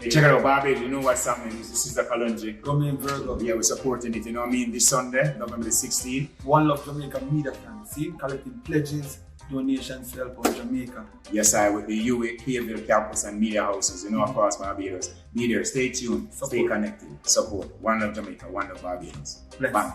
Check it out, Barbados. You know what's happening. This is the Kalunji. Come in, Virgo. Yeah, we're supporting it. You know what I mean? This Sunday, November the 16th. One Love Jamaica Mediathon. See, collecting pledges, donations to help out Jamaica. Yes, I with the UA, KVille campus and media houses. You know, of course, Barbados. Be there. Stay tuned. Support. Stay connected. Support. One Love Jamaica. One Love Barbados. Bless. Bang.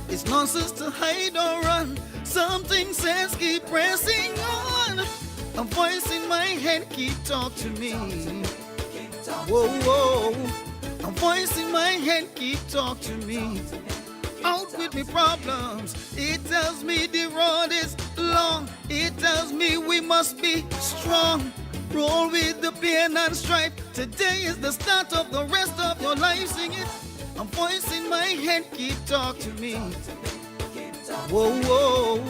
It's nonsense to hide or run. Something says keep pressing on. A voice in my head keep talk to me. Whoa, whoa. A voice in my head keep talk to me. Out with me problems. It tells me the road is long. It tells me we must be strong. Roll with the pain and strife. Today is the start of the rest of your life. Sing it. A voice in my head keep talk to me. Whoa, whoa.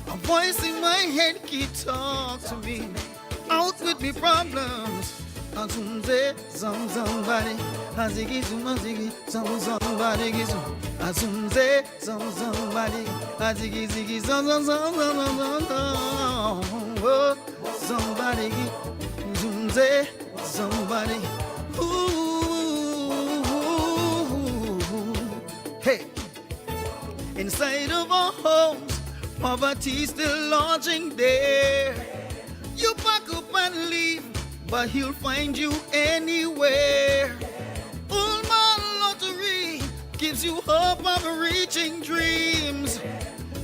A voice in my head keep talk to me. Out with me problems. Azumze, somebody. Azigi, zumazigi, somebody. Azumze, somebody. Azigi, zigi, somebody. Zumze, somebody. Ooh. Hey, inside of our homes, poverty still lodging there. You pack up and leave, but he'll find you anywhere. Old man lottery gives you hope of reaching dreams,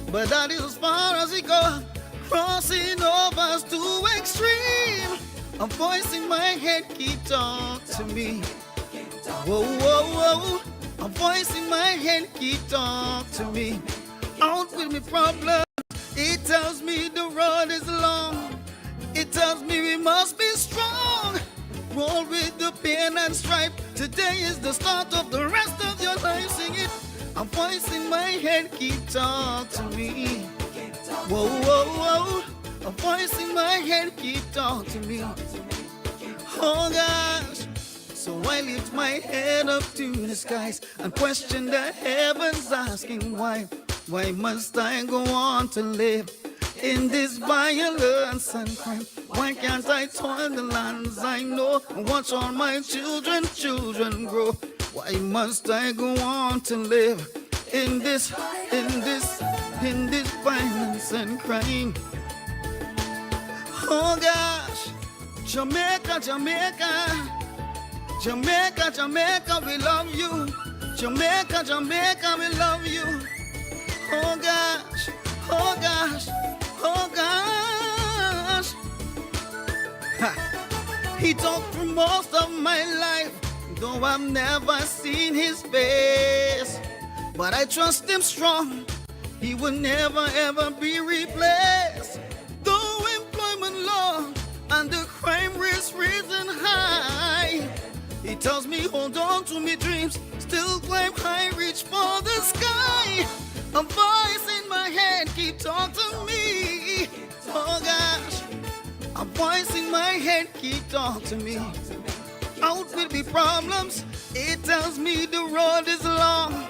but that is as far as it goes. Crossing over's too extreme. A voice in my head keep talk to me. Whoa, whoa, whoa. A voice in my head keep talk to me. Out with me problems. It tells me the road is long. It tells me we must be strong. Roll with the pain and strife. Today is the start of the rest of your life. Sing it. A voice in my head keep talk to me. Whoa, whoa, whoa. A voice in my head keep talk to me. Oh gosh. So I lift my head up to the skies and question the heavens, asking why must I go on to live in this violence and crime? Why can't I toil the lands I know and watch all my children grow? Why must I go on to live in this violence and crime? Oh gosh, Jamaica, Jamaica. Jamaica, Jamaica, we love you. Jamaica, Jamaica, we love you. Oh gosh, oh gosh, oh gosh. Ha. He talked through most of my life, though I've never seen his face. But I trust him strong, he will never ever be replaced. Though employment low and the crime rate's risen high, he tells me hold on to me dreams, still climb high, reach for the sky. A voice in my head keep talk to me. Oh gosh, a voice in my head keep talk to me. Out with me problems, it tells me the road is long.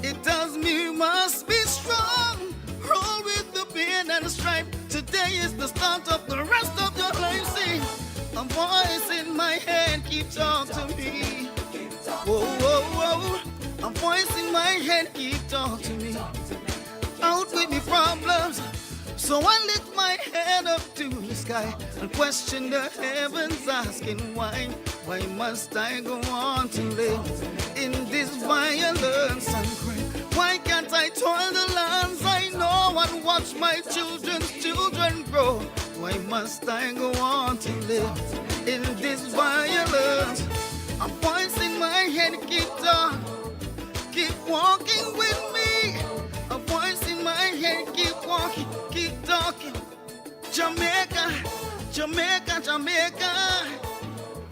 It tells me we must be strong. Roll with the pain and strife. Today is the start of the rest of your life. Sing. A voice in my head keep talk to me. Whoa, whoa, whoa. A voice in my head keep talk to me. Out with me problems. So I lift my head up to the sky and question the heavens, asking why must I go on to live in this violence and crime? Why can't I toil the lands I know and watch my children grow? Why must I go on to live in this violence? A voice in my head keep talking, keep walking with me. A voice in my head keep walking, keep talking. Jamaica, Jamaica, Jamaica,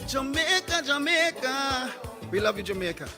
Jamaica, Jamaica. We love you, Jamaica.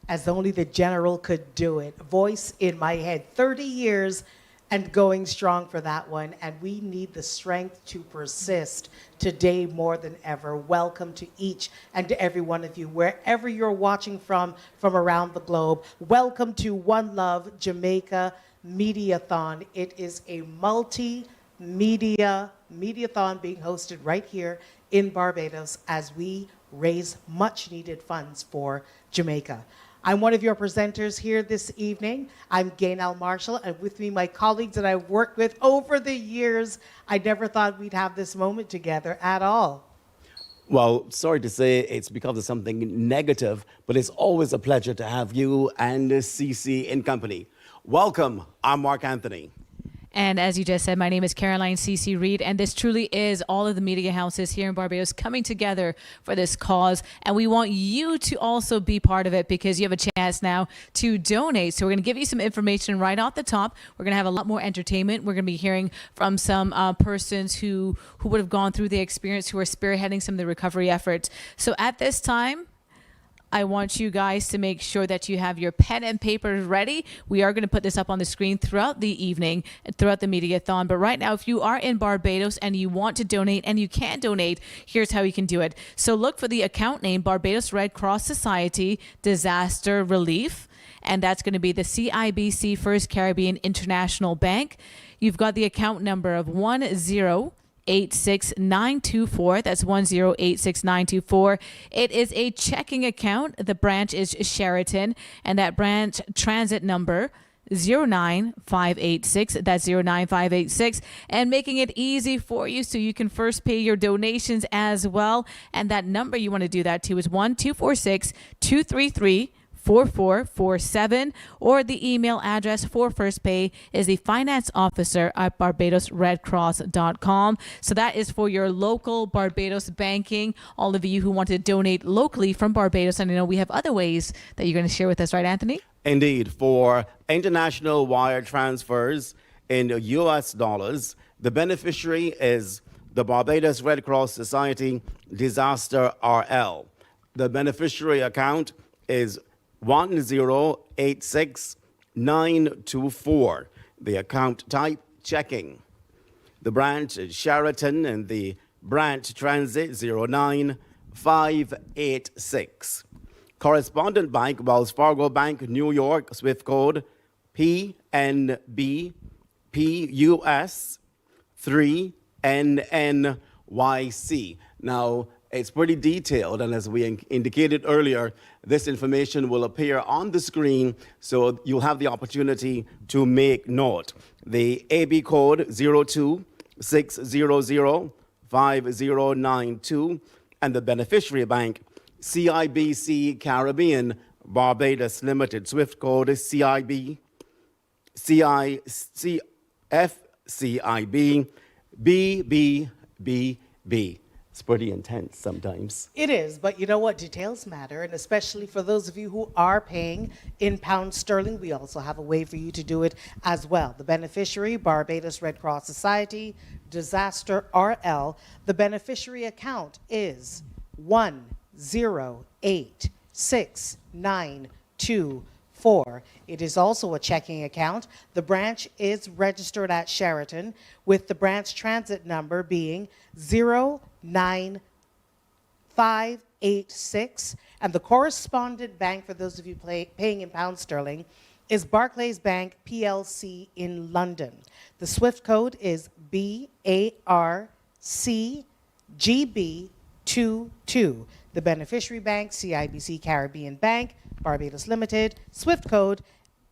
as only the general could do it. Voice in my head, 30 years and going strong for that one. And we need the strength to persist today more than ever. Welcome to each and to every one of you, wherever you're watching from around the globe. Welcome to One Love Jamaica Mediathon. It is a multi-media Mediathon being hosted right here in Barbados as we raise much needed funds for Jamaica. I'm one of your presenters here this evening. I'm Gaynell Marshall, and with me, my colleagues that I've worked with over the years. I never thought we'd have this moment together at all. Well, sorry to say it's because of something negative, but it's always a pleasure to have you and CC in company. Welcome, I'm Mark Anthony. And as you just said, my name is Caroline C.C. Reed, and this truly is all of the media houses here in Barbados coming together for this cause. And we want you to also be part of it because you have a chance now to donate. So we're going to give you some information right off the top. We're going to have a lot more entertainment. We're going to be hearing from some persons who would have gone through the experience, who are spearheading some of the recovery efforts. So at this time, I want you guys to make sure that you have your pen and paper ready. We are going to put this up on the screen throughout the evening, throughout the Mediathon. But right now, if you are in Barbados and you want to donate, and you can donate, here's how you can do it. So look for the account name, Barbados Red Cross Society Disaster Relief. And that's going to be the CIBC First Caribbean International Bank. You've got the account number of 1086924. That's 1086924. It is a checking account. The branch is Sheraton, and that branch transit number 09586. That's 09586. And making it easy for you so you can first pay your donations as well. And that number you want to do that to is 1-246-233 4447, or the email address for First Pay is the finance officer at barbadosredcross.com. So that is for your local Barbados banking, all of you who want to donate locally from Barbados. And I know we have other ways that you're going to share with us, right, Anthony? Indeed. For international wire transfers in US dollars, the beneficiary is the Barbados Red Cross Society Disaster RL. The beneficiary account is 1086924. The account type, checking. The branch is Sheraton, and the branch transit 09586. Correspondent bank, Wells Fargo Bank, New York, Swift code PNB PUS 3NNYC. Now, it's pretty detailed, and as we indicated earlier, this information will appear on the screen, so you'll have the opportunity to make note. The AB code 026005092, and the beneficiary bank, CIBC Caribbean Barbados Limited, Swift code CIB, FCIB, BBBB. It's pretty intense sometimes. It is, but you know what? Details matter, and especially for those of you who are paying in pounds sterling, we also have a way for you to do it as well. The beneficiary, Barbados Red Cross Society, Disaster RL. The beneficiary account is 1086924. It is also a checking account. The branch is registered at Sheraton, with the branch transit number being 09586. And the correspondent bank, for those of you paying in pounds sterling, is Barclays Bank PLC in London. The SWIFT code is BARCGB22. The beneficiary bank, CIBC Caribbean Bank, Barbados Limited, SWIFT code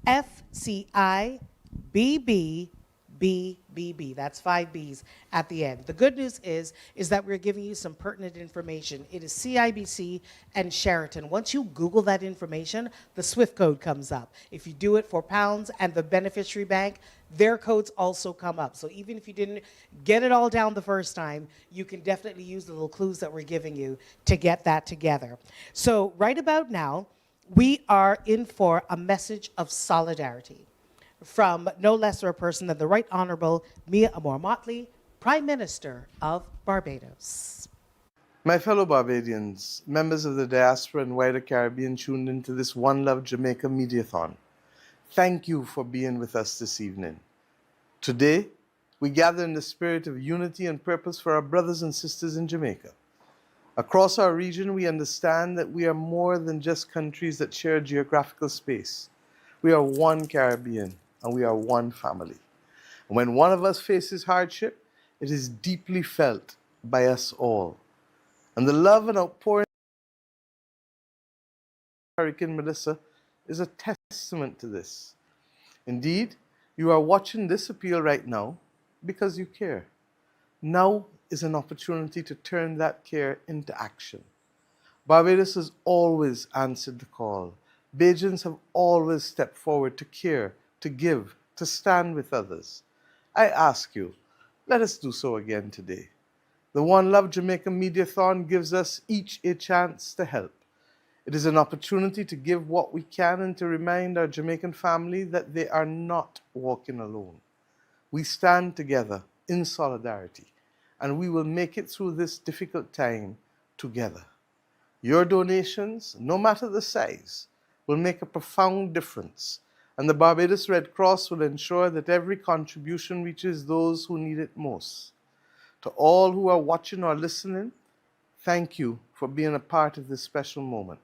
FCIBBBBB. That's 5 B's at the end. The good news is that we're giving you some pertinent information. It is CIBC and Sheraton. Once you Google that information, the SWIFT code comes up. If you do it for pounds and the beneficiary bank, their codes also come up. So even if you didn't get it all down the first time, you can definitely use the little clues that we're giving you to get that together. So right about now, we are in for a message of solidarity from no lesser a person than the Right Honorable Mia Amor Motley, Prime Minister of Barbados. My fellow Barbadians, members of the diaspora and wider Caribbean tuned into this One Love Jamaica Mediathon, thank you for being with us this evening. Today, we gather in the spirit of unity and purpose for our brothers and sisters in Jamaica. Across our region, we understand that we are more than just countries that share geographical space. We are one Caribbean, and we are one family. And when one of us faces hardship, it is deeply felt by us all. And the love and outpouring of Hurricane Melissa is a testament to this. Indeed, you are watching this appeal right now because you care. Now is an opportunity to turn that care into action. Barbados has always answered the call. Bajans have always stepped forward to care, to give, to stand with others. I ask you, let us do so again today. The One Love Jamaica Mediathon gives us each a chance to help. It is an opportunity to give what we can and to remind our Jamaican family that they are not walking alone. We stand together in solidarity, and we will make it through this difficult time together. Your donations, no matter the size, will make a profound difference, and the Barbados Red Cross will ensure that every contribution reaches those who need it most. To all who are watching or listening, thank you for being a part of this special moment.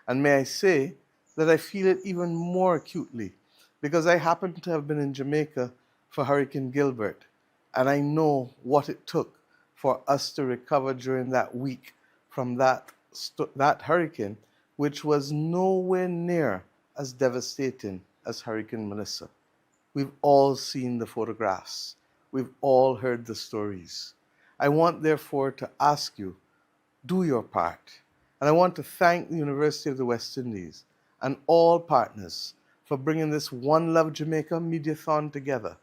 And may I say that I feel it even more acutely because I happen to have been in Jamaica for Hurricane Gilbert, and I know what it took for us to recover during that week from that hurricane, which was nowhere near as devastating as Hurricane Melissa. We've all seen the photographs. We've all heard the stories. I want, therefore, to ask you, do your part. And I want to thank the University of the West Indies and all partners for bringing this One Love Jamaica Mediathon together.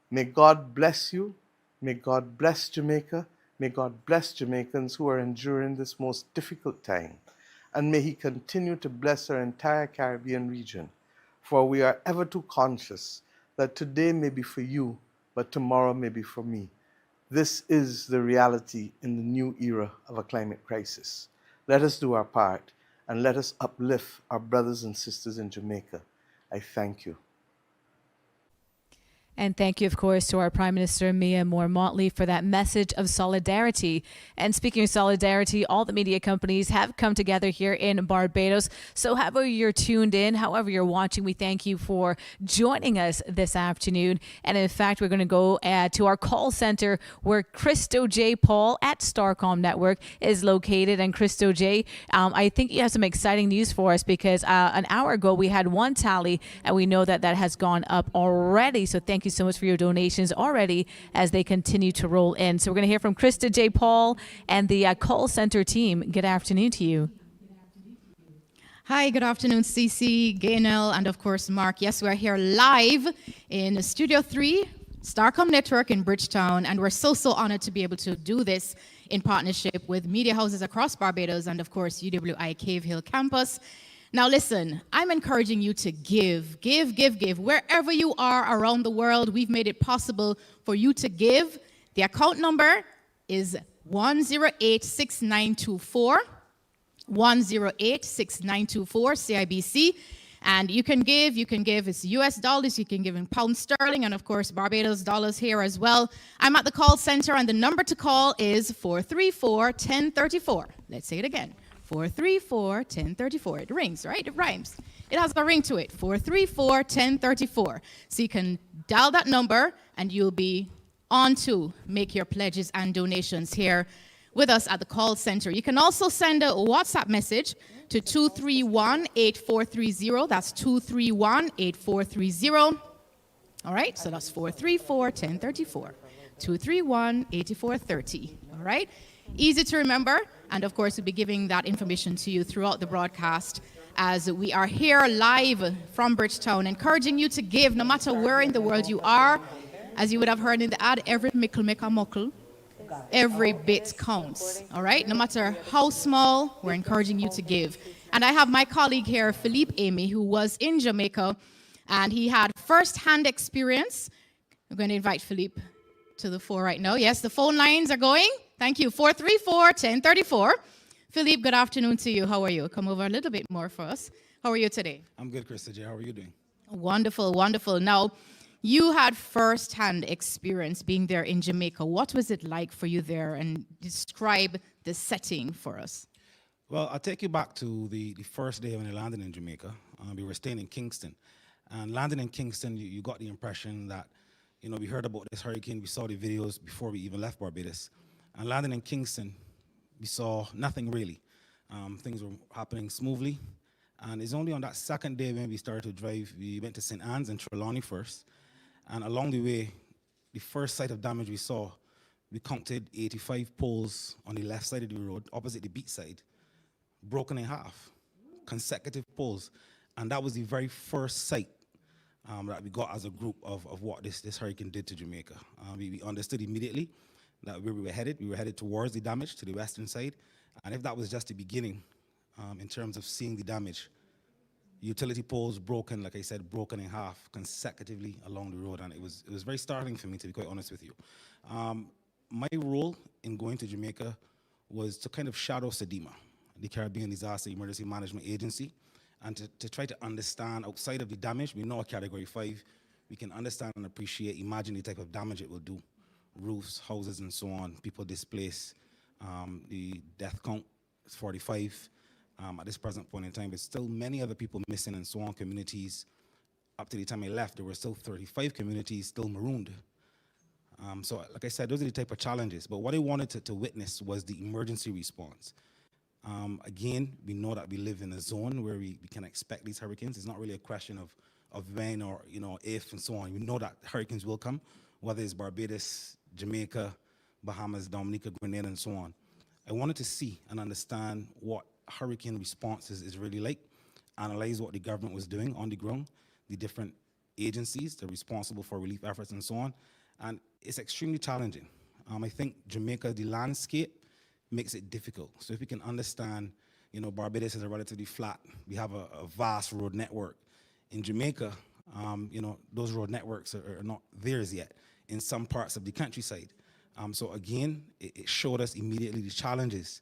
May God bless you. May God bless Jamaica. May God bless Jamaicans who are enduring this most difficult time. And may He continue to bless our entire Caribbean region. For we are ever too conscious that today may be for you, but tomorrow may be for me. This is the reality in the new era of a climate crisis. Let us do our part and let us uplift our brothers and sisters in Jamaica. I thank you. And thank you, of course, to our Prime Minister, Mia Moore-Motley, for that message of solidarity. And speaking of solidarity, all the media companies have come together here in Barbados. So however you're tuned in, however you're watching, we thank you for joining us this afternoon. And in fact, we're going to go to our call center where Christo J. Paul at Starcom Network is located. And Christo J., I think you have some exciting news for us because an hour ago we had one tally and we know that that has gone up already. So thank you so much for your donations already as they continue to roll in. So we're going to hear from Krista J. Paul and the call center team. Good afternoon to you. Hi, good afternoon, Cece, Gaynell, and of course, Mark. Yes, we're here live in Studio 3, Starcom Network in Bridgetown, and we're so honored to be able to do this in partnership with media houses across Barbados and, of course, UWI Cave Hill campus. Now listen, I'm encouraging you to give. Wherever you are around the world, we've made it possible for you to give. The account number is 1086924, 1086924 CIBC. And you can give, it's US dollars, you can give in pound sterling, and of course Barbados dollars here as well. I'm at the call center and the number to call is 434-1034. Let's say it again. 434-1034. It rings, right? It rhymes. It has a ring to it. 434-1034. So you can dial that number and you'll be on to make your pledges and donations here with us at the call center. You can also send a WhatsApp message to 231-8430. That's 231-8430. All right, so that's 434-1034. 231-8430. All right, easy to remember. And of course, we'll be giving that information to you throughout the broadcast as we are here live from Bridgetown, encouraging you to give no matter where in the world you are. As you would have heard in the ad, every mickle make a muckle. Every bit counts, all right? No matter how small, we're encouraging you to give. And I have my colleague here, Philippe Amy, who was in Jamaica, and he had first-hand experience. I'm going to invite Philippe to the fore right now. Yes, the phone lines are going. Thank you. 434-1034. Philippe, good afternoon to you. How are you? Come over a little bit more for us. How are you today? I'm good, Krista J. How are you doing? Wonderful, wonderful. Now, you had first-hand experience being there in Jamaica. What was it like for you there? And describe the setting for us. Well, I'll take you back to the first day when I landed in Jamaica. We were staying in Kingston. And landing in Kingston, you got the impression that, you know, we heard about this hurricane, we saw the videos before we even left Barbados. And landing in Kingston, we saw nothing really. Things were happening smoothly. And it's only on that second day when we started to drive, we went to St. Anne's and Trelawney first. And along the way, the first site of damage we saw, we counted 85 poles on the left side of the road, opposite the beach side, broken in half, consecutive poles. And that was the very first site that we got as a group of what this hurricane did to Jamaica. We understood immediately that where we were headed towards the damage to the western side. And if that was just the beginning, in terms of seeing the damage, utility poles broken, like I said, broken in half consecutively along the road. And it was very startling for me, to be quite honest with you. My role in going to Jamaica was to kind of shadow SEDEMA, the Caribbean Disaster Emergency Management Agency, and to try to understand outside of the damage. We know a Category 5, we can understand and appreciate, imagine the type of damage it will do. Roofs, houses, and so on, people displaced. The death count is 45 at this present point in time, but still many other people missing and so on, communities. Up to the time I left, there were still 35 communities still marooned. So like I said, those are the type of challenges, but what I wanted to witness was the emergency response. Again, we know that we live in a zone where we can expect these hurricanes. It's not really a question of when or, you know, if and so on. We know that hurricanes will come, whether it's Barbados, Jamaica, Bahamas, Dominica, Grenada, and so on. I wanted to see and understand what hurricane response is really like, analyze what the government was doing on the ground, the different agencies that are responsible for relief efforts and so on. And it's extremely challenging. I think Jamaica, the landscape makes it difficult. So if we can understand, you know, Barbados is a relatively flat, we have a vast road network. In Jamaica, you know, those road networks are not theirs yet in some parts of the countryside. So again, it showed us immediately the challenges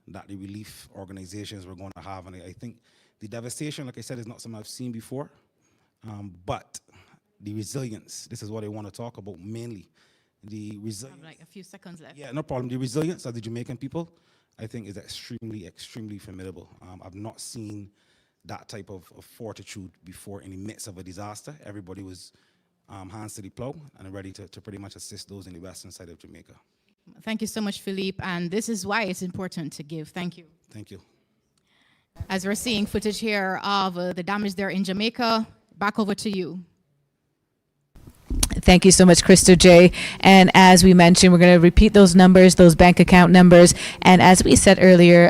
that the relief organizations were going to have. And I think the devastation, like I said, is not something I've seen before, but the resilience, this is what I want to talk about mainly. The resilience. Like a few seconds left. Yeah, no problem. The resilience of the Jamaican people, I think, is extremely formidable. I've not seen that type of fortitude before in the midst of a disaster. Everybody was hands to the plow and ready to pretty much assist those in the western side of Jamaica. Thank you so much, Philippe. And this is why it's important to give. Thank you. Thank you. As we're seeing footage here of the damage there in Jamaica, back over to you. Thank you so much, Krista J. And as we mentioned, we're going to repeat those numbers, those bank account numbers. And as we said earlier,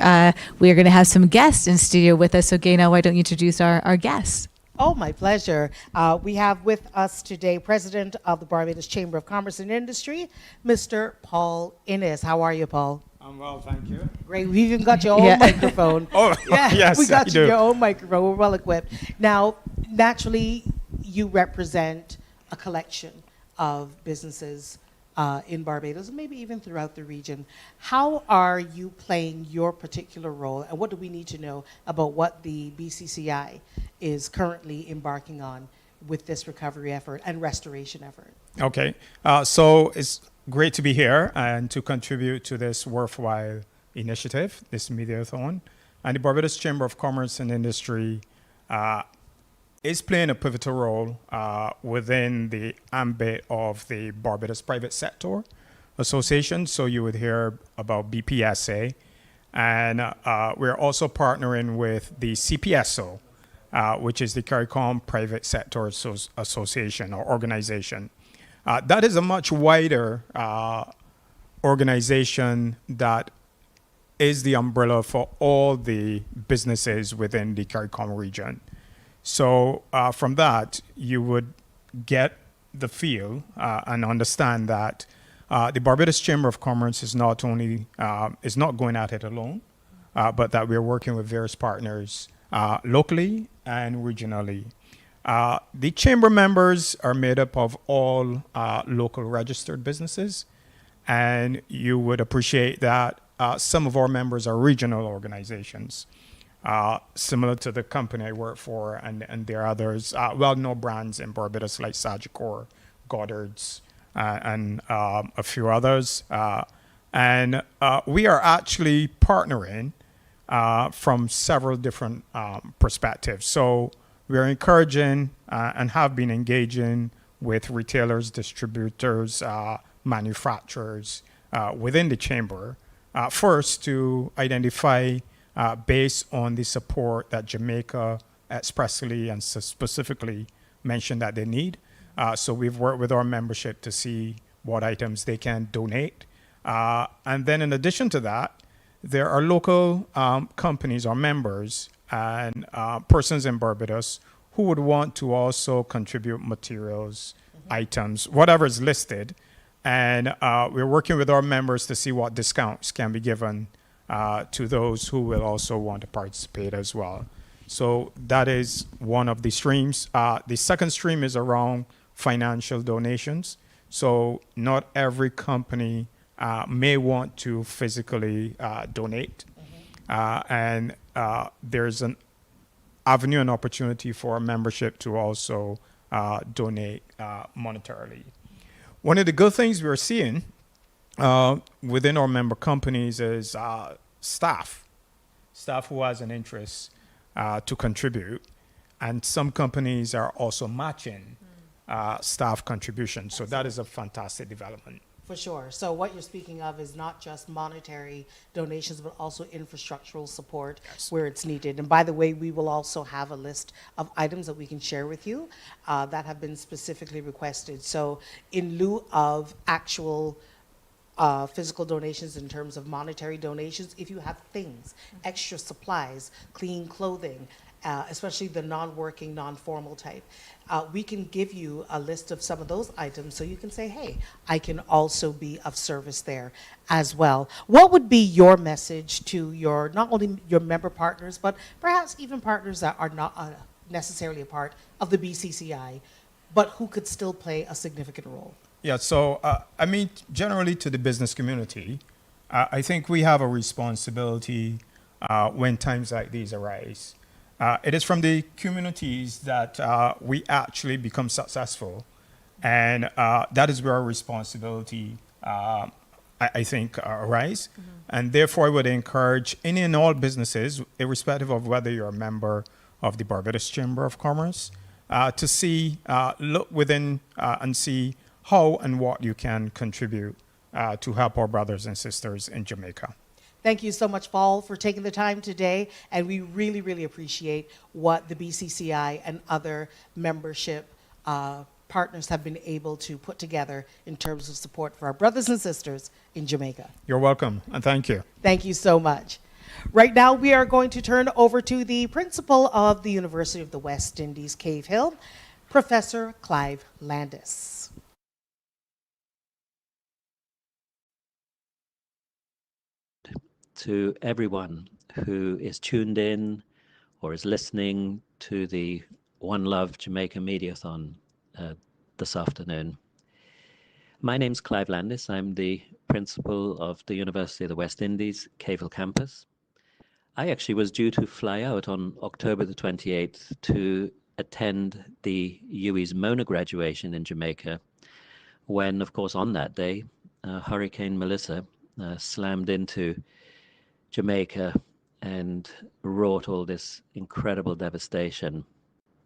we're going to have some guests in studio with us. So, Gaynell, why don't you introduce our guests? Oh, my pleasure. We have with us today President of the Barbados Chamber of Commerce and Industry, Mr. Paul Innes. How are you, Paul? I'm well, thank you. Great. We even got your own microphone. Oh, yeah, yes, we got your own microphone. We're well equipped. Now, naturally, you represent a collection of businesses in Barbados, and maybe even throughout the region. How are you playing your particular role, and what do we need to know about what the BCCI is currently embarking on with this recovery effort and restoration effort? Okay, so it's great to be here and to contribute to this worthwhile initiative, this Mediathon. And the Barbados Chamber of Commerce and Industry is playing a pivotal role within the ambit of the Barbados Private Sector Association. So you would hear about BPSA. And we're also partnering with the CPSO, which is the CARICOM Private Sector Association or organization. That is a much wider organization that is the umbrella for all the businesses within the CARICOM region. So from that, you would get the feel and understand that the Barbados Chamber of Commerce is not only is not going at it alone, but that we're working with various partners locally and regionally. The chamber members are made up of all local registered businesses, and you would appreciate that some of our members are regional organizations, similar to the company I work for, and there are others, well-known brands in Barbados like Sagicor, Goddard's, and a few others. And we are actually partnering from several different perspectives. So we are encouraging and have been engaging with retailers, distributors, manufacturers within the chamber, first to identify, based on the support that Jamaica expressly and specifically mentioned that they need. So we've worked with our membership to see what items they can donate. And then in addition to that, there are local companies or members and persons in Barbados who would want to also contribute materials, items, whatever is listed. And we're working with our members to see what discounts can be given to those who will also want to participate as well. So that is one of the streams. The second stream is around financial donations. So not every company may want to physically donate. And there's an avenue and opportunity for a membership to also donate monetarily. One of the good things we're seeing within our member companies is staff who has an interest to contribute. And some companies are also matching staff contributions. So that is a fantastic development. For sure. So what you're speaking of is not just monetary donations, but also infrastructural support where it's needed. And by the way, we will also have a list of items that we can share with you that have been specifically requested. So in lieu of actual physical donations in terms of monetary donations, if you have things, extra supplies, clean clothing, especially the non-working, non-formal type, we can give you a list of some of those items so you can say, hey, I can also be of service there as well. What would be your message to your, not only your member partners, but perhaps even partners that are not necessarily a part of the BCCI, but who could still play a significant role? Yeah, so I mean, generally to the business community, I think we have a responsibility when times like these arise. It is from the communities that we actually become successful. And that is where our responsibility, I think, arise. And therefore, I would encourage any and all businesses, irrespective of whether you're a member of the Barbados Chamber of Commerce, to see, look within and see how and what you can contribute to help our brothers and sisters in Jamaica. Thank you so much, Paul, for taking the time today. And we really, really appreciate what the BCCI and other membership partners have been able to put together in terms of support for our brothers and sisters in Jamaica. You're welcome, and thank you. Thank you so much. Right now, we are going to turn over to the principal of the University of the West Indies, Cave Hill, Professor Clive Landis. To everyone who is tuned in or is listening to the One Love Jamaica Mediathon this afternoon. My name's Clive Landis. I'm the principal of the University of the West Indies, Cave Hill campus. I actually was due to fly out on October the 28th to attend the UWI's Mona graduation in Jamaica, when, of course, on that day, Hurricane Melissa slammed into Jamaica and wrought all this incredible devastation.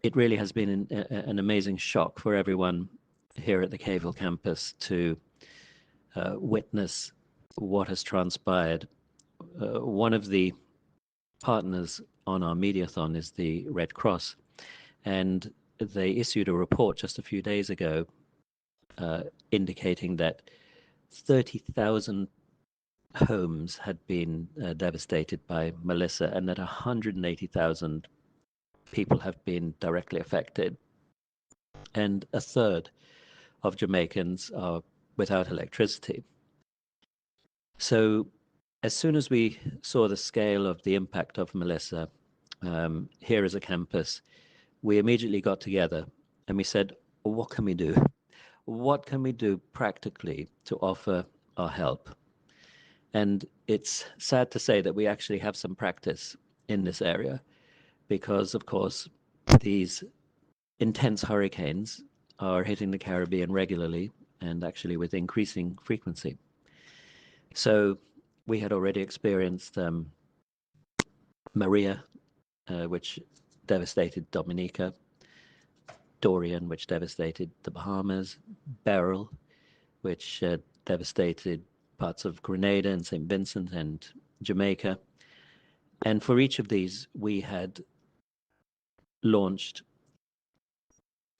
It really has been an amazing shock for everyone here at the Cave Hill campus to witness what has transpired. One of the partners on our Mediathon is the Red Cross, and they issued a report just a few days ago indicating that 30,000 homes had been devastated by Melissa, and that 180,000 people have been directly affected. And a third of Jamaicans are without electricity. So as soon as we saw the scale of the impact of Melissa here as a campus, we immediately got together and we said, what can we do? What can we do practically to offer our help. And it's sad to say that we actually have some practice in this area because, of course, these intense hurricanes are hitting the Caribbean regularly and actually with increasing frequency. So we had already experienced Maria, which devastated Dominica, Dorian, which devastated the Bahamas, Beryl, which devastated parts of Grenada and St. Vincent and Jamaica. And for each of these, we had launched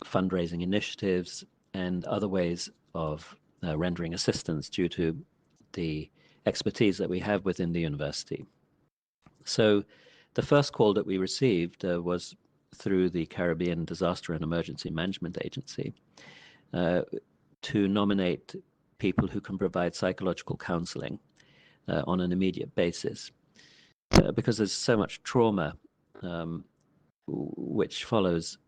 fundraising initiatives and other ways of rendering assistance due to the expertise that we have within the university. So the first call that we received was through the Caribbean Disaster and Emergency Management Agency to nominate people who can provide psychological counseling on an immediate basis because there's so much trauma which follows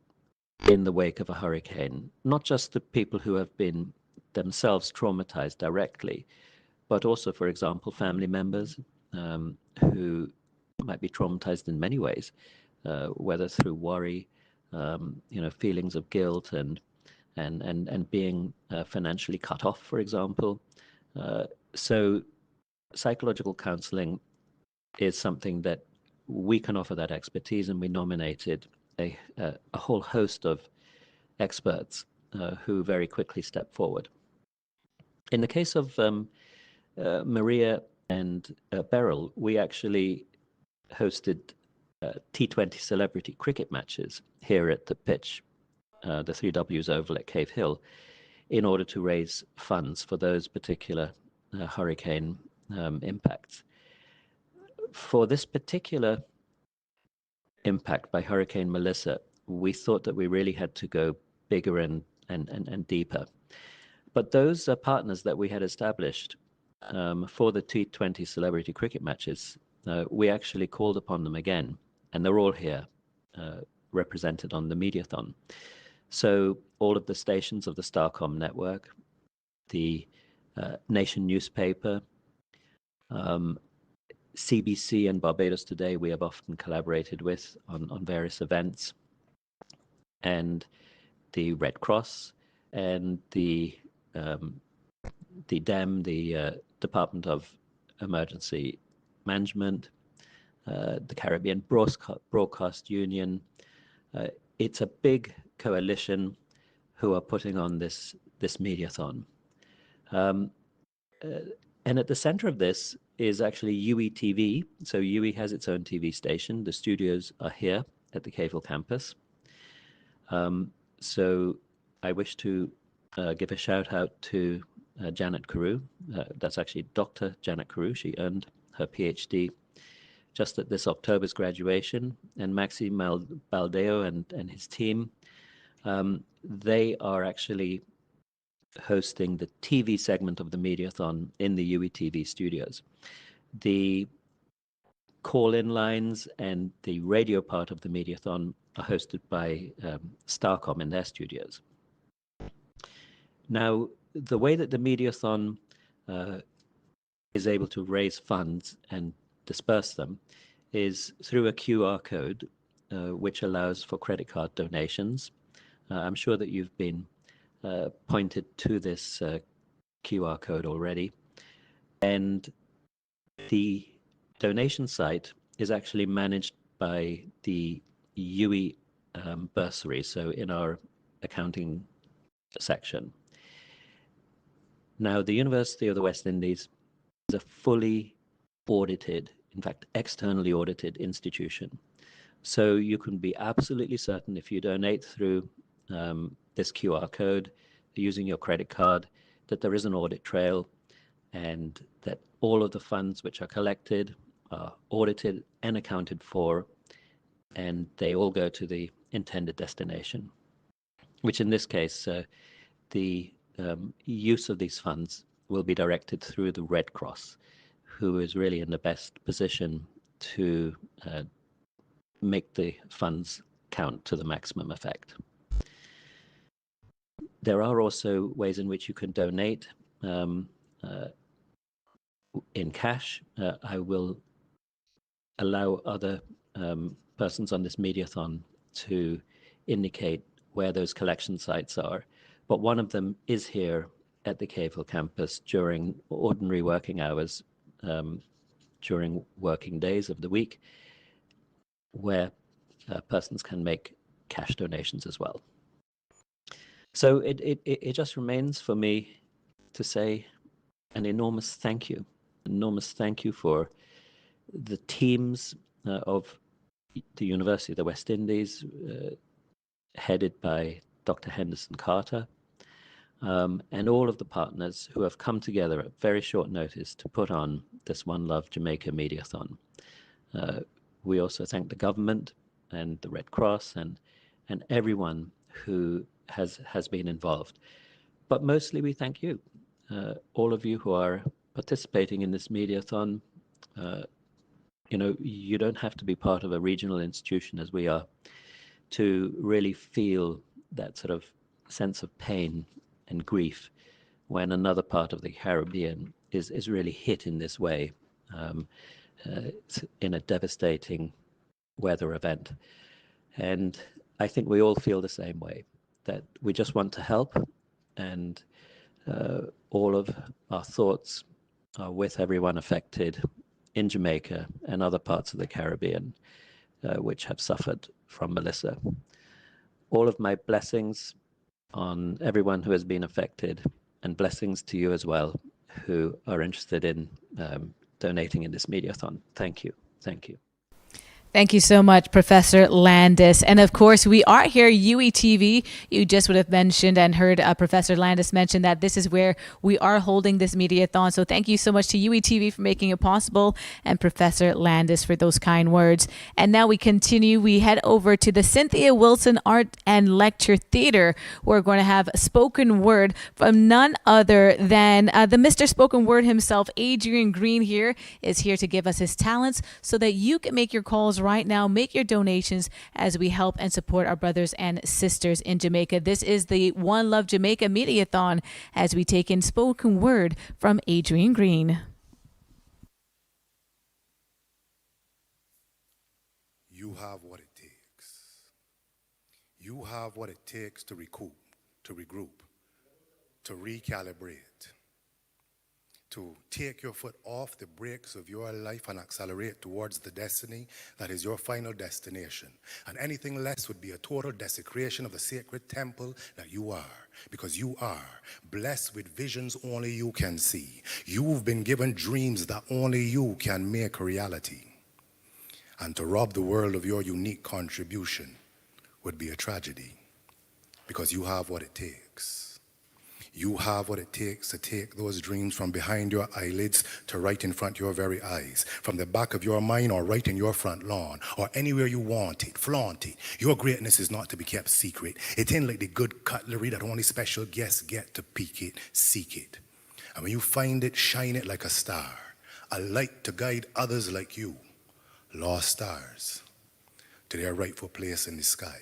in the wake of a hurricane, not just the people who have been themselves traumatized directly, but also, for example, family members who might be traumatized in many ways, whether through worry, feelings of guilt and being financially cut off, for example. So psychological counseling is something that we can offer that expertise, and we nominated a whole host of experts who very quickly stepped forward. In the case of Maria and Beryl, we actually hosted T20 celebrity cricket matches here at the pitch, the 3Ws Oval at Cave Hill, in order to raise funds for those particular hurricane impacts. For this particular impact by Hurricane Melissa, we thought that we really had to go bigger and deeper. But those partners that we had established for the T20 celebrity cricket matches, we actually called upon them again, and they're all here represented on the Mediathon. So all of the stations of the Starcom network, the Nation newspaper, CBC and Barbados Today, we have often collaborated with on various events, and the Red Cross and the DEM, the Department of Emergency Management, the Caribbean Broadcast Union. It's a big coalition who are putting on this Mediathon. And at the center of this is actually UE TV. So UE has its own TV station. The studios are here at the Cave Hill campus. So I wish to give a shout out to Janet Carew. That's actually Dr. Janet Carew. She earned her PhD just at this October's graduation. And Maxime Baldeo and his team, they are actually hosting the TV segment of the Mediathon in the UE TV studios. The call-in lines and the radio part of the Mediathon are hosted by Starcom in their studios. Now, the way that the Mediathon is able to raise funds and disperse them is through a QR code, which allows for credit card donations. I'm sure that you've been pointed to this QR code already. And the donation site is actually managed by the UE bursary, so in our accounting section. Now, the University of the West Indies is a fully audited, in fact, externally audited institution. So you can be absolutely certain if you donate through this QR code using your credit card that there is an audit trail and that all of the funds which are collected are audited and accounted for, and they all go to the intended destination, which in this case, the use of these funds will be directed through the Red Cross, who is really in the best position to make the funds count to the maximum effect. There are also ways in which you can donate in cash. I will allow other persons on this Mediathon to indicate where those collection sites are. But one of them is here at the Cave Hill campus during ordinary working hours, during working days of the week, where persons can make cash donations as well. So it just remains for me to say an enormous thank you for the teams of the University of the West Indies, headed by Dr. Henderson Carter, and all of the partners who have come together at very short notice to put on this One Love Jamaica Mediathon. We also thank the government and the Red Cross and everyone who has been involved. But mostly we thank you, all of you who are participating in this Mediathon. You know, you don't have to be part of a regional institution as we are to really feel that sort of sense of pain and grief when another part of the Caribbean is really hit in this way, in a devastating weather event. And I think we all feel the same way, that we just want to help, and all of our thoughts are with everyone affected in Jamaica and other parts of the Caribbean which have suffered from Melissa. All of my blessings on everyone who has been affected, and blessings to you as well who are interested in donating in this Mediathon. Thank you. Thank you. Thank you so much, Professor Landis. And of course, we are here, UETV. You just would have mentioned and heard Professor Landis mention that this is where we are holding this Mediathon. So thank you so much to UETV for making it possible, and Professor Landis for those kind words. And now we continue. We head over to the Cynthia Wilson Art and Lecture Theater. We're going to have spoken word from none other than the Mr. Spoken Word himself. Adrian Green here is here to give us his talents so that you can make your calls right now. Make your donations as we help and support our brothers and sisters in Jamaica. This is the One Love Jamaica Mediathon as we take in spoken word from Adrian Green. You have what it takes. You have what it takes to recoup, to regroup, to recalibrate, to take your foot off the brakes of your life and accelerate towards the destiny that is your final destination. And anything less would be a total desecration of the sacred temple that you are, because you are blessed with visions only you can see. You've been given dreams that only you can make a reality. And to rob the world of your unique contribution would be a tragedy, because you have what it takes. You have what it takes to take those dreams from behind your eyelids to right in front of your very eyes, from the back of your mind or right in your front lawn, or anywhere you want it, flaunt it. Your greatness is not to be kept secret. It ain't like the good cutlery that only special guests get to peek it, seek it. And when you find it, shine it like a star, a light to guide others like you, lost stars, to their rightful place in the sky.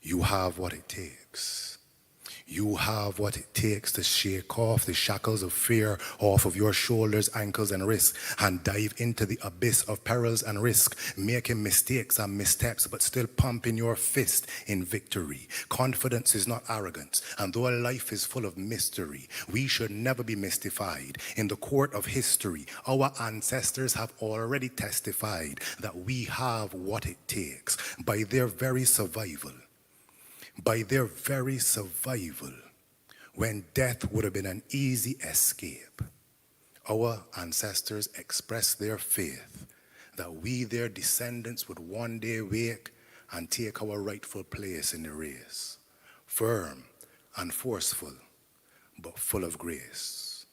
You have what it takes. You have what it takes to shake off the shackles of fear off of your shoulders, ankles, and wrists, and dive into the abyss of perils and risk, making mistakes and missteps, but still pumping your fist in victory. Confidence is not arrogance, and though life is full of mystery, we should never be mystified. In the court of history, our ancestors have already testified that we have what it takes by their very survival. By their very survival, when death would have been an easy escape, our ancestors expressed their faith that we, their descendants, would one day wake and take our rightful place in the race, firm and forceful, but full of grace.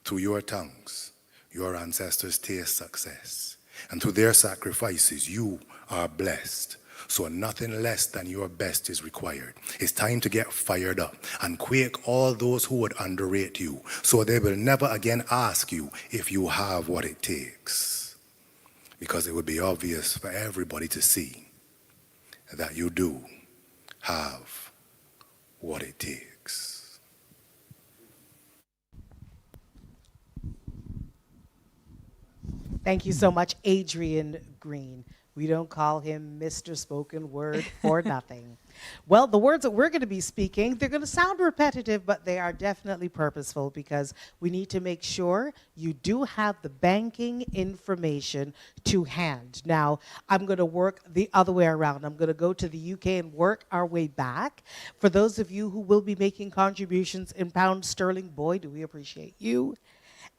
Through your tongues, your ancestors taste success, and through their sacrifices, you are blessed. So nothing less than your best is required. It's time to get fired up and quake all those who would underrate you, so they will never again ask you if you have what it takes. Because it would be obvious for everybody to see that you do have what it takes. Thank you so much, Adrian Green. We don't call him Mr. Spoken Word for nothing. Well, the words that we're going to be speaking, they're going to sound repetitive, but they are definitely purposeful because we need to make sure you do have the banking information to hand. Now, I'm going to work the other way around. I'm going to go to the UK and work our way back. For those of you who will be making contributions in pounds sterling, boy, do we appreciate you.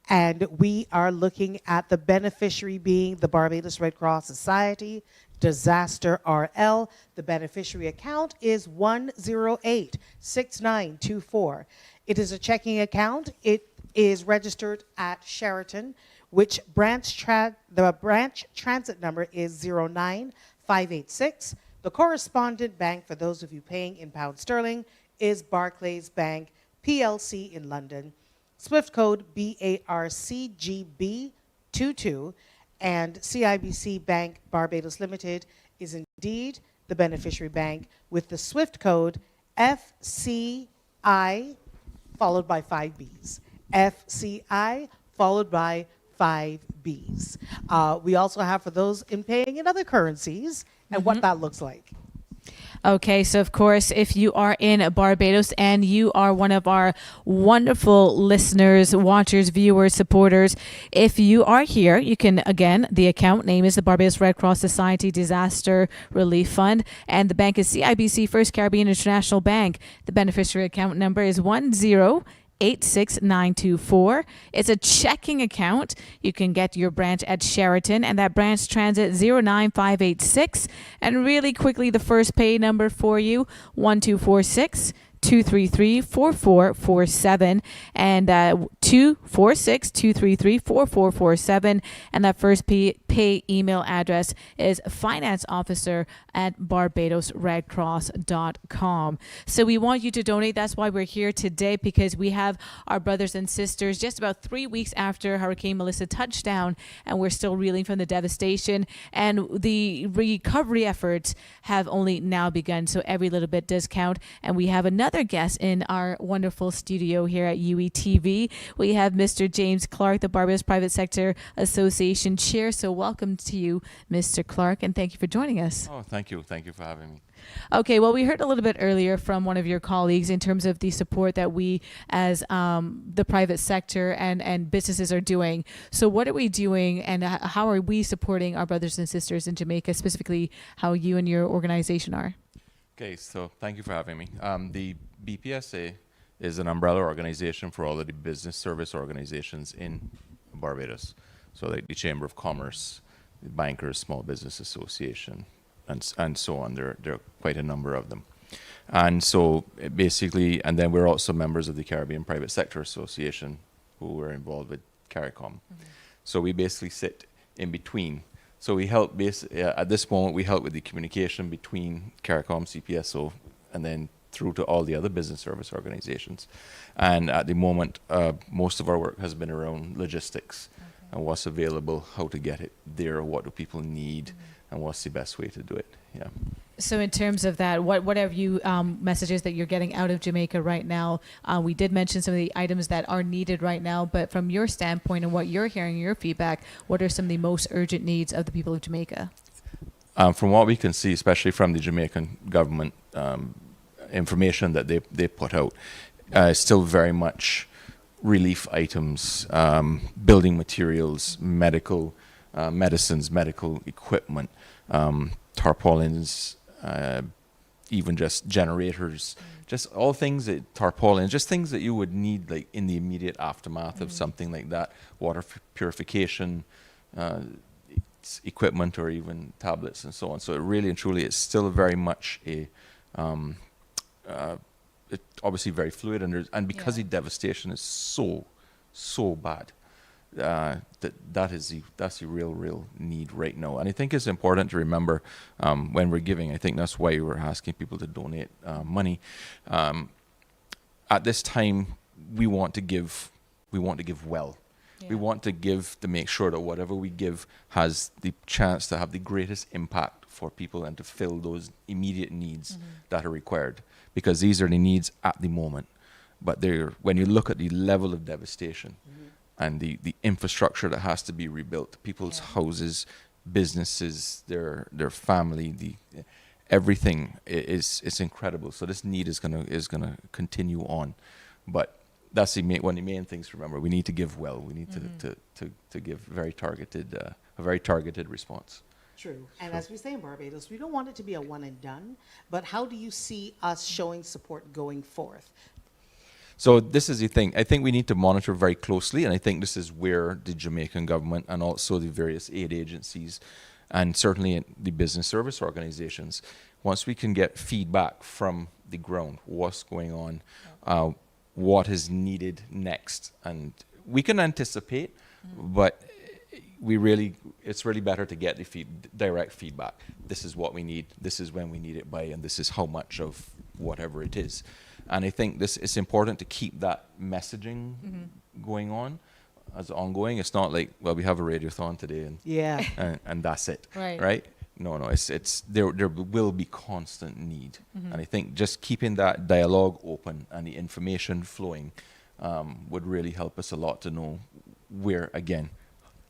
And we are looking at the beneficiary being the Barbados Red Cross Society, Disaster RL. The beneficiary account is 1086924. It is a checking account. It is registered at Sheraton, which the branch transit number is 09586. The correspondent bank, for those of you paying in pound sterling, is Barclays Bank PLC in London. Swift code BARCGB22, and CIBC Bank Barbados Limited is indeed the beneficiary bank with the Swift code FCI followed by 5 Bs. FCI followed by 5 Bs. We also have for those in paying in other currencies and what that looks like. Okay, so of course, if you are in Barbados and you are one of our wonderful listeners, watchers, viewers, supporters, if you are here, you can, again, the account name is the Barbados Red Cross Society Disaster Relief Fund, and the bank is CIBC First Caribbean International Bank. The beneficiary account number is 1086924. It's a checking account. You can get your branch at Sheraton, and that branch transit 09586. And really quickly, the first pay number for you, 1246 233 4447, and 246 233 4447, and that first pay email address is financeofficer@barbadosredcross.com. So we want you to donate. That's why we're here today, because we have our brothers and sisters just about 3 weeks after Hurricane Melissa touched down, and we're still reeling from the devastation, and the recovery efforts have only now begun, so every little bit does count. And we have another guest in our wonderful studio here at UETV. We have Mr. James Clark, the Barbados Private Sector Association Chair. So welcome to you, Mr. Clark, and thank you for joining us. Oh, thank you. Thank you for having me. Okay, well, we heard a little bit earlier from one of your colleagues in terms of the support that we as the private sector and businesses are doing. So what are we doing, and how are we supporting our brothers and sisters in Jamaica, specifically how you and your organization are? Okay, so thank you for having me. The BPSA is an umbrella organization for all of the business service organizations in Barbados. So like the Chamber of Commerce, the Bankers, Small Business Association, and so on. There are quite a number of them. And so basically, and then we're also members of the Caribbean Private Sector Association, who are involved with CARICOM. So we basically sit in between. So we help, at this moment, we help with the communication between CARICOM, CPSO, and then through to all the other business service organizations. And at the moment, most of our work has been around logistics and what's available, how to get it there, what do people need, and what's the best way to do it. Yeah. So in terms of that, what have you messages that you're getting out of Jamaica right now? We did mention some of the items that are needed right now, but from your standpoint and what you're hearing, your feedback, what are some of the most urgent needs of the people of Jamaica? From what we can see, especially from the Jamaican government information that they put out, still very much relief items, building materials, medical medicines, medical equipment, tarpaulins, even just generators, just all things that tarpaulins, just things that you would need like in the immediate aftermath of something like that, water purification equipment, or even tablets and so on. So it really and truly, it's still very much a it's obviously very fluid, and because the devastation is so bad, that's the real need right now. And I think it's important to remember when we're giving. I think that's why we're asking people to donate money. At this time, we want to give well. Yeah. We want to give to make sure that whatever we give has the chance to have the greatest impact for people and to fill those immediate needs that are required, because these are the needs at the moment. But when you look at the level of devastation, and the infrastructure that has to be rebuilt, people's houses, businesses, their family, everything is incredible. So this need is gonna continue on, but that's one of the main things to remember. We need to give well. We need to give a very targeted response. True. And as we say in Barbados, we don't want it to be a one and done, but how do you see us showing support going forth? So this is the thing. I think we need to monitor very closely, and I think this is where the Jamaican government and also the various aid agencies and certainly the business service organizations, once we can get feedback from the ground, what's going on, what is needed next, and we can anticipate, but it's really better to get the direct feedback. This is what we need, this is when we need it by, and this is how much of whatever it is. And I think it's important to keep that messaging going on as ongoing. It's not like, well, we have a radiothon today and that's it, right? No, it's there will be constant need. And I think just keeping that dialogue open and the information flowing would really help us a lot to know where, again,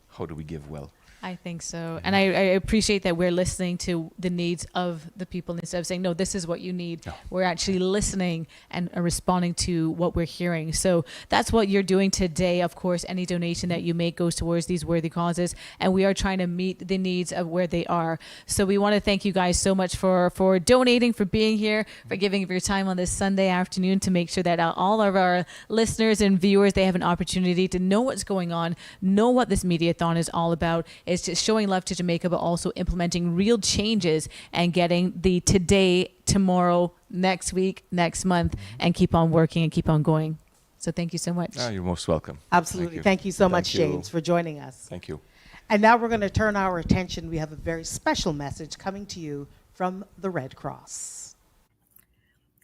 how do we give well? I think so. And I appreciate that we're listening to the needs of the people instead of saying, no, this is what you need. No. We're actually listening and responding to what we're hearing. So that's what you're doing today. Of course, any donation that you make goes towards these worthy causes. And we are trying to meet the needs of where they are. So we want to thank you guys so much for donating, for being here, for giving of your time on this Sunday afternoon to make sure that all of our listeners and viewers, they have an opportunity to know what's going on, know what this Mediathon is all about. It's just showing love to Jamaica, but also implementing real changes and getting the today, tomorrow, next week, next month, and keep on working and keep on going. So thank you so much. You're most welcome. Absolutely. Thank you so much, James, for joining us. Thank you. And now we're going to turn our attention. We have a very special message coming to you from the Red Cross.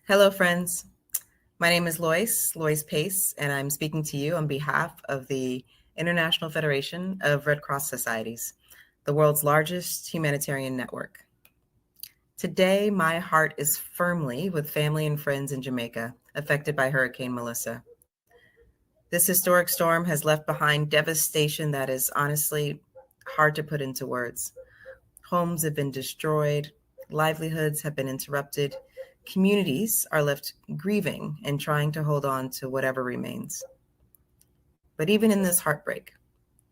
Hello, friends. My name is Lois Pace, and I'm speaking to you on behalf of the International Federation of Red Cross Societies, the world's largest humanitarian network. Today, my heart is firmly with family and friends in Jamaica affected by Hurricane Melissa. This historic storm has left behind devastation that is honestly hard to put into words. Homes have been destroyed, livelihoods have been interrupted, communities are left grieving and trying to hold on to whatever remains. But even in this heartbreak,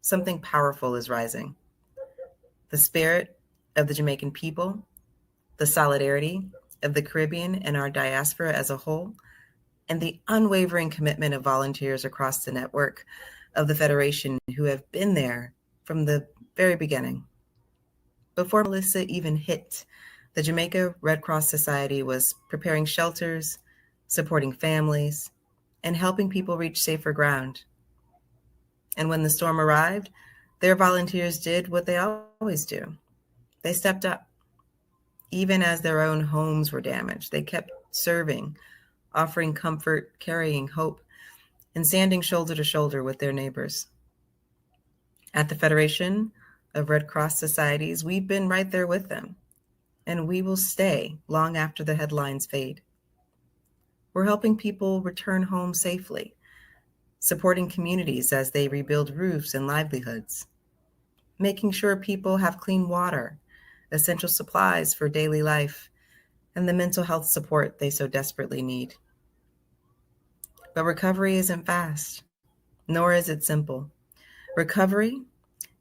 something powerful is rising. The spirit of the Jamaican people, the solidarity of the Caribbean and our diaspora as a whole, and the unwavering commitment of volunteers across the network of the Federation who have been there from the very beginning. Before Melissa even hit, the Jamaica Red Cross Society was preparing shelters, supporting families, and helping people reach safer ground. And when the storm arrived, their volunteers did what they always do. They stepped up. Even as their own homes were damaged, they kept serving, offering comfort, carrying hope, and standing shoulder to shoulder with their neighbors. At the Federation of Red Cross Societies, we've been right there with them, and we will stay long after the headlines fade. We're helping people return home safely, supporting communities as they rebuild roofs and livelihoods, making sure people have clean water, essential supplies for daily life, and the mental health support they so desperately need. But recovery isn't fast, nor is it simple. Recovery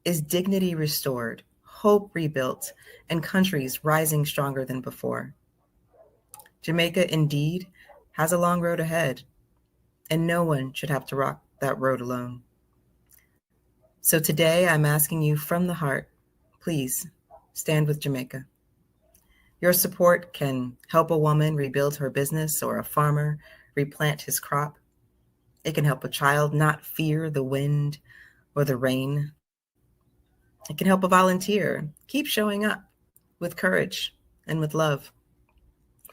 is dignity restored, hope rebuilt, and countries rising stronger than before. Jamaica indeed has a long road ahead, and no one should have to rock that road alone. So today I'm asking you from the heart, please stand with Jamaica. Your support can help a woman rebuild her business or a farmer replant his crop. It can help a child not fear the wind or the rain. It can help a volunteer keep showing up with courage and with love,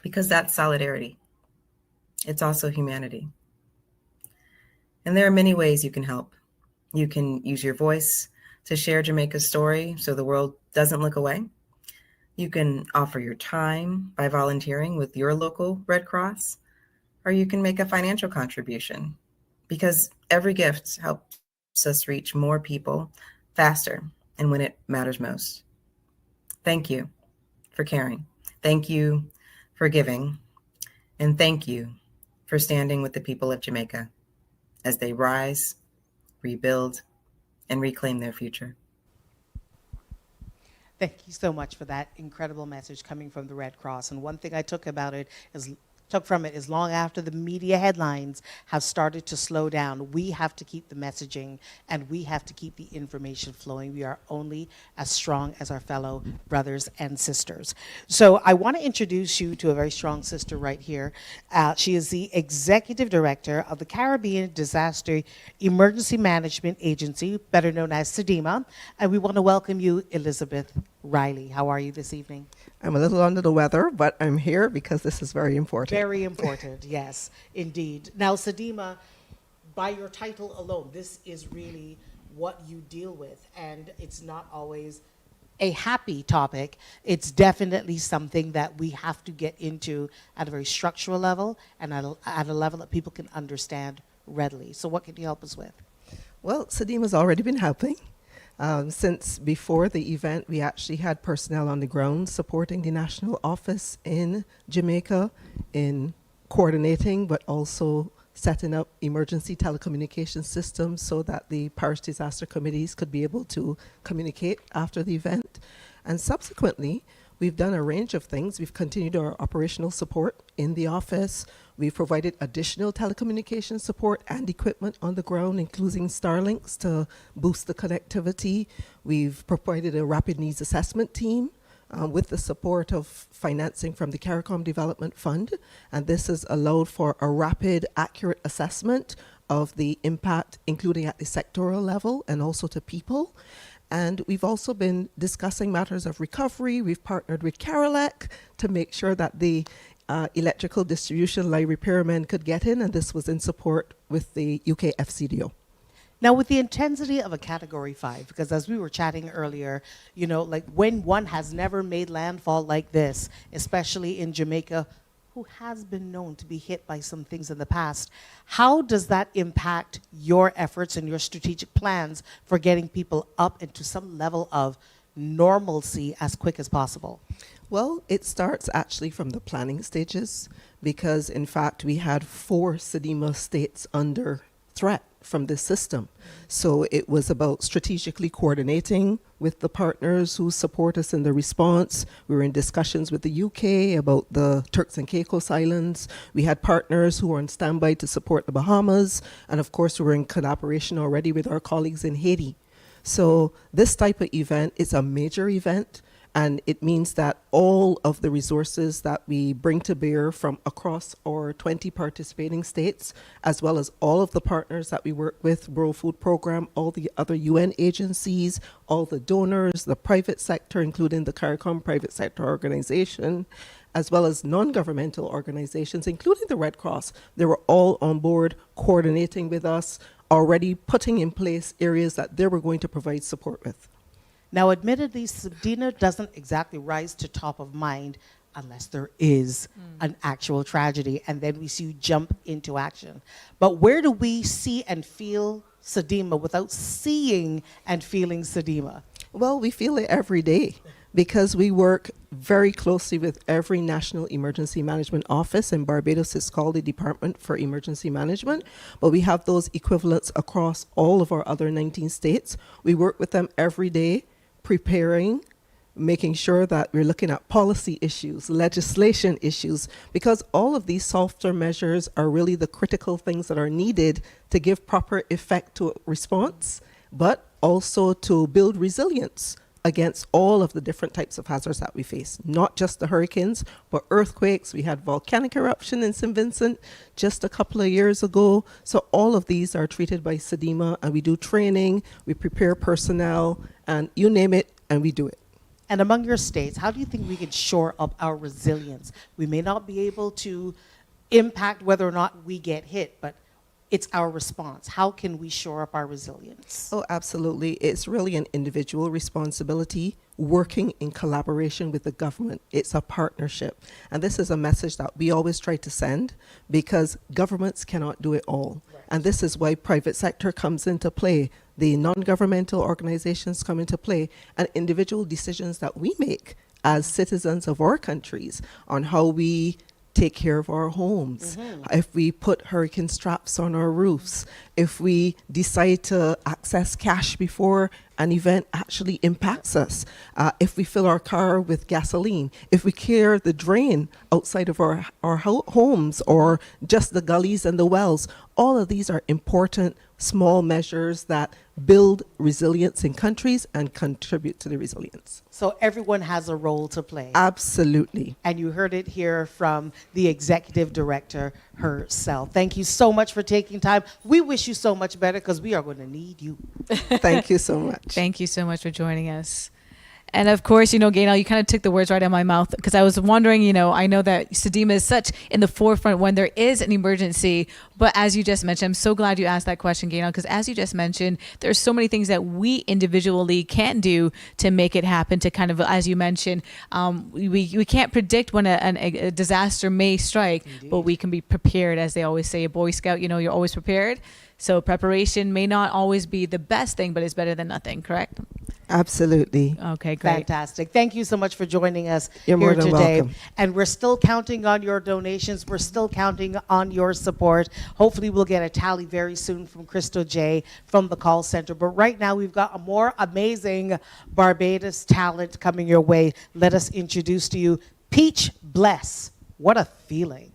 because that's solidarity. It's also humanity. And there are many ways you can help. You can use your voice to share Jamaica's story so the world doesn't look away. You can offer your time by volunteering with your local Red Cross, or you can make a financial contribution, because every gift helps helps us reach more people faster and when it matters most. Thank you for caring. Thank you for giving. And thank you for standing with the people of Jamaica as they rise, rebuild, and reclaim their future. Thank you so much for that incredible message coming from the Red Cross. And one thing I took from it is long after the media headlines have started to slow down, we have to keep the messaging and we have to keep the information flowing. We are only as strong as our fellow brothers and sisters. So I want to introduce you to a very strong sister right here. She is the Executive Director of the Caribbean Disaster Emergency Management Agency, better known as SEDEMA. And we want to welcome you, Elizabeth Riley. How are you this evening? I'm a little under the weather, but I'm here because this is very important. Very important, yes, indeed. Now, SEDEMA, by your title alone, this is really what you deal with, and it's not always a happy topic. It's definitely something that we have to get into at a very structural level and at a level that people can understand readily. So what can you help us with? Well, SEDEMA's already been helping. Since before the event, we actually had personnel on the ground supporting the national office in Jamaica in coordinating, but also setting up emergency telecommunication systems so that the parish disaster committees could be able to communicate after the event. And subsequently, we've done a range of things. We've continued our operational support in the office. We've provided additional telecommunication support and equipment on the ground, including Starlinks to boost the connectivity. We've provided a rapid needs assessment team with the support of financing from the CARICOM Development Fund. And this has allowed for a rapid, accurate assessment of the impact, including at the sectoral level and also to people. And we've also been discussing matters of recovery. We've partnered with Carolec to make sure that the electrical distribution line repairmen could get in, and this was in support with the UK FCDO. Now, with the intensity of a Category 5, because as we were chatting earlier, you know, like when one has never made landfall like this, especially in Jamaica, who has been known to be hit by some things in the past, how does that impact your efforts and your strategic plans for getting people up into some level of normalcy as quick as possible? Well, it starts actually from the planning stages, because in fact we had 4 SEDEMA states under threat from this system. So it was about strategically coordinating with the partners who support us in the response. We were in discussions with the UK about the Turks and Caicos Islands. We had partners who were on standby to support the Bahamas. And of course, we were in collaboration already with our colleagues in Haiti. So this type of event is a major event, and it means that all of the resources that we bring to bear from across our 20 participating states, as well as all of the partners that we work with, World Food Program, all the other UN agencies, all the donors, the private sector, including the CARICOM private sector organization, as well as non-governmental organizations, including the Red Cross. They were all on board coordinating with us, already putting in place areas that they were going to provide support with. Now, admittedly, SEDEMA doesn't exactly rise to top of mind unless there is an actual tragedy, and then we see you jump into action. But where do we see and feel SEDEMA without seeing and feeling SEDEMA? Well, we feel it every day because we work very closely with every national emergency management office. In Barbados, it's called the Department for Emergency Management, but we have those equivalents across all of our other 19 states. We work with them every day, preparing, making sure that we're looking at policy issues, legislation issues, because all of these softer measures are really the critical things that are needed to give proper effect to a response, but also to build resilience against all of the different types of hazards that we face, not just the hurricanes, but earthquakes. We had volcanic eruption in St. Vincent just a couple of years ago. So all of these are treated by SEDEMA, and we do training, we prepare personnel, and you name it, and we do it. And among your states, how do you think we can shore up our resilience? We may not be able to impact whether or not we get hit, but it's our response. How can we shore up our resilience? Oh, absolutely. It's really an individual responsibility working in collaboration with the government. It's a partnership. And this is a message that we always try to send, because governments cannot do it all. Right. And this is why private sector comes into play. the non-governmental organizations come into play, and individual decisions that we make as citizens of our countries on how we take care of our homes, if we put hurricane straps on our roofs, if we decide to access cash before an event actually impacts us, if we fill our car with gasoline, if we clear the drain outside of our homes, or just the gullies and the wells. All of these are important small measures that build resilience in countries and contribute to the resilience. So everyone has a role to play. Absolutely. And you heard it here from the executive director herself. Thank you so much for taking time. We wish you so much better, because we are going to need you. Thank you so much. Thank you so much for joining us. And of course, Gaynell, you kind of took the words right out of my mouth, because I was wondering, I know that Sedema is such in the forefront when there is an emergency. But as you just mentioned, I'm so glad you asked that question, Gaynell, because as you just mentioned, there's so many things that we individually can do to make it happen, to kind of, as you mentioned, we can't predict when a disaster may strike. Indeed. But we can be prepared. As they always say, a Boy Scout, you're always prepared. So preparation may not always be the best thing, but it's better than nothing, correct? Absolutely. Okay, great. Fantastic. Thank you so much for joining us You're here more than today. welcome. And we're still counting on your donations. We're still counting on your support. Hopefully we'll get a tally very soon from Crystal J from the call center. But right now we've got a more amazing Barbados talent coming your way. Let us introduce to you Peach Bless. What a feeling.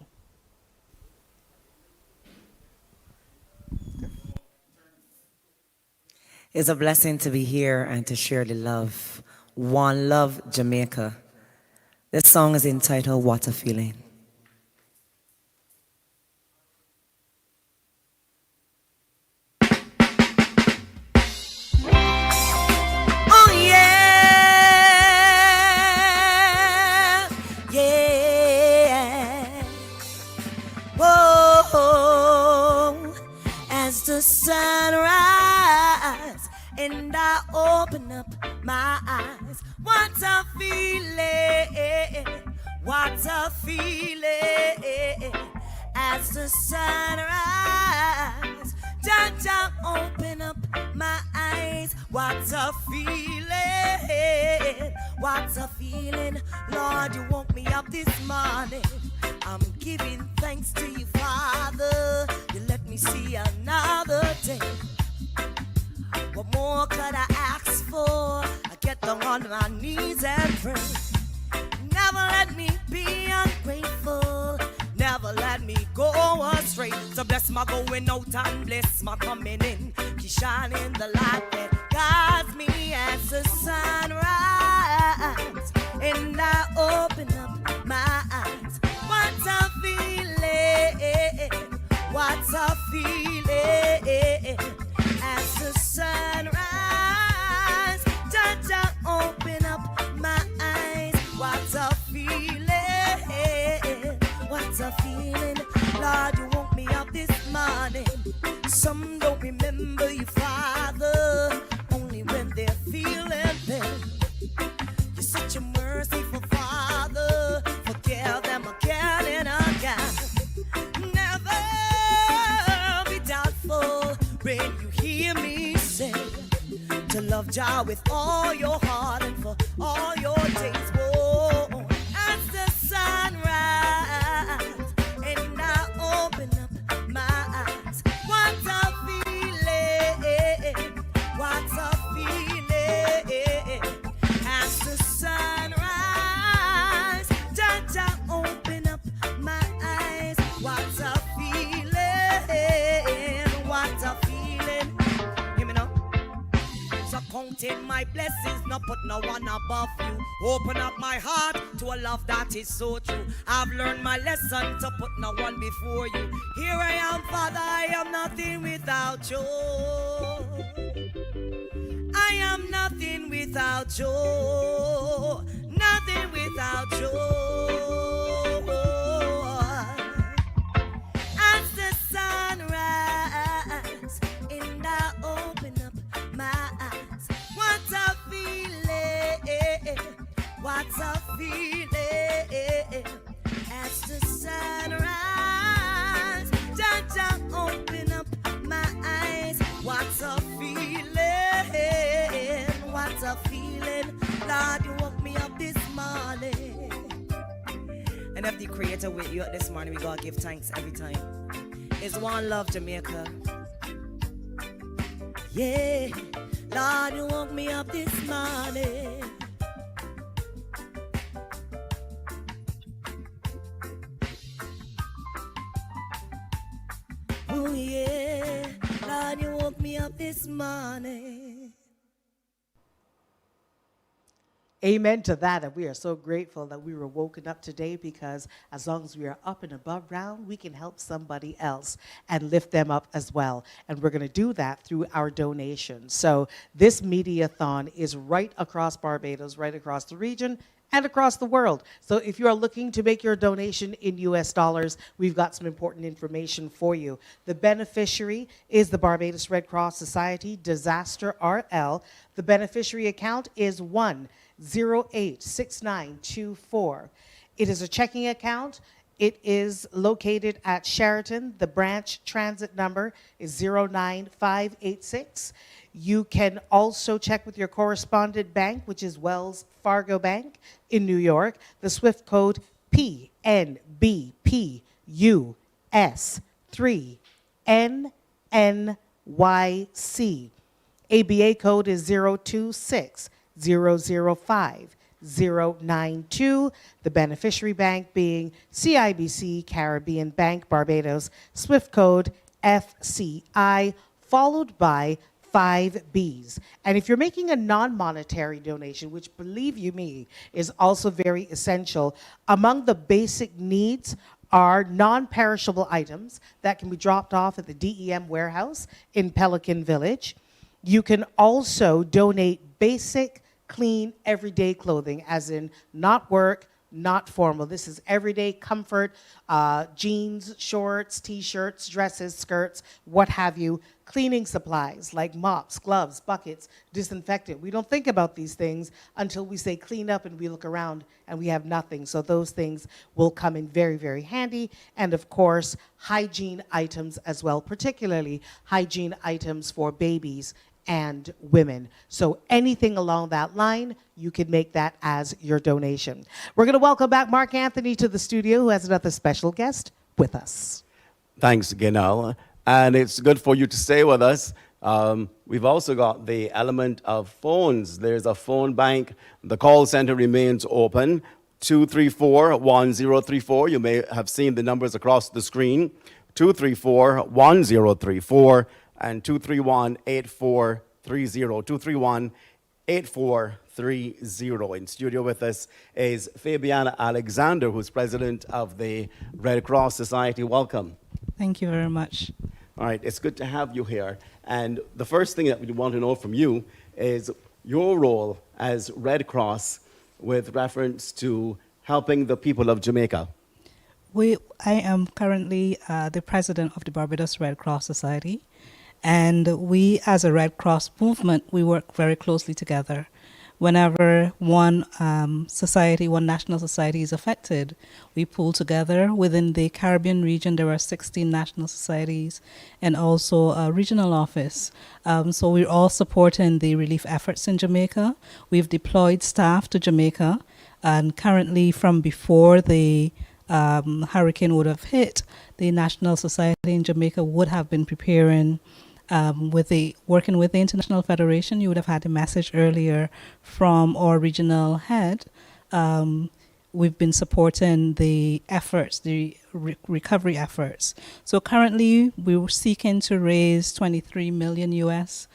It's a blessing to be here and to share the love. One Love Jamaica. This song is entitled What a Feeling. Oh yeah, yeah. Whoa, as the sun rises and I open up my eyes. What a feeling, what a feeling. As the sun rises, Jah open up my eyes. What a feeling, what a feeling. Lord, you woke me up this morning. I'm giving thanks to you, Father. You let me see another day. What more could I ask for? I get down on my knees and pray. Never let me be ungrateful. Never let me go astray. So bless my going out and bless my coming in. Keep shining the light that guides me as the sun rises and I open up my eyes. What a feeling, what a feeling. As the sun rises, Jah open up my eyes. What a feeling, what a feeling. Lord, you woke me up this morning. Some don't remember you, Father, only when they're feeling pain. You're such a merciful Father, forgive them again and again. Never be doubtful when you hear me say to love Jah with all your heart and for all your days. Whoa, as the sun rises and I open up my eyes. What a feeling, what a feeling. As the sun rises, Jah open up my eyes. What a feeling, what a feeling. Hear me now. So counting my blessings, not put no one above you. Open up my heart to a love that is so true. I've learned my lesson to put no one before you. Here I am, Father, I am nothing without you. I am nothing without you. Nothing without you. As the sun rises and I open up my eyes. What a feeling, what a feeling. As the sun rises, Jah open up my eyes. What a feeling. Even if the Creator wake you up this morning, we gotta give thanks every time. It's one love, Jamaica. Yeah, Lord, you woke me up this morning. Oh yeah, Lord, you woke me up this morning. Amen to that. And we are so grateful that we were woken up today, because as long as we are up and above ground, we can help somebody else and lift them up as well. And we're going to do that through our donations. So this Mediathon is right across Barbados, right across the region, and across the world. So if you are looking to make your donation in US dollars, we've got some important information for you. The beneficiary is the Barbados Red Cross Society Disaster RL. The beneficiary account is 1086924. It is a checking account. It is located at Sheraton. The branch transit number is 09586. You can also check with your correspondent bank, which is Wells Fargo Bank in New York. The SWIFT code PNBPUS3NNYC. ABA code is 026005092. The beneficiary bank being CIBC Caribbean Bank Barbados, SWIFT code FCI, followed by 5Bs. And if you're making a non-monetary donation, which, believe you me, is also very essential, among the basic needs are non-perishable items that can be dropped off at the DEM warehouse in Pelican Village. You can also donate basic, clean, everyday clothing, as in not work, not formal. This is everyday comfort, jeans, shorts, t-shirts, dresses, skirts, what have you. Cleaning supplies like mops, gloves, buckets, disinfectant. We don't think about these things until we say clean up and we look around and we have nothing. So those things will come in very, very handy. And of course, hygiene items as well, particularly hygiene items for babies and women. So anything along that line, you can make that as your donation. We're going to welcome back Mark Anthony to the studio, who has another special guest with us. Thanks, Ginal. And it's good for you to stay with us. We've also got the element of phones. There's a phone bank. The call center remains open. 234-1034. You may have seen the numbers across the screen. 234-1034 and 231-8430. 231-8430. In studio with us is Fabiana Alexander, who's president of the Red Cross Society. Welcome. Thank you very much. All right, it's good to have you here. And the first thing that we want to know from you is your role as Red Cross with reference to helping the people of Jamaica. I am currently the president of the Barbados Red Cross Society. And we, as a Red Cross movement, we work very closely together. Whenever one society, one national society is affected, we pull together. Within the Caribbean region, there are 16 national societies and also a regional office. So we're all supporting the relief efforts in Jamaica. We've deployed staff to Jamaica, and currently from before the hurricane would have hit, the National Society in Jamaica would have been preparing working with the International Federation. You would have had a message earlier from our regional head. We've been supporting the efforts, the recovery efforts. So currently we were seeking to raise 23 million US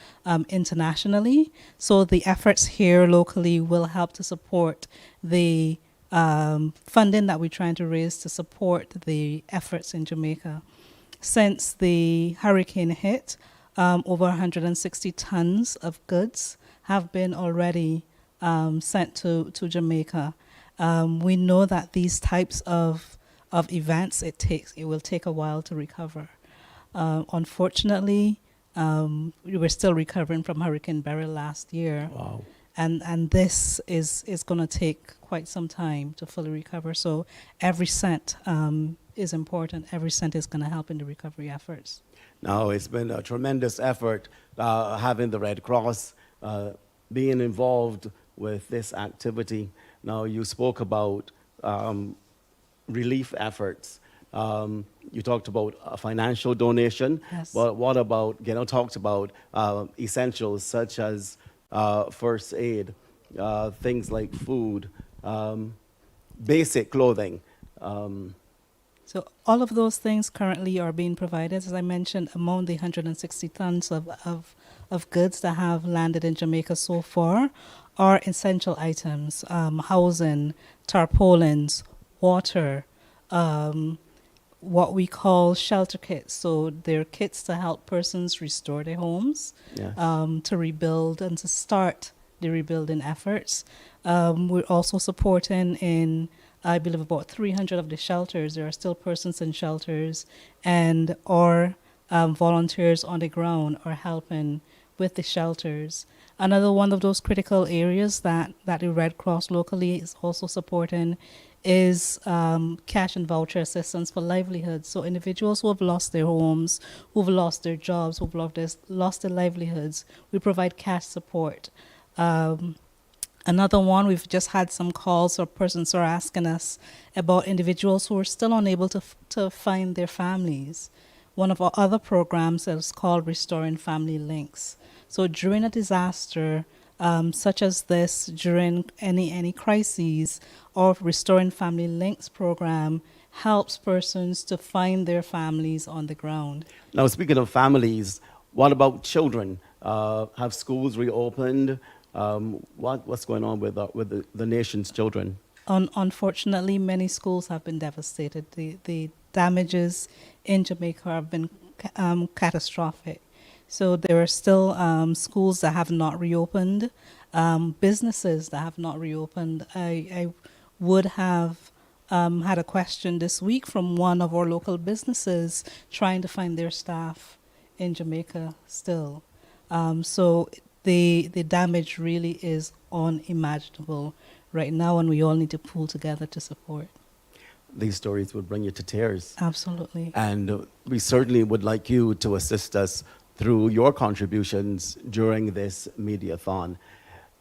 internationally. So the efforts here locally will help to support the funding that we're trying to raise to support the efforts in Jamaica. Since the hurricane hit, over 160 tons of goods have been already sent to Jamaica. We know that these types of events, it will take a while to recover. Unfortunately, we were still recovering from Hurricane Beryl last year. Wow. And this is going to take quite some time to fully recover. So every cent is important. Every cent is going to help in the recovery efforts. Now, it's been a tremendous effort having the Red Cross being involved with this activity. Now, you spoke about relief efforts. You talked about a financial donation, Yes. but what about, talked about essentials such as first aid, things like food, basic clothing. So all of those things currently are being provided, as I mentioned, among the 160 tons of goods that have landed in Jamaica so far are essential items, housing, tarpaulins, water, what we call shelter kits. So they're kits to help persons restore their homes, Yes. to rebuild and to start the rebuilding efforts. We're also supporting in, I believe, about 300 of the shelters. There are still persons in shelters, and or volunteers on the ground are helping with the shelters. Another one of those critical areas that the Red Cross locally is also supporting is cash and voucher assistance for livelihoods. So individuals who have lost their homes, who've lost their jobs, who've lost their livelihoods, we provide cash support. Another one, we've just had some calls or persons are asking us about individuals who are still unable to find their families. One of our other programs is called Restoring Family Links. So during a disaster such as this, during any crises, our Restoring Family Links program helps persons to find their families on the ground. Now, speaking of families, what about children? Have schools reopened? What's going on with the nation's children? Unfortunately, many schools have been devastated. The damages in Jamaica have been catastrophic. So there are still schools that have not reopened, businesses that have not reopened. I would have had a question this week from one of our local businesses trying to find their staff in Jamaica still. So the damage really is unimaginable right now, and we all need to pull together to support. These stories would bring you to tears. Absolutely. And we certainly would like you to assist us through your contributions during this Mediathon.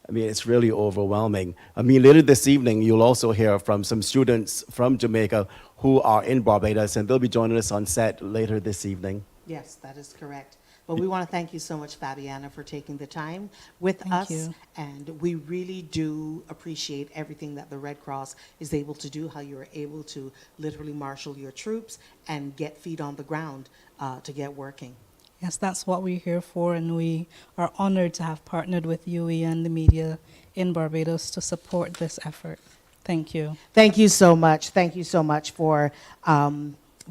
I mean, it's really overwhelming. I mean, later this evening, you'll also hear from some students from Jamaica who are in Barbados, and they'll be joining us on set later this evening. Yes, that is correct. But we want to thank you so much, Fabiana, for taking the time with us. you. And we really do appreciate everything that the Red Cross is able to do, how you are able to literally marshal your troops and get feet on the ground to get working. Yes, that's what we're here for, and we are honored to have partnered with UE and the media in Barbados to support this effort. Thank you. Thank you so much. Thank you so much for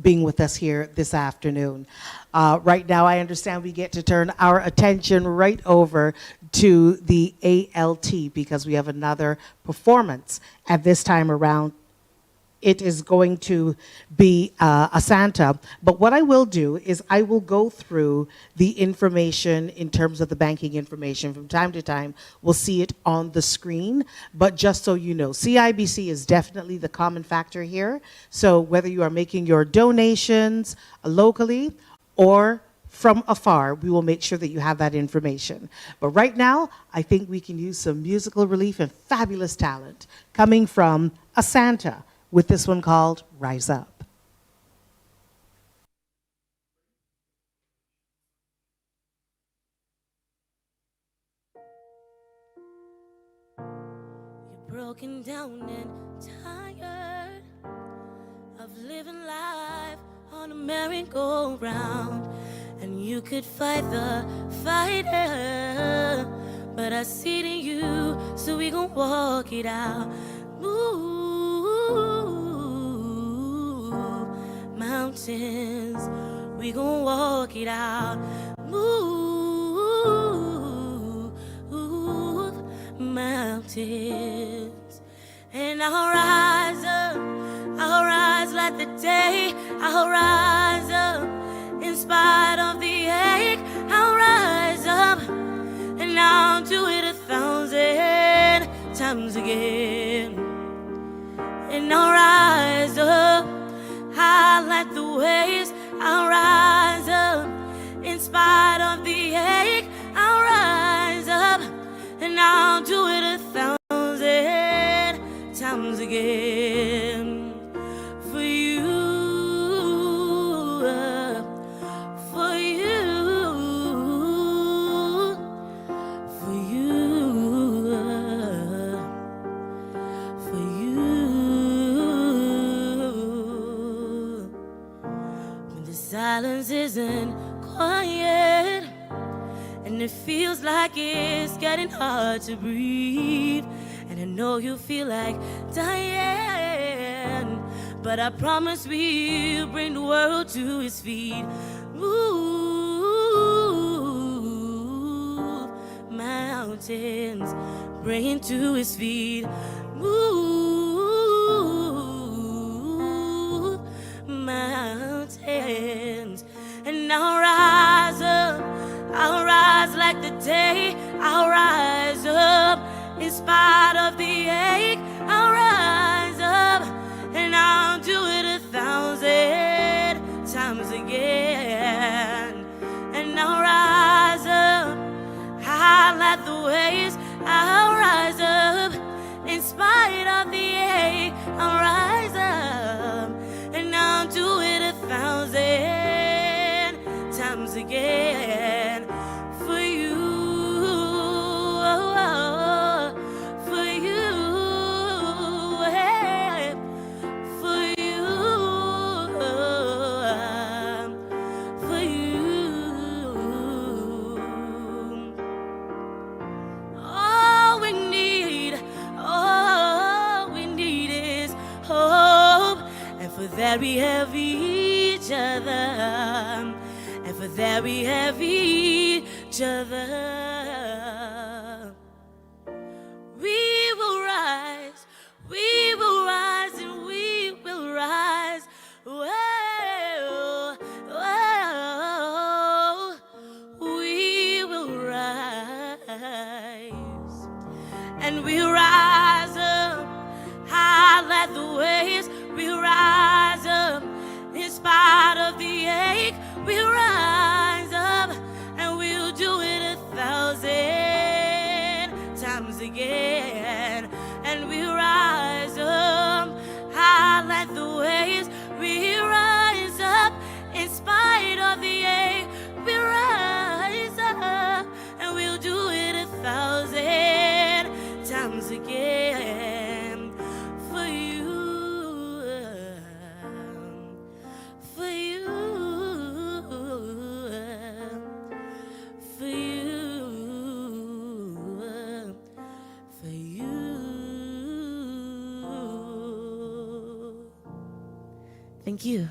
being with us here this afternoon. Right now, I understand we get to turn our attention right over to the ALT because we have another performance at this time around. It is going to be a Santa, but what I will do is I will go through the information in terms of the banking information from time to time. We'll see it on the screen, but just so you know, CIBC is definitely the common factor here. So whether you are making your donations locally or from afar, we will make sure that you have that information. But right now, I think we can use some musical relief and fabulous talent coming from a Santa, with this one called Rise Up. You're broken down and tired of living life on a merry-go-round, and you could fight the fighter, but I see it in you, so we gon' walk it out. Ooh. Mountains, we gon' walk it out. Move mountains, and I'll rise like the day. I'll rise up in spite of the ache. I'll rise up, and I'll do it 1,000 times again. And I'll rise up, I'll let the waves. I'll rise up, in spite of the ache. I'll rise up, and I'll do it 1,000 times again. silence isn't quiet, and it feels like it's getting hard to breathe. And I know you feel like dying, but I promise we'll bring the world to its feet. Move mountains, bring him to his feet. Move mountains, and I'll rise up. I'll rise like the day. I'll rise up in spite of the ache. I'll rise up, and I'll do it 1,000 times again. And I'll rise up high like the waves. I'll rise up in spite of the ache. I'll rise up, and I'll do it 1,000 times again. For you, for you, for you, for you. All we need is hope, and for that we have each other, and for that we have each other. We will rise, and we will rise. Whoa, whoa, we will rise, and we rise up high like the waves. We rise up in spite of the ache. We rise up, and we'll do it 1,000 times again. And we rise up high like the waves. We rise up in spite of the ache. We rise up, and we'll do it 1,000 times again. For you, for you, for you, for you. Thank you.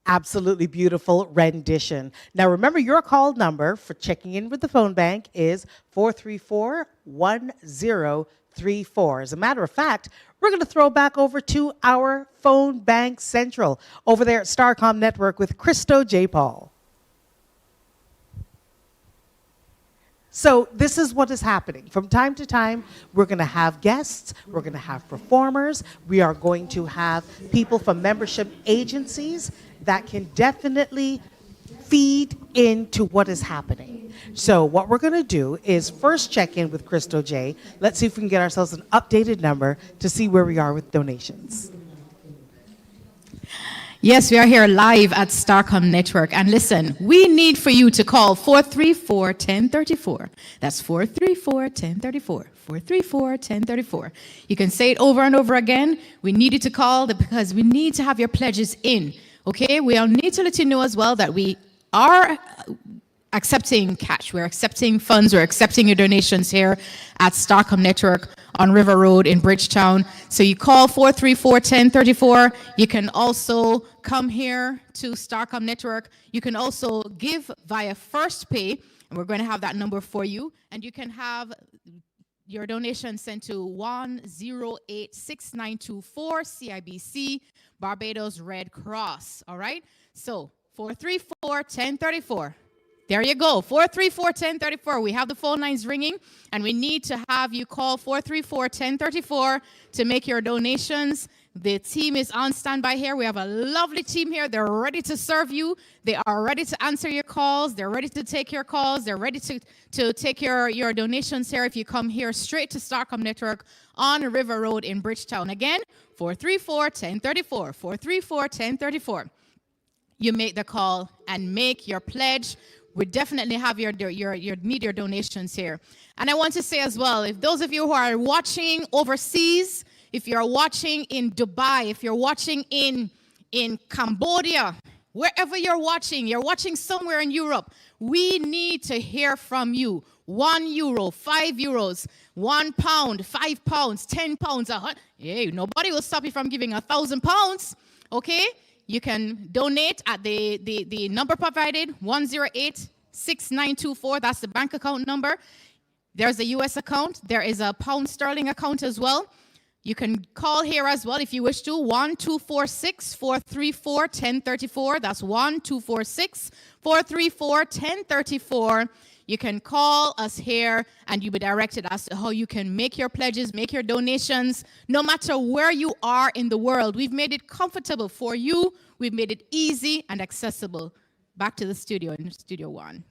Absolutely beautiful rendition. Now remember, your call number for checking in with the phone bank is 434-1034. As a matter of fact, we're going to throw back over to our phone bank central over there at Starcom Network with Christo J. Paul. So this is what is happening. From time to time, we're going to have guests, we're going to have performers, we are going to have people from membership agencies that can definitely feed into what is happening. So what we're going to do is first check in with Christo J. Let's see if we can get ourselves an updated number to see where we are with donations. Yes, we are here live at Starcom Network. And listen, we need for you to call 434-1034. That's 434-1034. 434-1034. You can say it over and over again. We need you to call because we need to have your pledges in. Okay? We'll need to let you know as well that we are accepting cash. We're accepting funds. We're accepting your donations here at Starcom Network on River Road in Bridgetown. So you call 434-1034. You can also come here to Starcom Network. You can also give via First Pay, and we're going to have that number for you. And you can have your donation sent to 1086924 CIBC, Barbados Red Cross. All right? So 434-1034. There you go, 434-1034. We have the phone lines ringing, and we need to have you call 434-1034 to make your donations. The team is on standby here. We have a lovely team here. They're ready to serve you. They are ready to answer your calls. They're ready to take your calls. They're ready to take your donations here if you come here straight to Starcom Network on River Road in Bridgetown. Again, 434-1034, 434-1034. You make the call and make your pledge. we definitely have your need your donations here. And I want to say as well, if those of you who are watching overseas, if you're watching in Dubai, if you're watching in Cambodia, wherever you're watching somewhere in Europe, we need to hear from you. €1, €5, £1, £5, £10, hey, nobody will stop you from giving £1,000. Okay? You can donate at the number provided, 108-6924. That's the bank account number. There's a US account. There is a pound sterling account as well. You can call here as well if you wish to, 1-246-434-1034. That's 1-246-434-1034. You can call us here and you'll be directed as to how you can make your pledges, make your donations, no matter where you are in the world. We've made it comfortable for you. We've made it easy and accessible. Back to the studio in Studio One.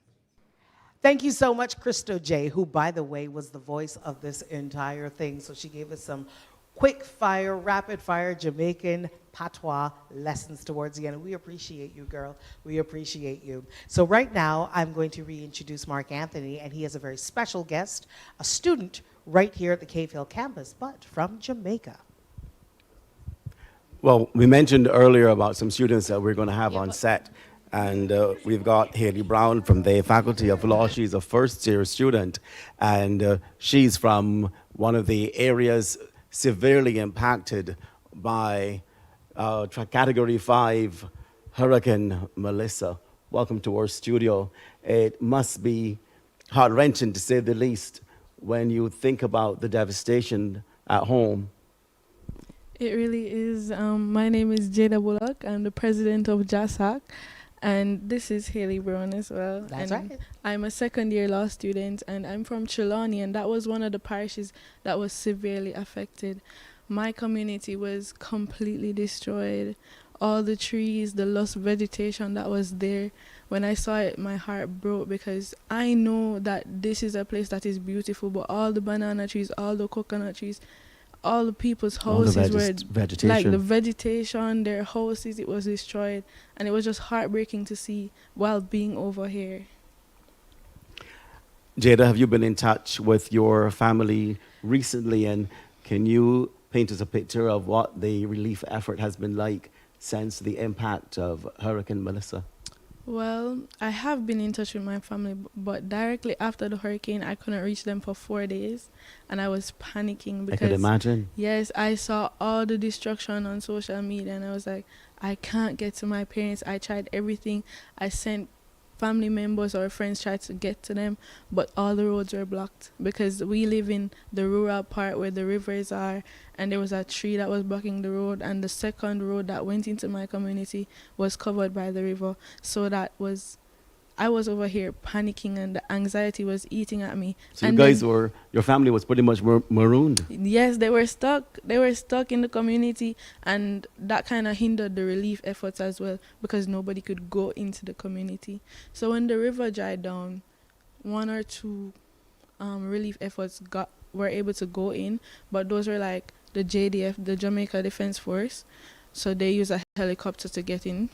Thank you so much, Christo J., who, by the way, was the voice of this entire thing. So she gave us some quick fire, rapid fire Jamaican patois lessons towards the end. We appreciate you, girl. We appreciate you. So right now, I'm going to reintroduce Mark Anthony, and he has a very special guest, a student right here at the Cave Hill campus, but from Jamaica. Well, we mentioned earlier about some students that we're going to have on set. And we've got Haley Brown from the Faculty of Law. She's a first-year student, and she's from one of the areas severely impacted by Category 5 Hurricane Melissa. Welcome to our studio. It must be heart-wrenching, to say the least, when you think about the devastation at home. It really is. My name is Jada Bullock. I'm the president of JASAC. And this is Haley Brown as well. That's and right. I'm a second-year law student, and I'm from Trelawney, and that was one of the parishes that was severely affected. My community was completely destroyed. All the trees, the lost vegetation that was there. When I saw it, my heart broke, because I know that this is a place that is beautiful, but all the banana trees, all the coconut trees, all the people's houses were vegetation. like the vegetation, their houses, it was destroyed. And it was just heartbreaking to see while being over here. Jada, have you been in touch with your family recently, and can you paint us a picture of what the relief effort has been like since the impact of Hurricane Melissa? Well, I have been in touch with my family, but directly after the hurricane, I couldn't reach them for 4 days, and I was panicking because, I could imagine. Yes, I saw all the destruction on social media, and I was like, I can't get to my parents. I tried everything. I sent family members or friends, tried to get to them, but all the roads were blocked because we live in the rural part where the rivers are, and there was a tree that was blocking the road, and the second road that went into my community was covered by the river. So I was over here panicking, and the anxiety was eating at me. So and you guys your family was pretty much marooned. Yes, they were stuck. They were stuck in the community, and that kind of hindered the relief efforts as well, because nobody could go into the community. So when the river dried down, 1 or 2 relief efforts were able to go in, but those were like the JDF, the Jamaica Defense Force. So they use a helicopter to get in,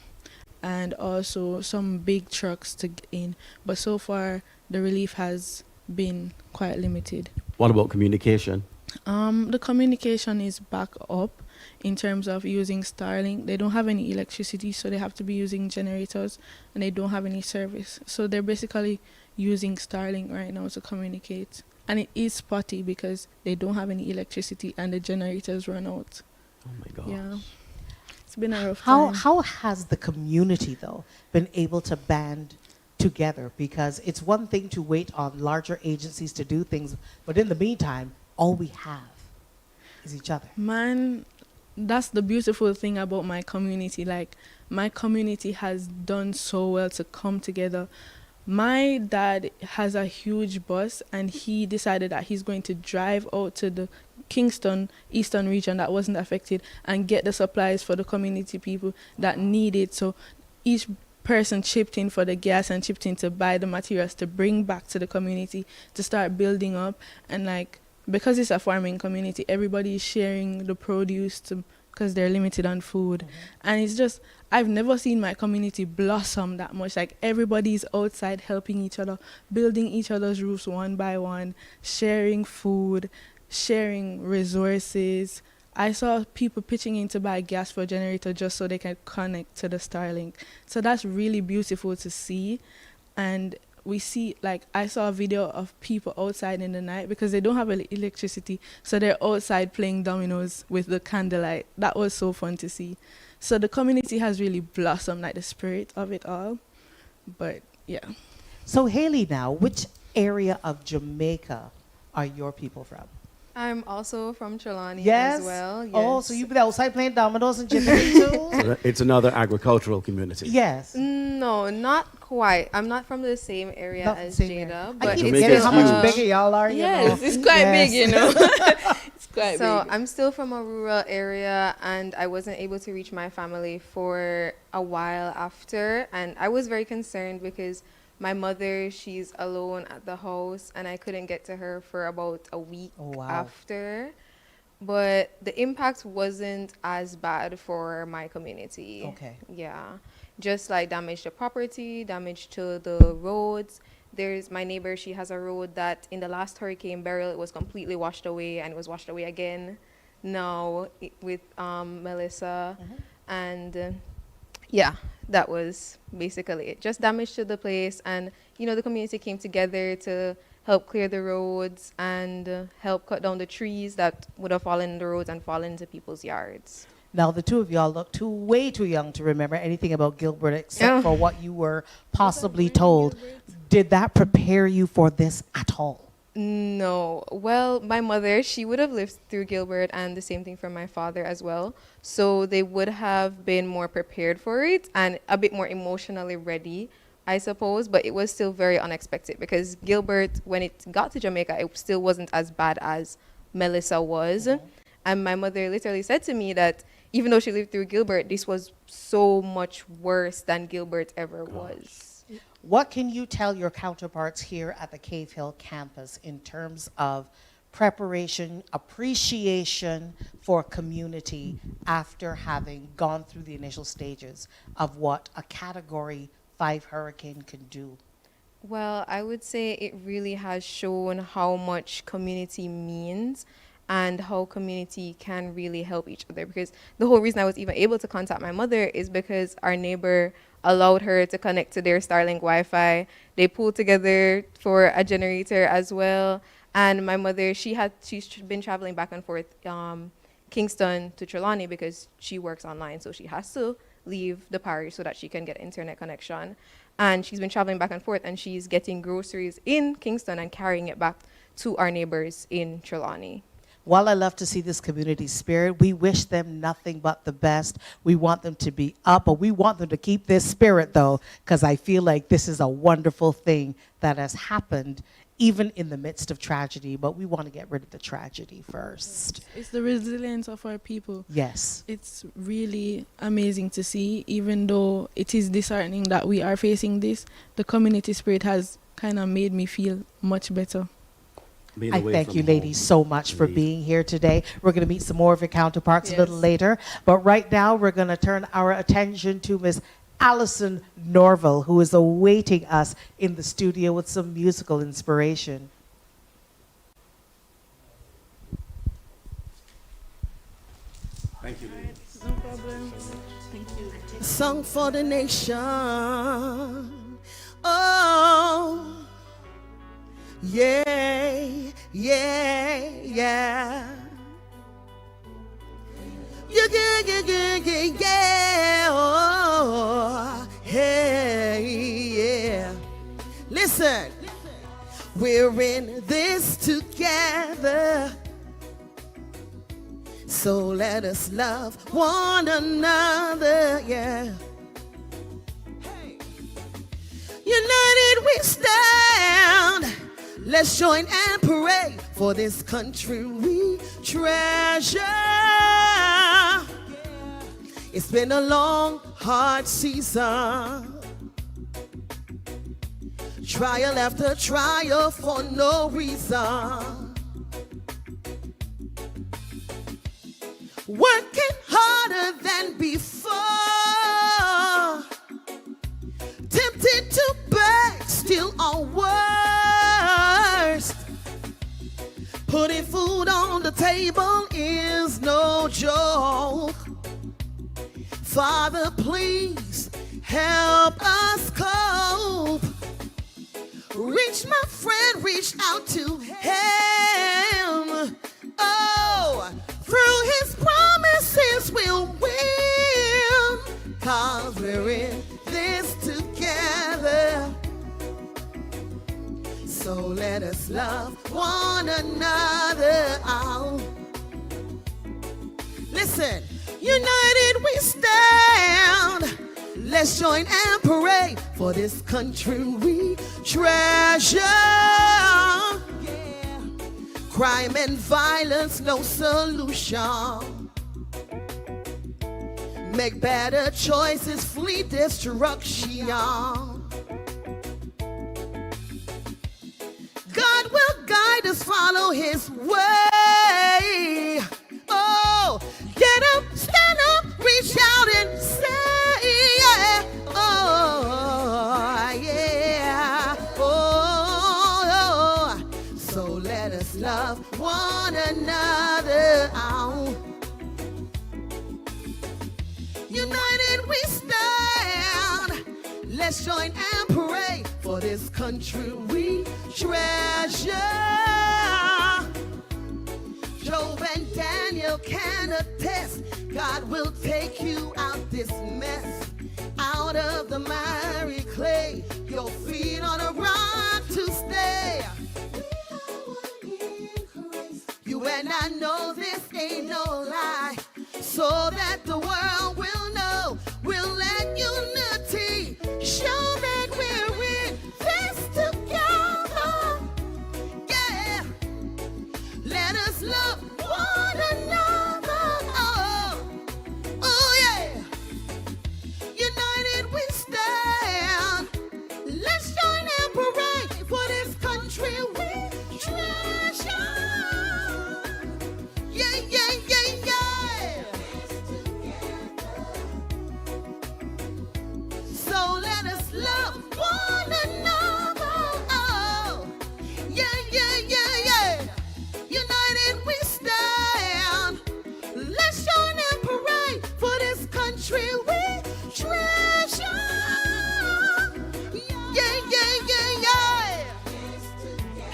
and also some big trucks to get in. But so far, the relief has been quite limited. What about communication? The communication is back up in terms of using Starlink. They don't have any electricity, so they have to be using generators, and they don't have any service. So they're basically using Starlink right now to communicate. And it is spotty because they don't have any electricity and the generators run out. Oh my gosh. Yeah. It's been a rough time. How has the community, though, been able to band together? Because it's one thing to wait on larger agencies to do things, but in the meantime, all we have is each other. Man, that's the beautiful thing about my community. Like, my community has done so well to come together. My dad has a huge bus, and he decided that he's going to drive out to the Kingston Eastern region that wasn't affected and get the supplies for the community people that need it. So each person chipped in for the gas and chipped in to buy the materials to bring back to the community to start building up. And like, because it's a farming community, everybody is sharing the produce to because they're limited on food. And it's just, I've never seen my community blossom that much. Like, everybody's outside helping each other, building each other's roofs one by one, sharing food, sharing resources. I saw people pitching in to buy gas for a generator just so they can connect to the Starlink. So that's really beautiful to see. And we see, like, I saw a video of people outside in the night because they don't have electricity. So they're outside playing dominoes with the candlelight. That was so fun to see. So the community has really blossomed, like the spirit of it all. But yeah. So Haley, now, which area of Jamaica are your people from? I'm also from Trelawney Yes. as well. Yes. Oh, so you've been outside playing dominoes and jibbing too? So it's another agricultural community. Yes. No, not quite. I'm not from the same area Not the as same Jada, area. but I keep it's forgetting still, how much bigger y'all are. Yes, it's quite big, you know. It's quite so big. I'm still from a rural area, and I wasn't able to reach my family for a while after, and I was very concerned because my mother, she's alone at the house, and I couldn't get to her for about a week after. But the impact wasn't as bad for my community. Okay. Yeah. Just like damage to property, damage to the roads. There's my neighbor, she has a road that in the last hurricane Beryl, it was completely washed away, and it was washed away again now with Melissa. And yeah, that was basically it. Just damage to the place, and you know, the community came together to help clear the roads and help cut down the trees that would have fallen in the roads and fallen into people's yards. Now, the two of y'all look way too young to remember anything about Gilbert except for what you were possibly told. Did that prepare you for this at all? No. Well, my mother, she would have lived through Gilbert, and the same thing for my father as well. So they would have been more prepared for it and a bit more emotionally ready, I suppose. But it was still very unexpected because Gilbert, when it got to Jamaica, it still wasn't as bad as Melissa was. And my mother literally said to me that even though she lived through Gilbert, this was so much worse than Gilbert ever was. What can you tell your counterparts here at the Cave Hill campus in terms of preparation, appreciation for community after having gone through the initial stages of what a Category 5 hurricane can do? Well, I would say it really has shown how much community means and how community can really help each other. Because the whole reason I was even able to contact my mother is because our neighbor allowed her to connect to their Starlink Wi-Fi. They pulled together for a generator as well. And my mother, she's been traveling back and forth Kingston to Trelawney because she works online. So she has to leave the parish so that she can get internet connection. And she's been traveling back and forth, and she's getting groceries in Kingston and carrying it back to our neighbors in Trelawney. While I love to see this community spirit, we wish them nothing but the best. We want them to be up, but we want them to keep this spirit, though, because I feel like this is a wonderful thing that has happened, even in the midst of tragedy, but we want to get rid of the tragedy first. It's the resilience of our people. Yes. It's really amazing to see, even though it is disheartening that we are facing this, the community spirit has kind of made me feel much better. I thank you, ladies, so much for being here today. We're going to meet some more of your counterparts a little later. But right now, we're going to turn our attention to Miss Alison Norville, who is awaiting us in the studio with some musical inspiration. Thank you, ladies. No problem. Thank you. Song for the nation. Oh. Yeah, yeah, yeah. Yeah. Oh, hey, yeah. Listen, we're in this together. So let us love one another, yeah. United we stand. Let's join and parade for this country we treasure. It's been a long, hard season. Trial after trial for no reason. Working hard harder than before. Tempted to beg, still are worst. Putting food on the table is no joke. Father, please help us cope. Reach, my friend, reach out to him. Oh, through his promises we'll win. 'Cause we're in this together. So let us love one another. Oh. Listen, united we stand. Let's join and parade for this country we treasure. Yeah. Crime and violence, no solution. Make better choices, flee destruction. God will guide us, follow his way. Oh, get up, stand up, reach out and say, yeah. Oh, yeah. Oh, so let us love one another. Oh. United we stand. Let's join and parade for this country we treasure. Job and Daniel can attest, God will take you out this mess, out of the miry clay, your feet on a rock to stay. You and I know this ain't no lie, so that the world will know, we'll let unity show that we're in this together. Yeah, let us love one another. Oh, oh yeah. United we stand. Let's join and parade for this country we treasure. Yeah, yeah, yeah, yeah. So let us love one another. Oh, yeah, yeah, yeah, yeah. United we stand. Let's join and parade for this country we treasure. Yeah, yeah, yeah, yeah.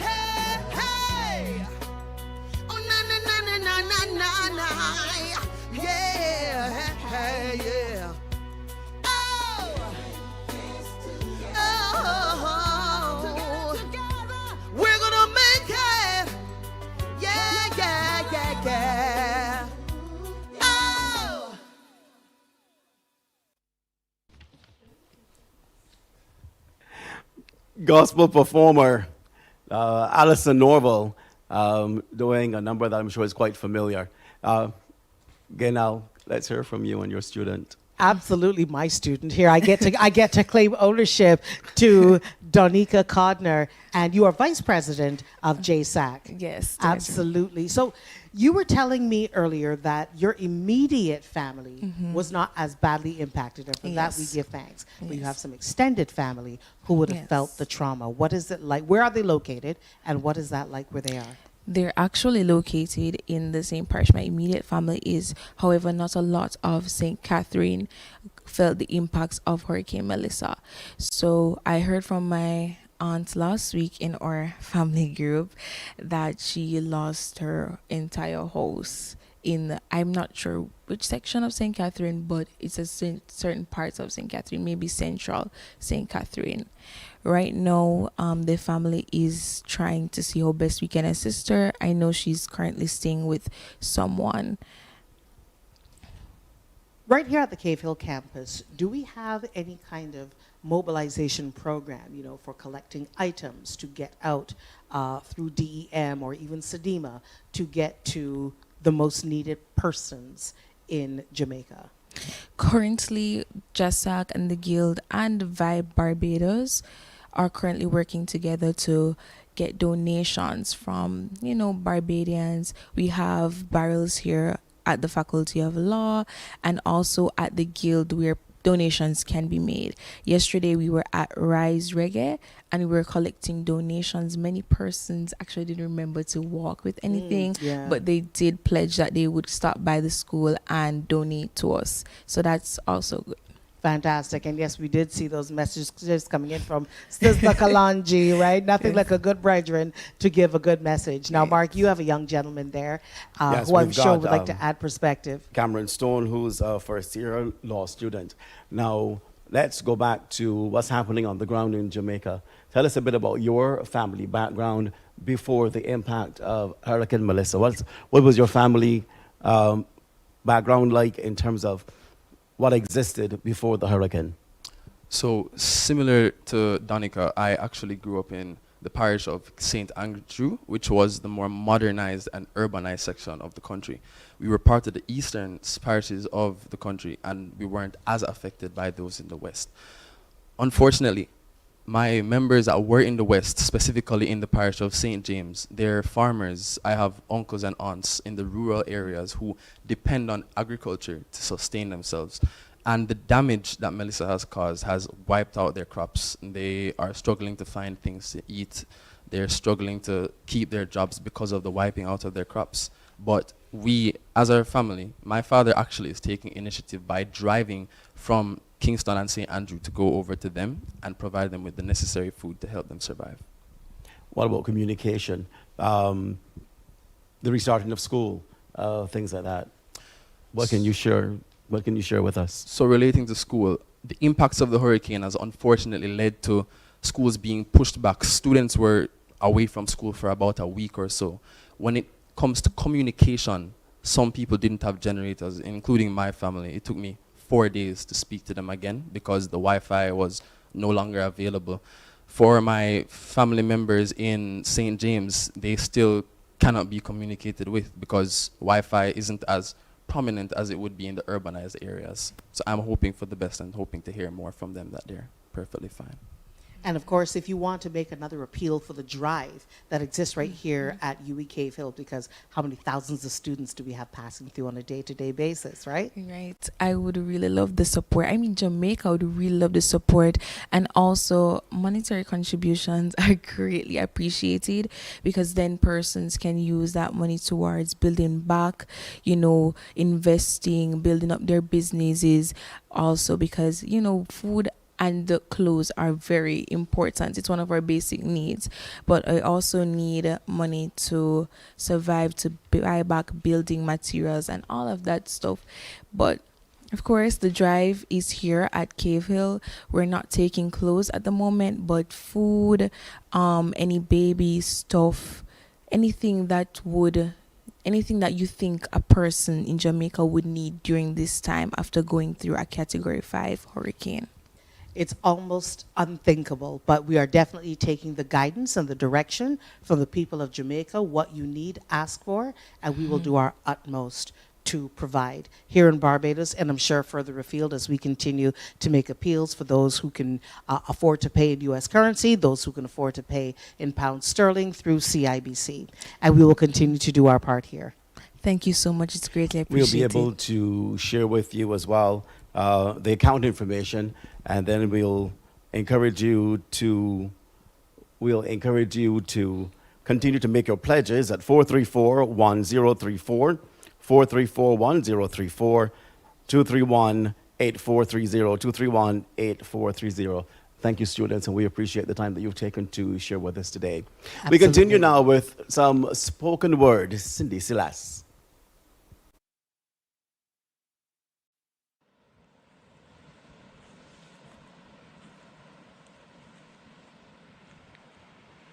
Hey, hey. Oh, na, na, na, na, na, na, na, na. Yeah, hey, yeah. Oh, oh, we're gonna make it. Yeah, yeah, yeah, yeah. Oh. Gospel performer Alison Norval doing a number that I'm sure is quite familiar. Gaynell, let's hear from you and your student. Absolutely, my student here. I get to claim ownership to Donika Codner, and you are vice president of JSAC. Yes, absolutely. So, you were telling me earlier that your immediate family was not as badly impacted, and for that we give thanks. But you have some extended family who would have felt the trauma. What is it like? Where are they located, and what is that like where they are? They're actually located in the same parish my immediate family is. However, not a lot of St. Catherine felt the impacts of Hurricane Melissa. So I heard from my aunt last week in our family group that she lost her entire house in, I'm not sure which section of St. Catherine, but it's a certain parts of St. Catherine, maybe central St. Catherine. Right now, the family is trying to see how best we can assist her. I know she's currently staying with someone. Right here at the Cave Hill campus, do we have any kind of mobilization program, you know, for collecting items to get out through DEM or even SEDEMA to get to the most needed persons in Jamaica? Currently, JASAC and the Guild and Vibe Barbados are currently working together to get donations from, you know, Barbadians. We have barrels here at the Faculty of Law and also at the Guild where donations can be made. Yesterday we were at Rise Reggae and we were collecting donations. Many persons actually didn't remember to walk with anything, but they did pledge that they would stop by the school and donate to us. So that's also good. Fantastic. And yes, we did see those messages coming in from Sister Kalanji, right? Nothing like a good brethren to give a good message. Now, Mark, you have a young gentleman there Yes, who I'm we've sure got, would like to add perspective. Cameron Stone, who's a first-year law student. Now, let's go back to what's happening on the ground in Jamaica. Tell us a bit about your family background before the impact of Hurricane Melissa. What was your family background like in terms of what existed before the hurricane? So similar to Donica, I actually grew up in the parish of St. Andrew, which was the more modernized and urbanized section of the country. We were part of the eastern parishes of the country, and we weren't as affected by those in the west. Unfortunately, my members that were in the west, specifically in the parish of St. James, they're farmers. I have uncles and aunts in the rural areas who depend on agriculture to sustain themselves. And the damage that Melissa has caused has wiped out their crops. They are struggling to find things to eat. They're struggling to keep their jobs because of the wiping out of their crops. But we, as our family, my father actually is taking initiative by driving from Kingston and St. Andrew to go over to them and provide them with the necessary food to help them survive. What about communication? The restarting of school, things like that. What can you share? What can you share with us? So relating to school, the impacts of the hurricane has unfortunately led to schools being pushed back. Students were away from school for about a week or so. When it comes to communication, some people didn't have generators, including my family. It took me 4 days to speak to them again because the Wi-Fi was no longer available. For my family members in St. James, they still cannot be communicated with because Wi-Fi isn't as prominent as it would be in the urbanized areas. So I'm hoping for the best and hoping to hear more from them that they're perfectly fine. And of course, if you want to make another appeal for the drive that exists right here at UE Cave Hill, because how many thousands of students do we have passing through on a day-to-day basis, right? Right. I would really love the support. I mean, Jamaica would really love the support. And also, monetary contributions are greatly appreciated because then persons can use that money towards building back, you know, investing, building up their businesses. Also because, you know, food and the clothes are very important. It's one of our basic needs. But I also need money to survive, to buy back building materials and all of that stuff. But of course, the drive is here at Cave Hill. We're not taking clothes at the moment, but food, any baby stuff, anything that you think a person in Jamaica would need during this time after going through a Category 5 hurricane. It's almost unthinkable, but we are definitely taking the guidance and the direction from the people of Jamaica. What you need, ask for, and we will do our utmost to provide here in Barbados, and I'm sure further afield as we continue to make appeals for those who can afford to pay in U.S. currency, those who can afford to pay in pounds sterling through CIBC. And we will continue to do our part here. Thank you so much. It's greatly appreciated. We'll be able to share with you as well the account information, and then we'll encourage you to continue to make your pledges at 434-1034, 434-1034, 231-8430, 231-8430. Thank you, students, and we appreciate the time that you've taken to share with us today. Absolutely. We continue now with some spoken word. Cindy Silas.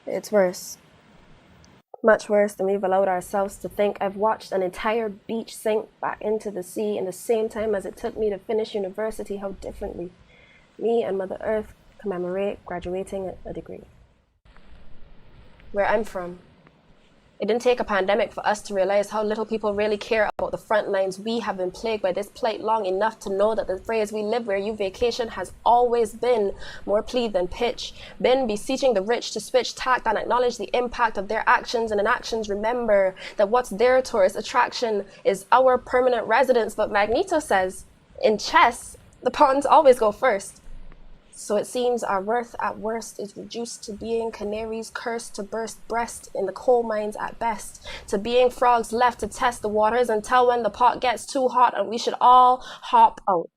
It's worse. Much worse than we've allowed ourselves to think. I've watched an entire beach sink back into the sea in the same time as it took me to finish university. How differently me and Mother Earth commemorate graduating a degree. Where I'm from, It didn't take a pandemic for us to realize how little people really care about the front lines. We have been plagued by this plight long enough to know that the phrase "we live where you vacation" has always been more plea than pitch. Been beseeching the rich to switch tact and acknowledge the impact of their actions and inactions. Remember that what's their tourist attraction is our permanent residence. But Magneto says, in chess, the pawns always go first. So it seems our worth at worst is reduced to being canaries cursed to burst breast in the coal mines at best, to being frogs left to test the waters until when the pot gets too hot and we should all hop out.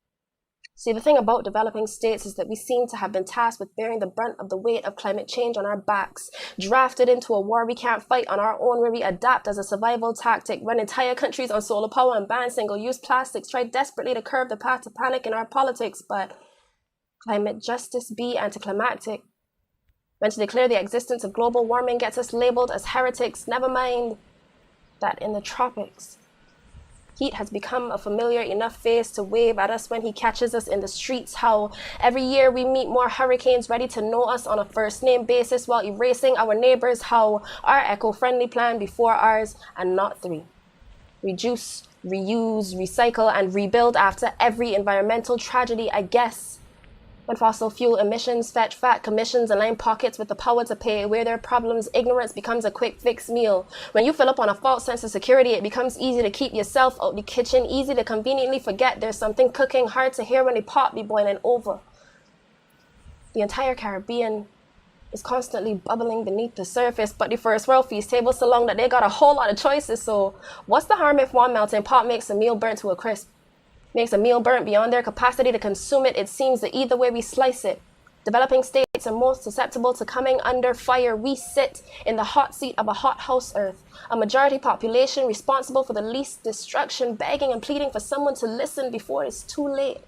See, the thing about developing states is that we seem to have been tasked with bearing the brunt of the weight of climate change on our backs, drafted into a war we can't fight on our own, where we adapt as a survival tactic when entire countries on solar power and ban single-use plastics try desperately to curb the path to panic in our politics. But climate justice be anticlimactic. When to declare the existence of global warming gets us labeled as heretics, never mind that in the tropics, heat has become a familiar enough face to wave at us when he catches us in the streets. How every year we meet more hurricanes ready to know us on a first name basis while erasing our neighbors. How our eco-friendly plan before ours and not three. Reduce, reuse, recycle, and rebuild after every environmental tragedy, I guess. When fossil fuel emissions fetch fat commissions and line pockets with the power to pay, where their problems, ignorance becomes a quick fix meal. When you fill up on a false sense of security, it becomes easy to keep yourself out the kitchen, easy to conveniently forget there's something cooking, hard to hear when the pot be boiling over. The entire Caribbean is constantly bubbling beneath the surface, but the first world feast table so long that they got a whole lot of choices. So what's the harm if one melting pot makes a meal burnt to a crisp? Makes a meal burnt beyond their capacity to consume it? It seems that either way we slice it, developing states are most susceptible to coming under fire. We sit in the hot seat of a hothouse earth, a majority population responsible for the least destruction, begging and pleading for someone to listen before it's too late,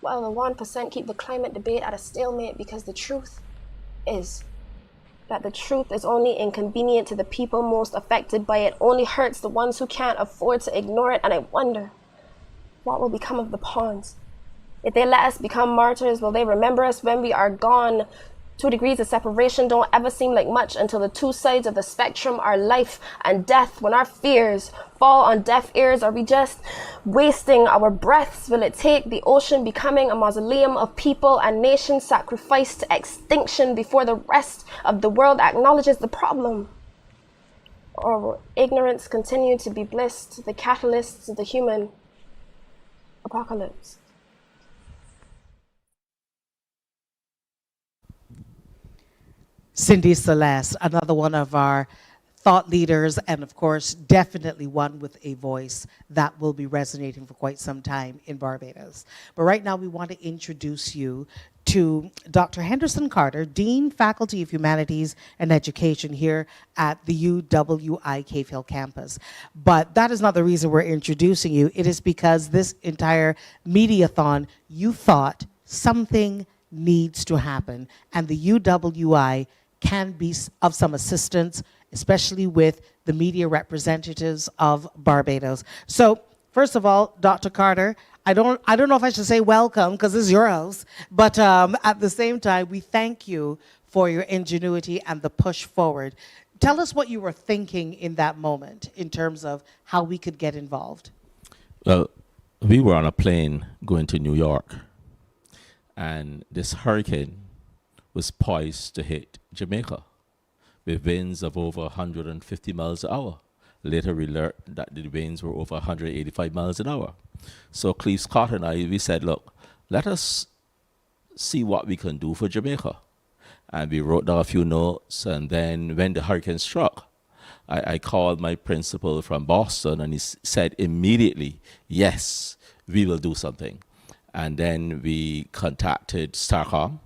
while the 1% keep the climate debate at a stalemate, because the truth is that the truth is only inconvenient to the people most affected by it, only hurts the ones who can't afford to ignore it. And I wonder, what will become of the pawns? If they let us become martyrs, will they remember us when we are gone? 2 degrees of separation don't ever seem like much until the two sides of the spectrum are life and death. When our fears fall on deaf ears, are we just wasting our breaths? Will it take the ocean becoming a mausoleum of people and nations sacrificed to extinction before the rest of the world acknowledges the problem? Or will ignorance continue to be bliss, the catalysts of the human apocalypse? Cindy Celeste, another one of our thought leaders, and of course, definitely one with a voice that will be resonating for quite some time in Barbados. But right now, we want to introduce you to Dr. Henderson Carter, Dean, Faculty of Humanities and Education here at the UWI Cave Hill campus. But that is not the reason we're introducing you. It is because this entire Mediathon, you thought something needs to happen, and the UWI can be of some assistance, especially with the media representatives of Barbados. So first of all, Dr. Carter, I don't know if I should say welcome because this is your house, but at the same time, we thank you for your ingenuity and the push forward. Tell us what you were thinking in that moment in terms of how we could get involved. Well, we were on a plane going to New York, and this hurricane was poised to hit Jamaica with winds of over 150 miles an hour. Later we learned that the winds were over 185 miles an hour. So Cleve Scott and I, we said, look, let us see what we can do for Jamaica. And we wrote down a few notes, and then when the hurricane struck, I called my principal from Boston, and he said immediately, yes, we will do something. And then we contacted STARCOM,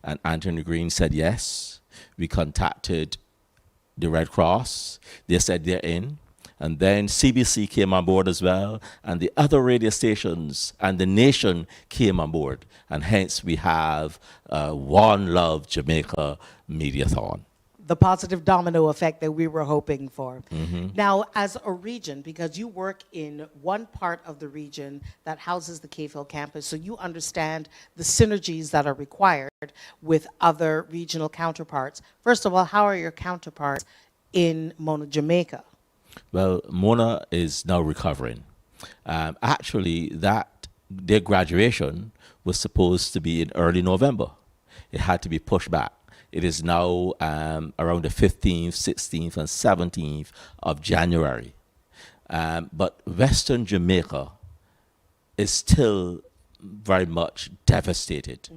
and Anthony Green said yes. We contacted the Red Cross. They said they're in. And then CBC came on board as well, and the other radio stations and the nation came on board. And hence we have One Love Jamaica Mediathon. The positive domino effect that we were hoping for. Mm-hmm. Now, as a region, because you work in one part of the region that houses the Cave Hill campus, so you understand the synergies that are required with other regional counterparts. First of all, how are your counterparts in Mona, Jamaica? Well, Mona is now recovering. Actually, their graduation was supposed to be in early November. It had to be pushed back. It is now around the 15th, 16th, and 17th of January. But Western Jamaica is still very much devastated.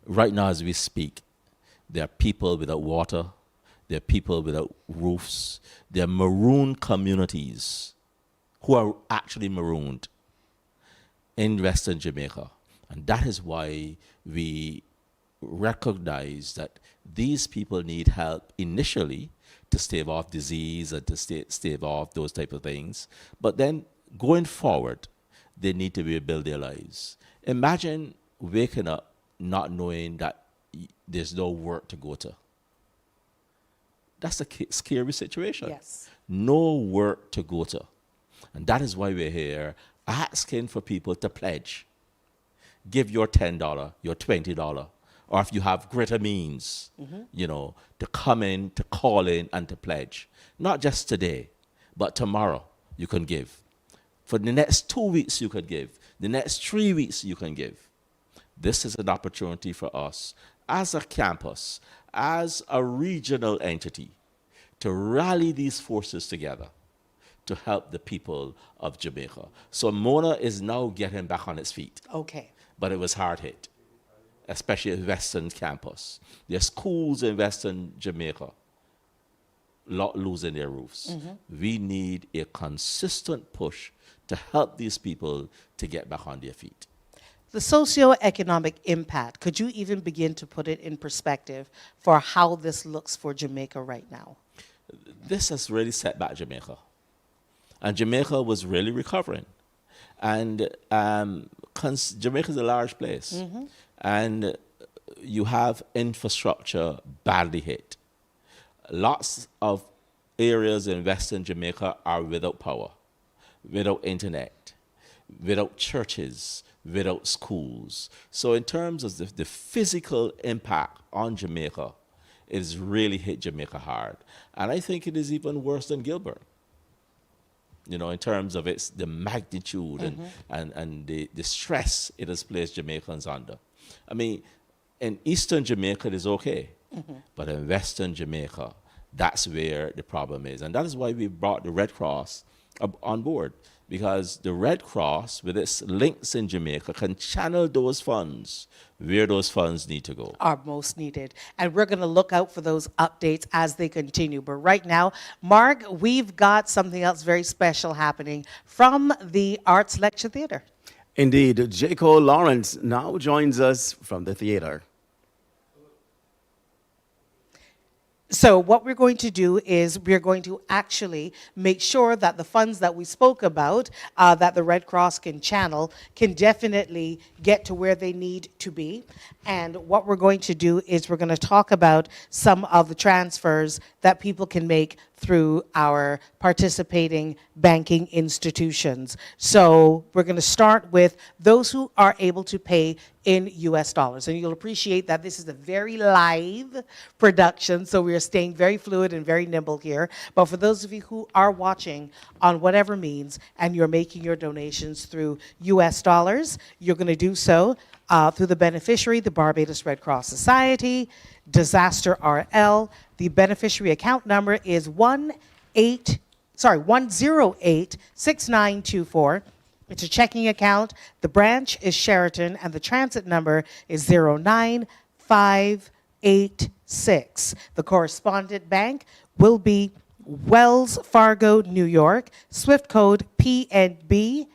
Right now, as we speak, there are people without water, there are people without roofs, there are marooned communities who are actually marooned in Western Jamaica. And that is why we recognize that these people need help initially to stave off disease and to stave off those type of things. But then going forward, they need to rebuild their lives. Imagine waking up not knowing that there's no work to go to. That's a scary situation. Yes. No work to go to. And that is why we're here asking for people to pledge. Give your $10, your $20, or if you have greater means, to come in, to call in, and to pledge. Not just today, but tomorrow you can give. For the next 2 weeks you can give. The next 3 weeks you can give. This is an opportunity for us as a campus, as a regional entity, to rally these forces together to help the people of Jamaica. So Mona is now getting back on its feet. Okay. But it was hard hit, especially at Western campus. There are schools in Western Jamaica losing their roofs. We need a consistent push to help these people to get back on their feet. The socioeconomic impact, could you even begin to put it in perspective for how this looks for Jamaica right now? This has really set back Jamaica. And Jamaica was really recovering. And Jamaica is a large place. And you have infrastructure badly hit. Lots of areas in Western Jamaica are without power, without internet, without churches, without schools. So in terms of the physical impact on Jamaica, it has really hit Jamaica hard. And I think it is even worse than Gilbert, in terms of the magnitude and the stress it has placed Jamaicans under. I mean, in Eastern Jamaica, it is okay. But in Western Jamaica, that's where the problem is. And that is why we brought the Red Cross on board. Because the Red Cross, with its links in Jamaica, can channel those funds where those funds need to go. Are most needed. And we're going to look out for those updates as they continue. But right now, Mark, we've got something else very special happening from the Arts Lecture Theatre. Indeed, Jaco Lawrence now joins us from the theater. So what we're going to do is we're going to actually make sure that the funds that we spoke about, that the Red Cross can channel, can definitely get to where they need to be. And what we're going to do is we're going to talk about some of the transfers that people can make through our participating banking institutions. So we're going to start with those who are able to pay in US dollars. And you'll appreciate that this is a very live production, so we are staying very fluid and very nimble here. But for those of you who are watching on whatever means and you're making your donations through US dollars, you're going to do so through the beneficiary, the Barbados Red Cross Society, Disaster RL. The beneficiary account number is 1086924. It's a checking account. The branch is Sheraton, and the transit number is 09586. The correspondent bank will be Wells Fargo, New York. SWIFT code PNB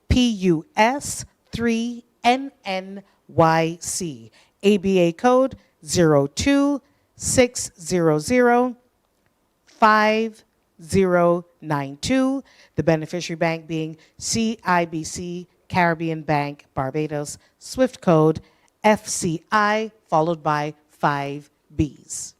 PUS 3NNYC. ABA code 026005092. The beneficiary bank being CIBC Caribbean Bank Barbados. SWIFT code FCI followed by 5 Bs.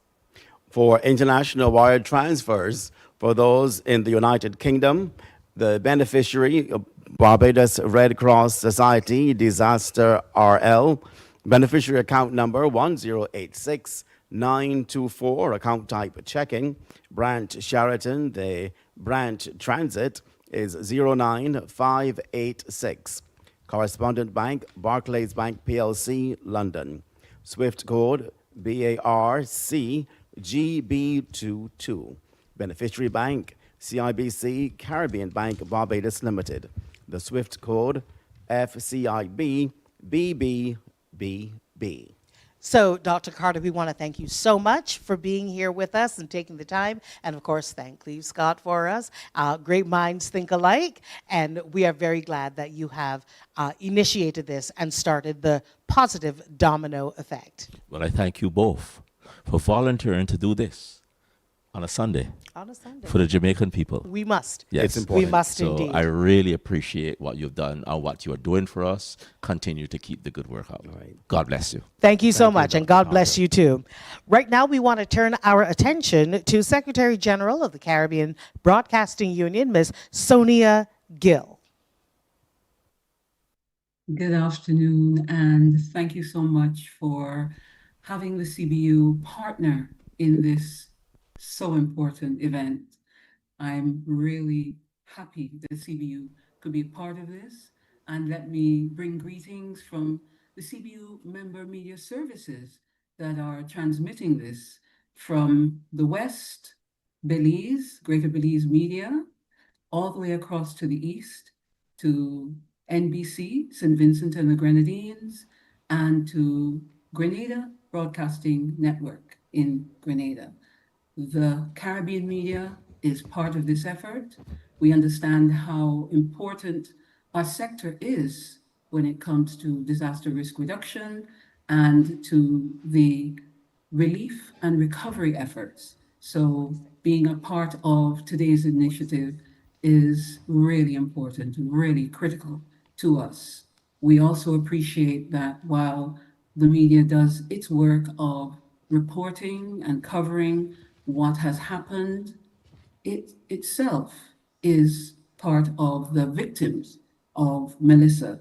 For international wire transfers, for those in the United Kingdom, the beneficiary, Barbados Red Cross Society, Disaster RL, beneficiary account number 1086 924, account type checking. Branch Sheraton, the branch transit is 09586. Correspondent Bank, Barclays Bank PLC, London. Swift code BARC GB22. Beneficiary Bank, CIBC Caribbean Bank Barbados Limited. The Swift code FCIB BBBB. So, Dr. Carter, we want to thank you so much for being here with us and taking the time. And of course, thank Cleve Scott for us. Great minds think alike. And we are very glad that you have initiated this and started the positive domino effect. Well, I thank you both for volunteering to do this on a Sunday. On a Sunday. For the Jamaican people. We must. Yes. It's important. We must so indeed. I really appreciate what you've done and what you are doing for us. Continue to keep the good work up. Right. God bless you. Thank you so much, and God bless you too. Right now, we want to turn our attention to Secretary General of the Caribbean Broadcasting Union, Ms. Sonia Gill. Good afternoon, and thank you so much for having the CBU partner in this so important event. I'm really happy that CBU could be a part of this, and let me bring greetings from the CBU member media services that are transmitting this from the West, Belize, Greater Belize Media, all the way across to the East, to NBC, St. Vincent and the Grenadines, and to Grenada Broadcasting Network in Grenada. The Caribbean media is part of this effort. We understand how important our sector is when it comes to disaster risk reduction and to the relief and recovery efforts. So being a part of today's initiative is really important, really critical to us. We also appreciate that while the media does its work of reporting and covering what has happened, it itself is part of the victims of Melissa.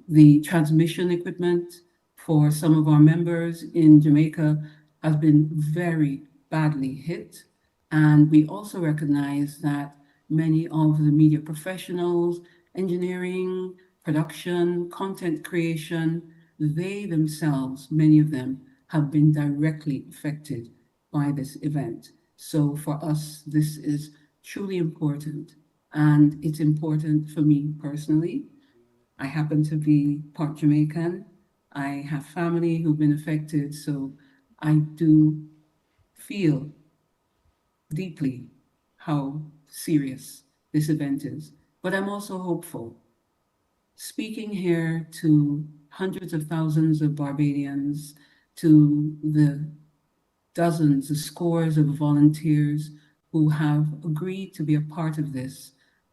The transmission equipment for some of our members in Jamaica has been very badly hit. And we also recognize that many of the media professionals, engineering, production, content creation, they themselves, many of them, have been directly affected by this event. So for us, this is truly important. And it's important for me personally. I happen to be part Jamaican. I have family who've been affected, so I do feel deeply how serious this event is. But I'm also hopeful. Speaking here to hundreds of thousands of Barbadians, to the dozens, the scores of volunteers who have agreed to be a part of this,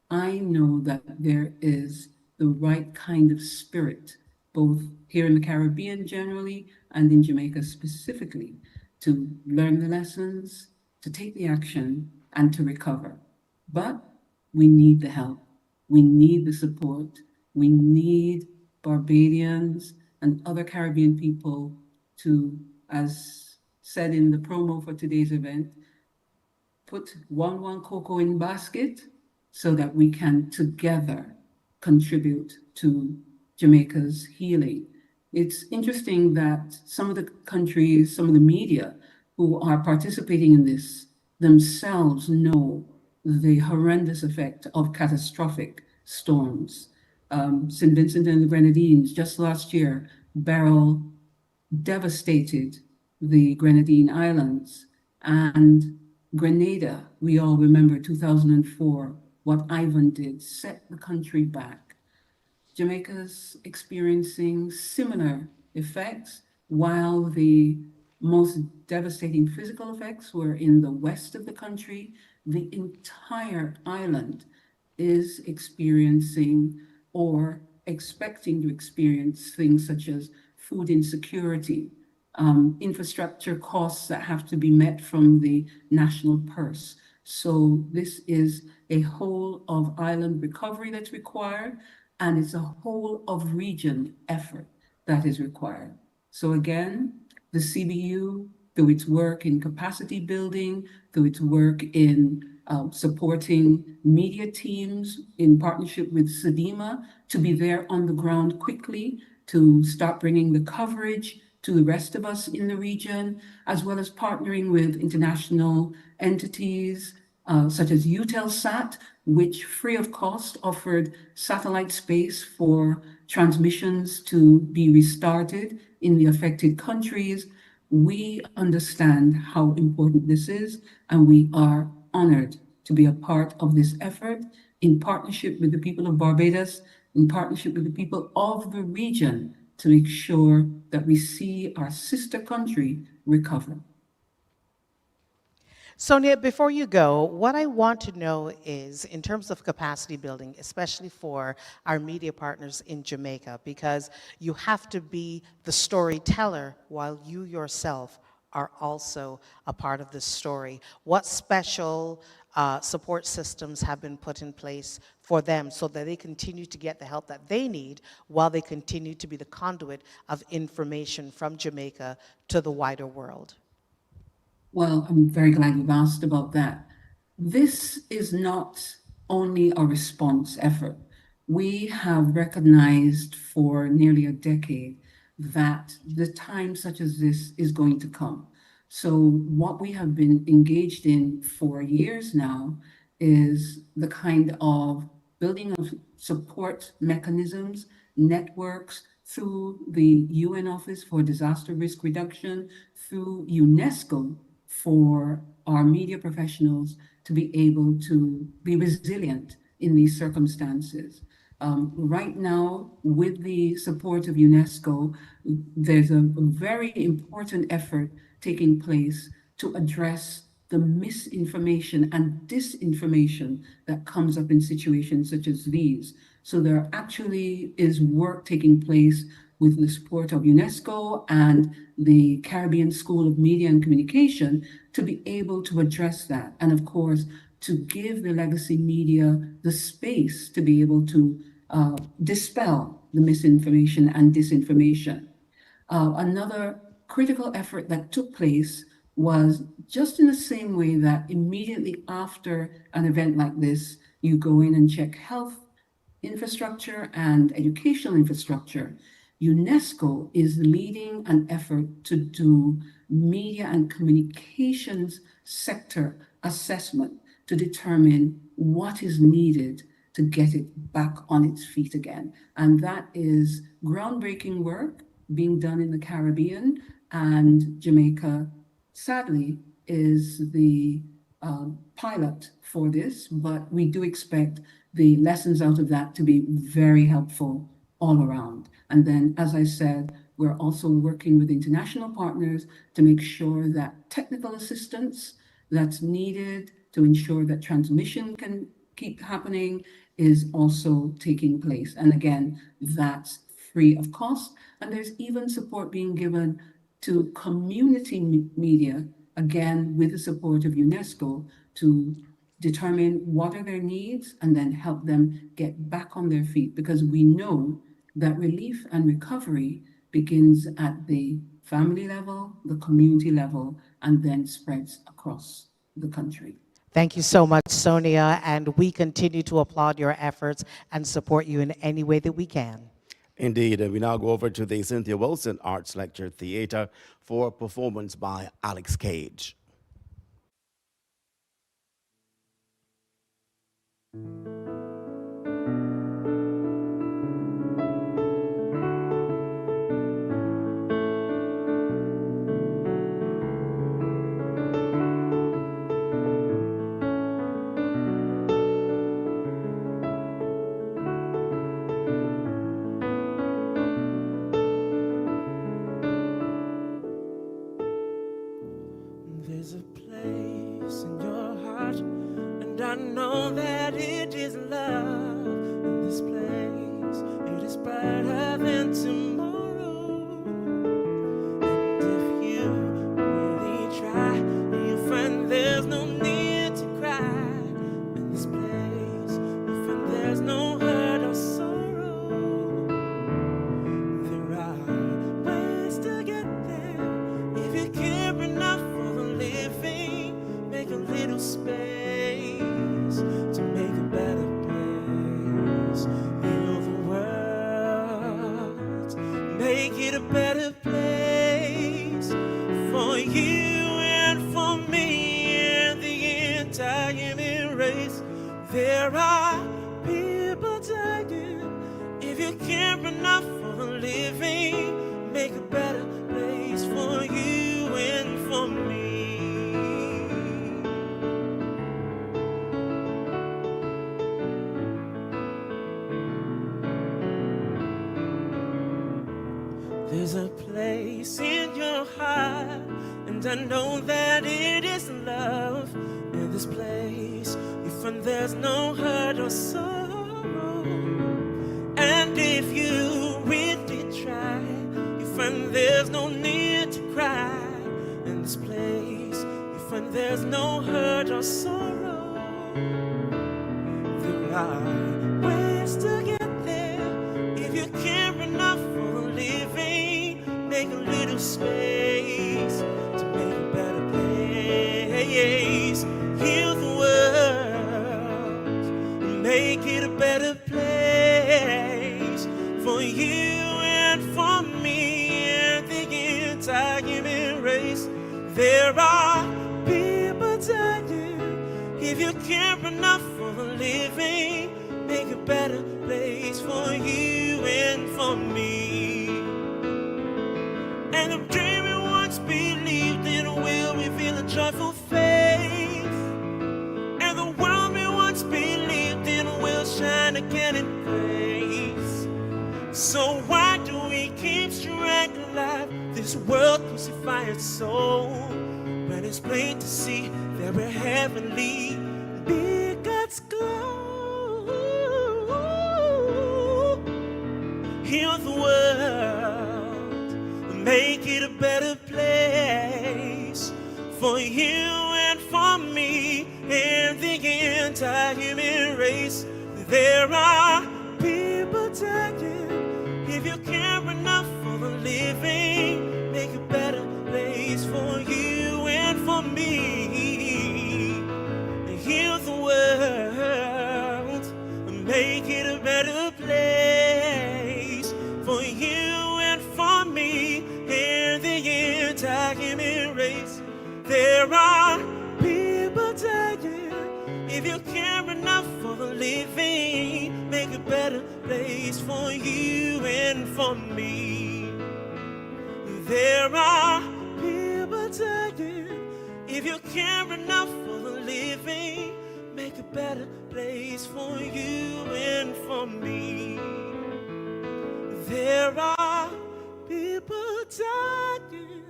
I know that there is the right kind of spirit, both here in the Caribbean generally and in Jamaica specifically, to learn the lessons, to take the action, and to recover. But we need the help. We need the support. We need Barbadians and other Caribbean people to, as said in the promo for today's event, put one cocoa in basket so that we can together contribute to Jamaica's healing. It's interesting that some of the countries, some of the media who are participating in this themselves know the horrendous effect of catastrophic storms. St. Vincent and the Grenadines, just last year, Beryl devastated the Grenadine Islands. And Grenada, we all remember 2004, what Ivan did, set the country back. Jamaica's experiencing similar effects, while the most devastating physical effects were in the west of the country. The entire island is experiencing or expecting to experience things such as food insecurity, infrastructure costs that have to be met from the national purse. So this is a whole of island recovery that's required, and it's a whole of region effort that is required. So again, the CBU through its work in capacity building, through its work in supporting media teams in partnership with SEDIMA to be there on the ground quickly, to start bringing the coverage to the rest of us in the region, as well as partnering with international entities such as Eutelsat, which free of cost offered satellite space for transmissions to be restarted in the affected countries. We understand how important this is, and we are honored to be a part of this effort in partnership with the people of Barbados, in partnership with the people of the region, to make sure that we see our sister country recover. Sonia, before you go, what I want to know is, in terms of capacity building, especially for our media partners in Jamaica, because you have to be the storyteller while you yourself are also a part of this story. What special support systems have been put in place for them so that they continue to get the help that they need while they continue to be the conduit of information from Jamaica to the wider world? Well, I'm very glad you've asked about that. This is not only a response effort. We have recognized for nearly a decade that the time such as this is going to come. So what we have been engaged in for years now is the kind of building of support mechanisms, networks, through the UN Office for Disaster Risk Reduction, through UNESCO, for our media professionals to be able to be resilient in these circumstances. Right now, with the support of UNESCO, there's a very important effort taking place to address the misinformation and disinformation that comes up in situations such as these. So there actually is work taking place with the support of UNESCO and the Caribbean School of Media and Communication to be able to address that. And of course, to give the legacy media the space to be able to dispel the misinformation and disinformation. Another critical effort that took place was just in the same way that immediately after an event like this, you go in and check health infrastructure and educational infrastructure. UNESCO is leading an effort to do media and communications sector assessment to determine what is needed to get it back on its feet again. And that is groundbreaking work being done in the Caribbean, and Jamaica, sadly, is the pilot for this, but we do expect the lessons out of that to be very helpful all around. And then, as I said, we're also working with international partners to make sure that technical assistance that's needed to ensure that transmission can keep happening is also taking place. And again, that's free of cost. And there's even support being given to community media, again, with the support of UNESCO, to determine what are their needs and then help them get back on their feet, because we know that relief and recovery begins at the family level, the community level, and then spreads across the country. Thank you so much, Sonia, and we continue to applaud your efforts and support you in any way that we can. Indeed, and we now go over to the Cynthia Wilson Arts Lecture Theatre for a performance by Alex Cage. There's a place in your heart, and I know that it is love. In this place, it is brighter than tomorrow. And if you really try, you find there's no need to cry. In this place, you find there's no hurt or sorrow. There are ways to get there if you care enough. it a better place for you and for me and the entire human race. There are people dying. If you care enough for the living, make a better place for you and for me. There's a place in your heart, and I know that it is love. In this place, you find there's no hurt or sorrow. And if you really try, you find there's no need to cry. In this place, you find there's no hurt or sorrow. There are ways to get there if you care enough for the living. Make a little space to make a better place. Heal the world, make it a better place for you and for me and the entire human race. There are people dying. If you care enough for the living, make a better place for you and for me. And the dream we once believed in will reveal a joyful faith. And the world we once believed in will shine again in grace. So why do we keep striking alive this world crucified soul, when it's plain to see that we're heavenly, be God's glow? Heal the world, make it a better place for you and for me and the entire human race. There are people dying. If you care enough for the living, make a better place for you and for me. Heal the world, make it a better place for you and for me and the entire human race. There are people dying. If you care enough for the living, make a better place for you and for me. There are people dying. If you care enough for the living, make a better place for you and for me. There are people dying.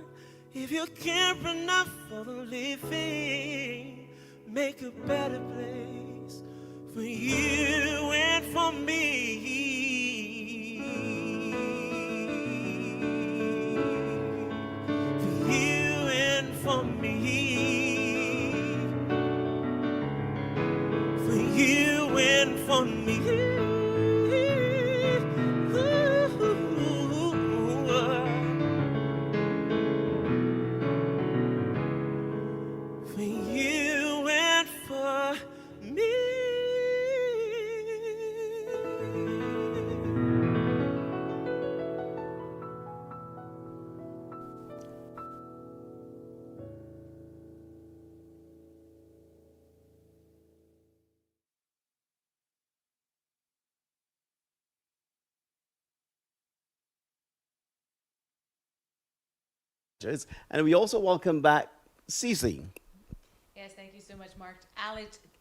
If you care enough for the living, make a better place for you and for me. For you and for me. For you and for me. For you and for me. And we also welcome back Cece. Yes, thank you so much, Mark.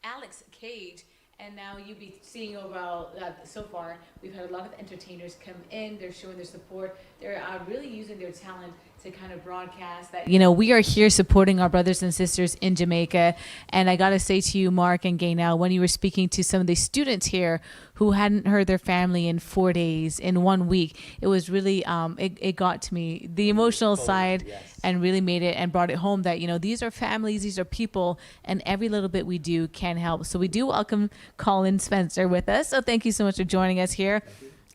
Alex Cage, and now you'll be seeing overall, so far, we've had a lot of entertainers come in, they're showing their support, they're really using their talent to kind of broadcast that, we are here supporting our brothers and sisters in Jamaica. And I got to say to you, Mark and Gaynell, when you were speaking to some of the students here who hadn't heard their family in 4 days, in 1 week, it was really, it got to me, the emotional side, yes. And really made it and brought it home that, these are families, these are people, and every little bit we do can help. So we do welcome Colin Spencer with us. So thank you so much for joining us here.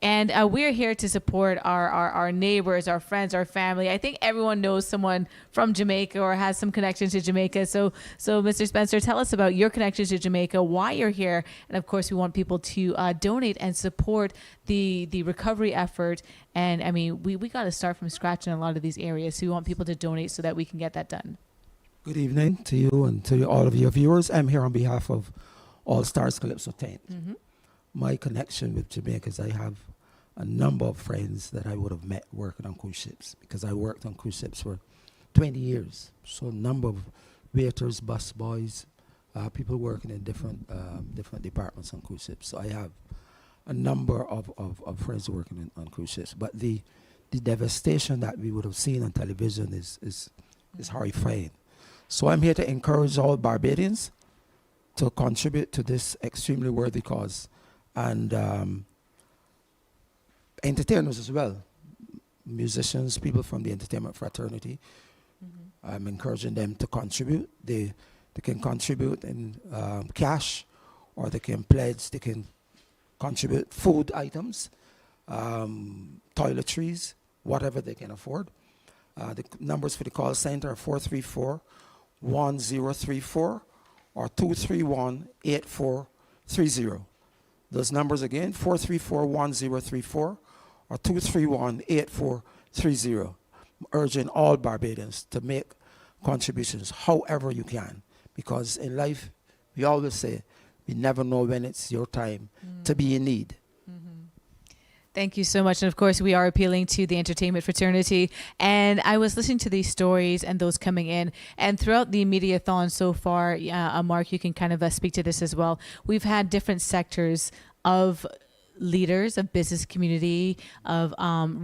And we're here to support our neighbors, our friends, our family. I think everyone knows someone from Jamaica or has some connection to Jamaica. So Mr. Spencer, tell us about your connection to Jamaica, why you're here. And of course, we want people to donate and support the recovery effort. And I mean, we got to start from scratch in a lot of these areas. So we want people to donate so that we can get that done. Good evening to you and to all of your viewers. I'm here on behalf of All Stars Calypso Tent. Mm-hmm. My connection with Jamaica is I have a number of friends that I would have met working on cruise ships, because I worked on cruise ships for 20 years. So a number of waiters, bus boys, people working in different departments on cruise ships. So I have a number of friends working on cruise ships. But the devastation that we would have seen on television is horrifying. So I'm here to encourage all Barbadians to contribute to this extremely worthy cause, and entertainers as well, musicians, people from the entertainment fraternity. I'm encouraging them to contribute. They can contribute in cash, or they can pledge, they can contribute food items, toiletries, whatever they can afford. The numbers for the call center are 434-1034 or 231-8430. Those numbers again, 434-1034 or 231-8430. Urging all Barbadians to make contributions however you can, because in life, we always say, we never know when it's your time to be in need. Thank you so much. And of course, we are appealing to the entertainment fraternity. And I was listening to these stories and those coming in. And throughout the Mediathon so far, Mark, you can kind of speak to this as well. We've had different sectors of leaders, of business community, of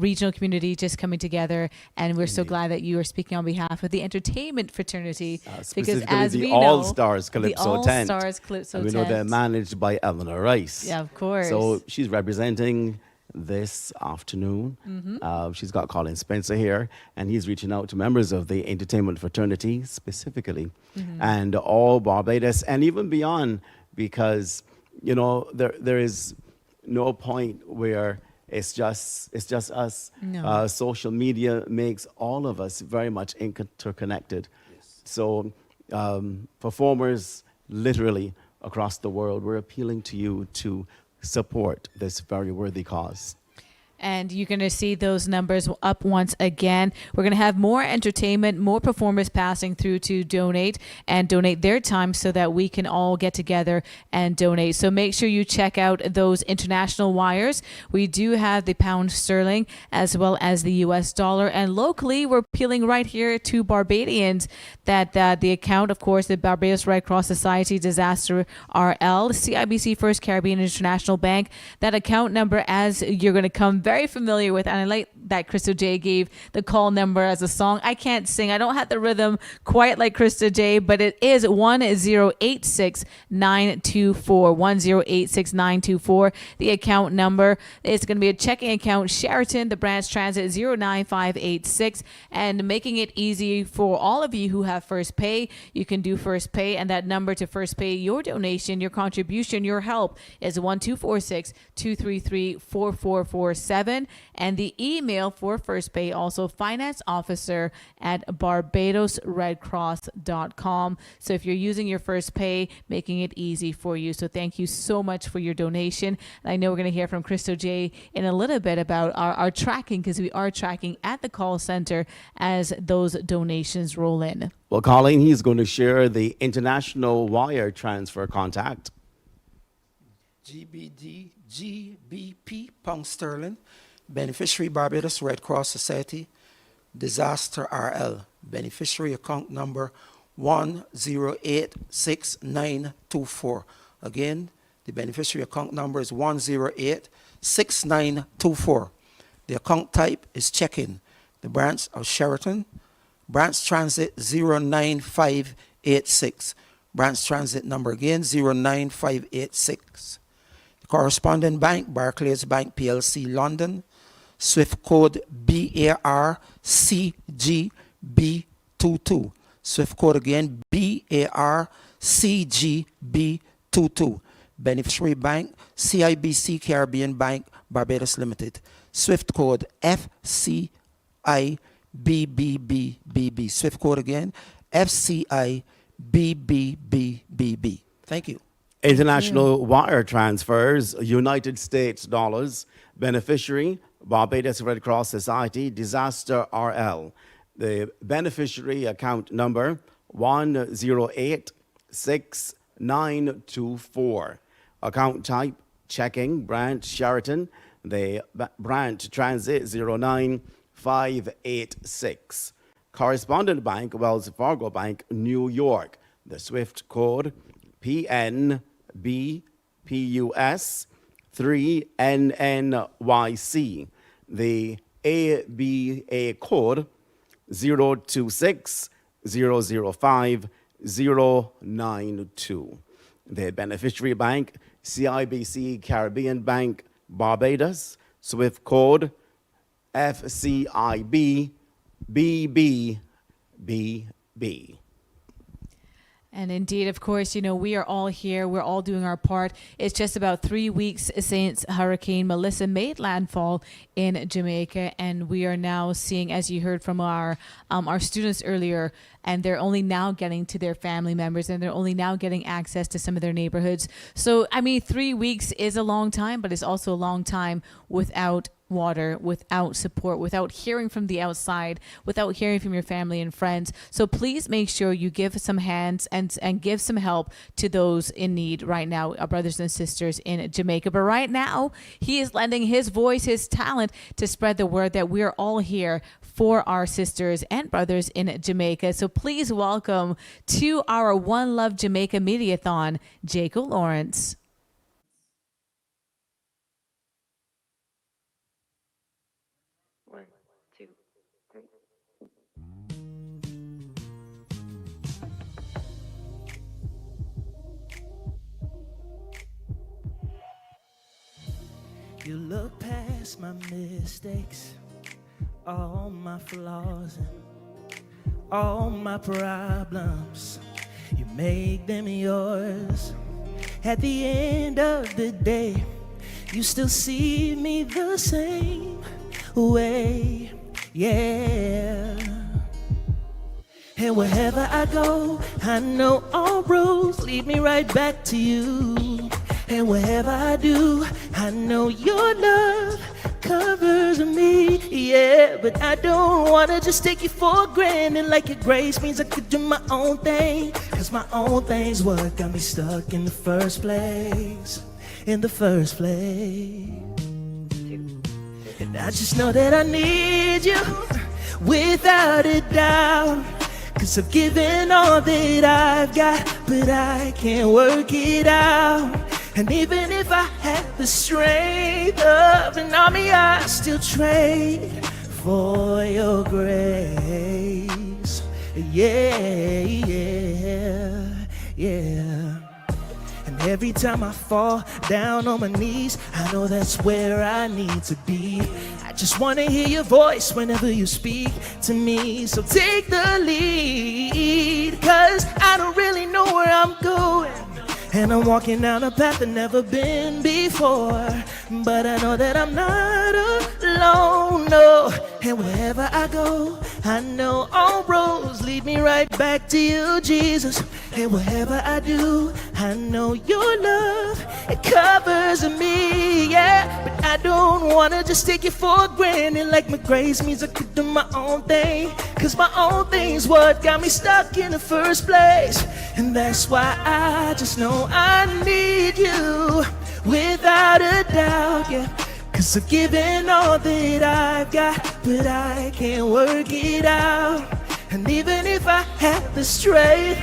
regional community just coming together. And we're so glad that you are speaking on behalf of the entertainment fraternity. Because as the we All know, Stars Calypso the Tent. All Stars Calypso and we Tent. know they're managed by Eleanor Rice. Yeah, of course. So she's representing this afternoon. She's got Colin Spencer here, and he's reaching out to members of the entertainment fraternity specifically, and all Barbados, and even beyond, because you know there is no point where it's just us. No. Social media makes all of us very much interconnected. So performers literally across the world, we're appealing to you to support this very worthy cause. And you're going to see those numbers up once again. We're going to have more entertainment, more performers passing through to donate their time so that we can all get together and donate. So make sure you check out those international wires. We do have the pound sterling as well as the US dollar. And locally, we're appealing right here to Barbadians that the account, of course, the Barbados Red Cross Society Disaster RL, CIBC First Caribbean International Bank, that account number, as you're going to come very familiar with, and I like that Krista J gave the call number as a song. I can't sing. I don't have the rhythm quite like Krista J, but it is 1086924. 1086924. The account number. It's going to be a checking account, Sheraton, the branch transit 09586, and making it easy for all of you who have first pay. You can do first pay, and that number to first pay your donation, your contribution, your help is 1246-233-4447. And the email for first pay, also financeofficer@barbadosredcross.com. So if you're using your first pay, making it easy for you. So thank you so much for your donation. And I know we're going to hear from Christo J in a little bit about our tracking, because we are tracking at the call center as those donations roll in. Well, Colleen, he's going to share the international wire transfer contact. GBP pound sterling, beneficiary Barbados Red Cross Society, Disaster RL, beneficiary account number 1086924. Again, the beneficiary account number is 1086924. The account type is checking. The branch of Sheraton, branch transit 09586. Branch transit number again 09586. Correspondent bank, Barclays Bank PLC London, Swift code BARCGB22. Swift code again BARCGB22. Beneficiary bank, CIBC Caribbean Bank, Barbados Limited. SWIFT code FCIBBBBB. SWIFT code again, FCIBBBBB. Thank you. International wire transfers, United States dollars. Beneficiary, Barbados Red Cross Society, Disaster RL. The beneficiary account number 1086924. Account type, checking, branch Sheraton. The branch transit 09586. Correspondent bank, Wells Fargo Bank, New York. The SWIFT code PNBPUS 3NNYC. The ABA code 026005092. The beneficiary bank, CIBC Caribbean Bank, Barbados. SWIFT code FCIBBBBB. And indeed, of course, we are all here. We're all doing our part. It's just about 3 weeks since Hurricane Melissa made landfall in Jamaica. And we are now seeing, as you heard from our students earlier, and they're only now getting to their family members, and they're only now getting access to some of their neighborhoods. So, 3 weeks is a long time, but it's also a long time without water, without support, without hearing from the outside, without hearing from your family and friends. So please make sure you give some hands and give some help to those in need right now, our brothers and sisters in Jamaica. But right now, he is lending his voice, his talent to spread the word that we're all here for our sisters and brothers in Jamaica. So please welcome to our One Love Jamaica Mediathon, Jaco Lawrence. You look past my mistakes, all my flaws, and all my problems. You make them yours. At the end of the day, you still see me the same way, yeah. And wherever I go, I know all roads lead me right back to you. And wherever I do, I know your love covers me, yeah. But I don't wanna just take you for granted, like your grace means I could do my own thing. Cause my own thing's what got me stuck in the first place, in the first place. And I just know that I need you, without a doubt. Cause I've given all that I've got, but I can't work it out. And even if I had the strength of an army, I still trade for your grace. Yeah, yeah, yeah. And every time I fall down on my knees, I know that's where I need to be. I just want to hear your voice whenever you speak to me. So take the lead, cause I don't really know where I'm going. And I'm walking down a path I've never been before. But I know that I'm not alone, no. And wherever I go, I know all roads lead me right back to you, Jesus. And wherever I do, I know your love, it covers me, yeah. But I don't wanna just take it for granted, like my grace means I could do my own thing. Cause my own thing's what got me stuck in the first place. And that's why I just know I need you, without a doubt, yeah. Cause I've given all that I've got, but I can't work it out. And even if I had the strength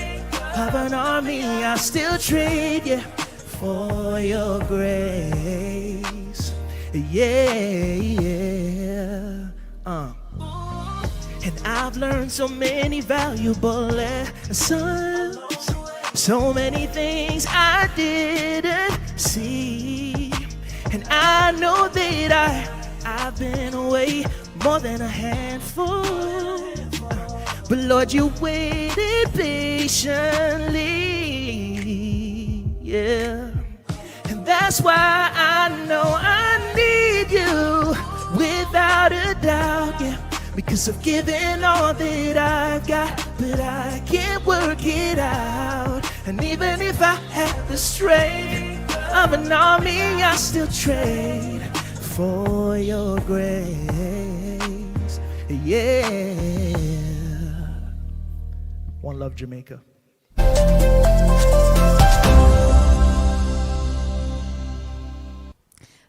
of an army, I still trade, yeah, for your grace. Yeah, yeah. And I've learned so many valuable lessons, so many things I didn't see. And I know that I've been away more than a handful. But Lord, you waited patiently, yeah. And that's why I know I need need you without a doubt, yeah. Because I've given all that I've got, but I can't work it out. And even if I had the strength of an army, I still trade for your grace. Yeah. One love, Jamaica.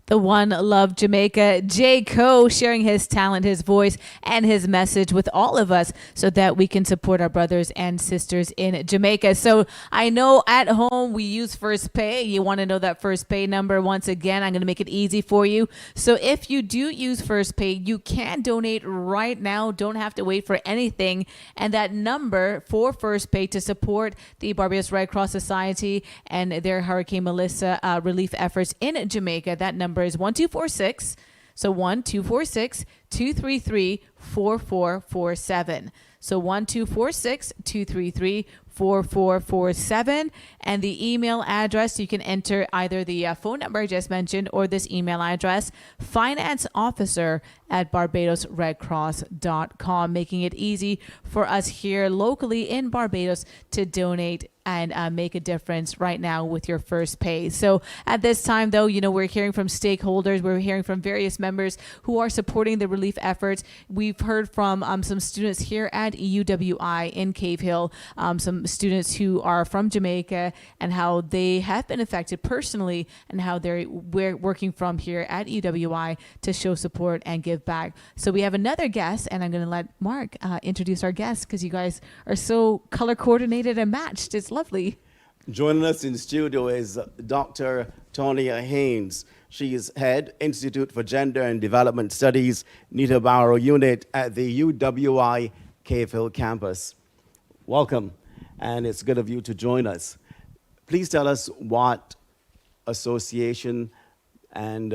The One Love Jamaica, J. Cole sharing his talent, his voice, and his message with all of us so that we can support our brothers and sisters in Jamaica. So I know at home we use First Pay. You want to know that First Pay number? Once again, I'm going to make it easy for you. So if you do use First Pay, you can donate right now. Don't have to wait for anything. And that number for First Pay to support the Barbados Red Cross Society and their Hurricane Melissa relief efforts in Jamaica, that number is 1246. So 1246-233-4447. So 1246-233-4447. And the email address, you can enter either the phone number I just mentioned or this email address, financeofficer@barbadosredcross.com, making it easy for us here locally in Barbados to donate and make a difference right now with your First Pay. So at this time, though, you know, we're hearing from stakeholders, we're hearing from various members who are supporting the relief efforts. We've heard from some students here at EUWI in Cave Hill, some students who are from Jamaica and how they have been affected personally and how we're working from here at EUWI to show support and give back. So we have another guest, and I'm going to let Mark introduce our guest because you guys are so color coordinated and matched. It's lovely. Joining us in the studio is Dr. Tonya Haynes. She is head, Institute for Gender and Development Studies, Nita Barrow Unit at the UWI Cave Hill campus. Welcome, and it's good of you to join us. Please tell us what association and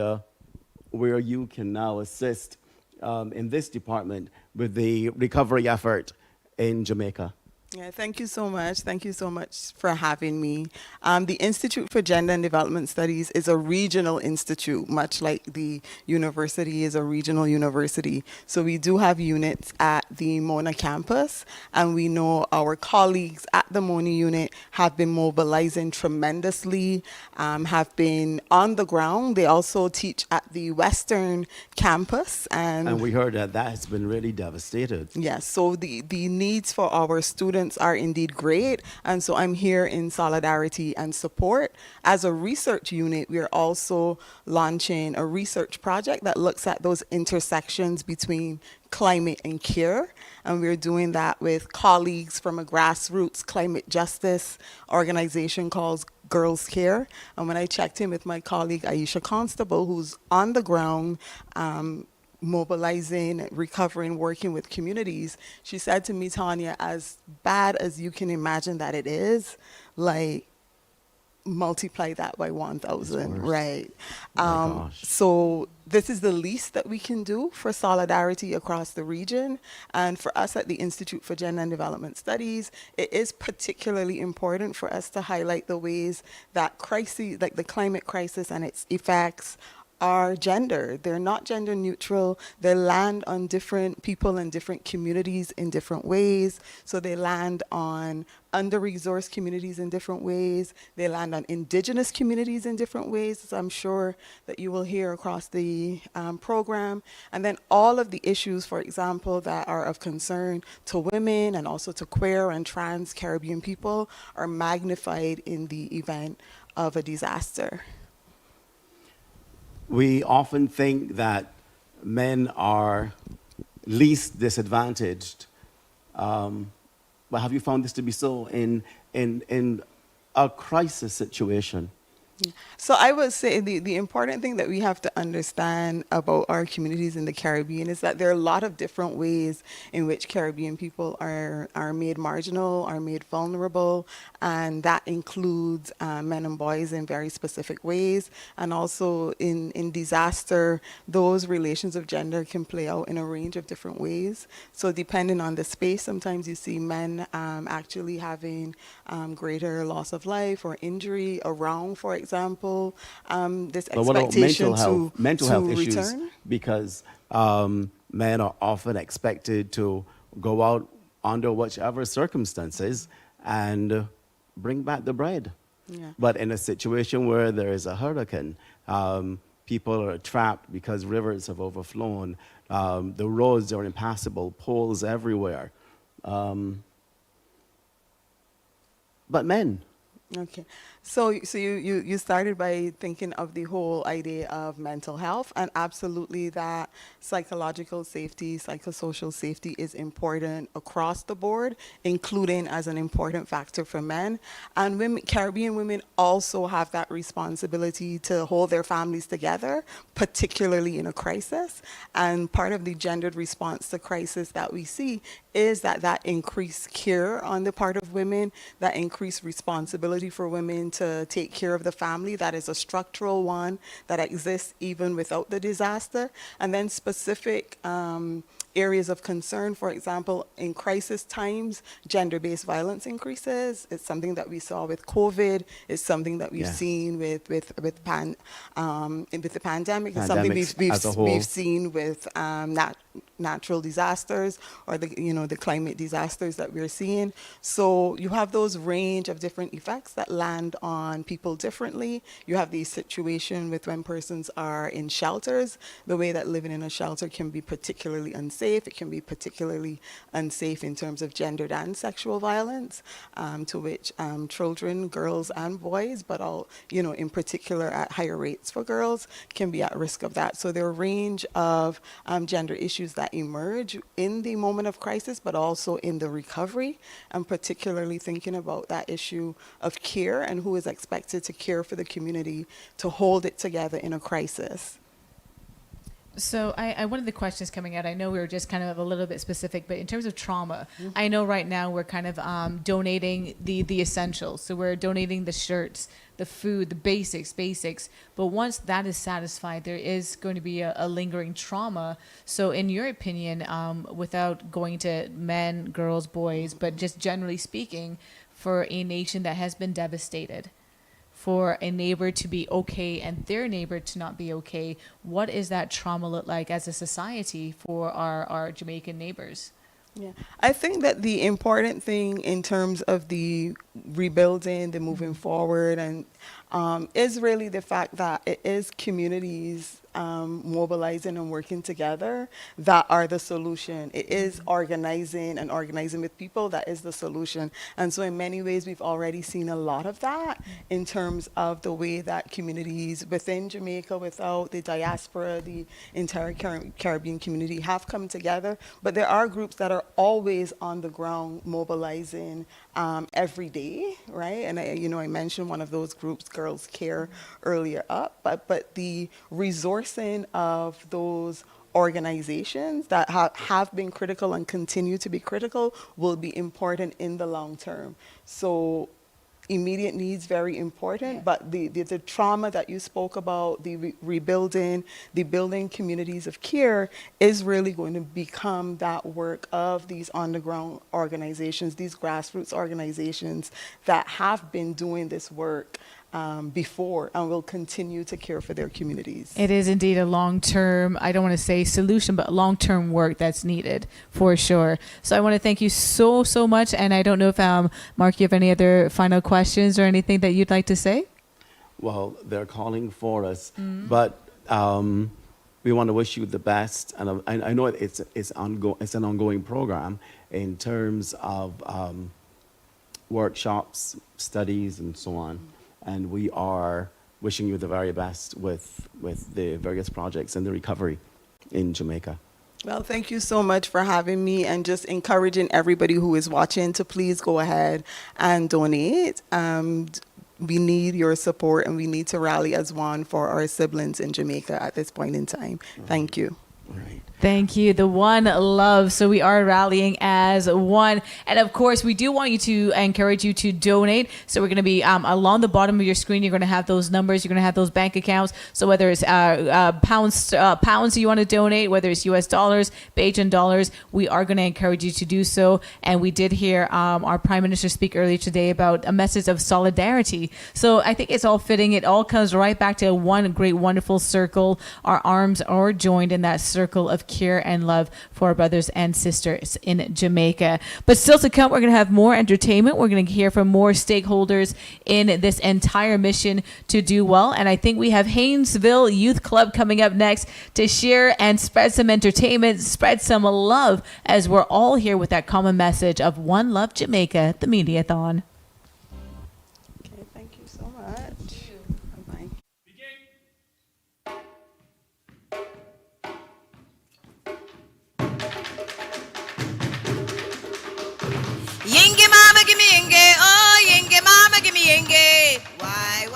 where you can now assist in this department with the recovery effort in Jamaica. Yeah, thank you so much. Thank you so much for having me. The Institute for Gender and Development Studies is a regional institute, much like the university is a regional university. So we do have units at the Mona campus, and we know our colleagues at the Mona unit have been mobilizing tremendously, have been on the ground. They also teach at the Western campus. And we heard that has been really devastated. Yes, so the needs for our students are indeed great, and so I'm here in solidarity and support. As a research unit, we're also launching a research project that looks at those intersections between climate and care, and we're doing that with colleagues from a grassroots climate justice organization called Girls Care. And when I checked in with my colleague Aisha Constable, who's on the ground, mobilizing, recovering, working with communities, she said to me, Tanya, as bad as you can imagine that it is, like, multiply that by 1,000, right? So this is the least that we can do for solidarity across the region. And for us at the Institute for Gender and Development Studies, it is particularly important for us to highlight the ways that crises, like the climate crisis and its effects, are gender. They're not gender neutral. They land on different people and different communities in different ways. So they land on under-resourced communities in different ways. They land on indigenous communities in different ways, as I'm sure that you will hear across the program. And then all of the issues, for example, that are of concern to women and also to queer and trans Caribbean people are magnified in the event of a disaster. We often think that men are least disadvantaged, but have you found this to be so in a crisis situation? So I would say the important thing that we have to understand about our communities in the Caribbean is that there are a lot of different ways in which Caribbean people are made marginal, are made vulnerable, and that includes men and boys in very specific ways. And also in disaster, those relations of gender can play out in a range of different ways. So depending on the space, sometimes you see men actually having greater loss of life or injury around, for example, this But what about expectation mental to health issues? return? Because men are often expected to go out under whichever circumstances and bring back the bread. Yeah. But in a situation where there is a hurricane, people are trapped because rivers have overflown. The roads are impassable, poles everywhere. But men. Okay. So you started by thinking of the whole idea of mental health, and absolutely that psychological safety, psychosocial safety is important across the board, including as an important factor for men. And women, Caribbean women also have that responsibility to hold their families together, particularly in a crisis. And part of the gendered response to crisis that we see is that increased care on the part of women, that increased responsibility for women to take care of the family. That is a structural one that exists even without the disaster. And then specific areas of concern, for example, in crisis times, gender-based violence increases. It's something that we saw with COVID. It's something that we've seen with the pandemic. It's something we've seen with natural disasters or the climate disasters that we're seeing. So you have those range of different effects that land on people differently. You have the situation with when persons are in shelters, the way that living in a shelter can be particularly unsafe. It can be particularly unsafe in terms of gendered and sexual violence, to which children, girls and boys, but all, in particular at higher rates for girls, can be at risk of that. So there are a range of gender issues that emerge in the moment of crisis, but also in the recovery, and particularly thinking about that issue of care and who is expected to care for the community to hold it together in a crisis. So one of the questions coming out, I know we were just kind of a little bit specific, but in terms of trauma, I know right now we're kind of donating the essentials. So we're donating the shirts, the food, the basics. But once that is satisfied, there is going to be a lingering trauma. So in your opinion, without going to men, girls, boys, but just generally speaking, for a nation that has been devastated, for a neighbor to be okay and their neighbor to not be okay, what is that trauma look like as a society for our Jamaican neighbors? Yeah, I think that the important thing in terms of the rebuilding, the moving forward, and is really the fact that it is communities mobilizing and working together that are the solution. It is organizing with people that is the solution. And so in many ways, we've already seen a lot of that in terms of the way that communities within Jamaica, without the diaspora, the entire Caribbean community have come together. But there are groups that are always on the ground mobilizing every day, right? And I mentioned one of those groups, Girls Care, earlier up, but the resourcing of those organizations that have been critical and continue to be critical will be important in the long term. So immediate needs, very important, but the trauma that you spoke about, the rebuilding, the building communities of care is really going to become that work of these on-the-ground organizations, these grassroots organizations that have been doing this work before and will continue to care for their communities. It is indeed a long-term, I don't want to say solution, but long-term work that's needed for sure. So I want to thank you so much. And I don't know if, Mark, you have any other final questions or anything that you'd like to say? Well, they're calling for us, but we want to wish you the best. And I know it's an ongoing program in terms of workshops, studies, and so on. And we are wishing you the very best with the various projects and the recovery in Jamaica. Well, thank you so much for having me, and just encouraging everybody who is watching to please go ahead and donate. We need your support, and we need to rally as one for our siblings in Jamaica at this point in time. Thank you. Right. Thank you. The one love. So we are rallying as one. And of course, we do want you to encourage you to donate. So we're going to be along the bottom of your screen. You're going to have those numbers. You're going to have those bank accounts. So whether it's pounds you want to donate, whether it's US dollars, Bajan dollars, we are going to encourage you to do so. And we did hear our Prime Minister speak earlier today about a message of solidarity. So I think it's all fitting. It all comes right back to one great, wonderful circle. Our arms are joined in that circle of care and love for our brothers and sisters in Jamaica. But still to come, we're going to have more entertainment. We're going to hear from more stakeholders in this entire mission to do well. And I think we have Haynesville Youth Club coming up next to share and spread some entertainment, spread some love as we're all here with that common message of One Love Jamaica, the Mediathon. Okay, thank you so much. Bye. Yingy mama gimme yingy, oh yingy mama gimme yingy. Why?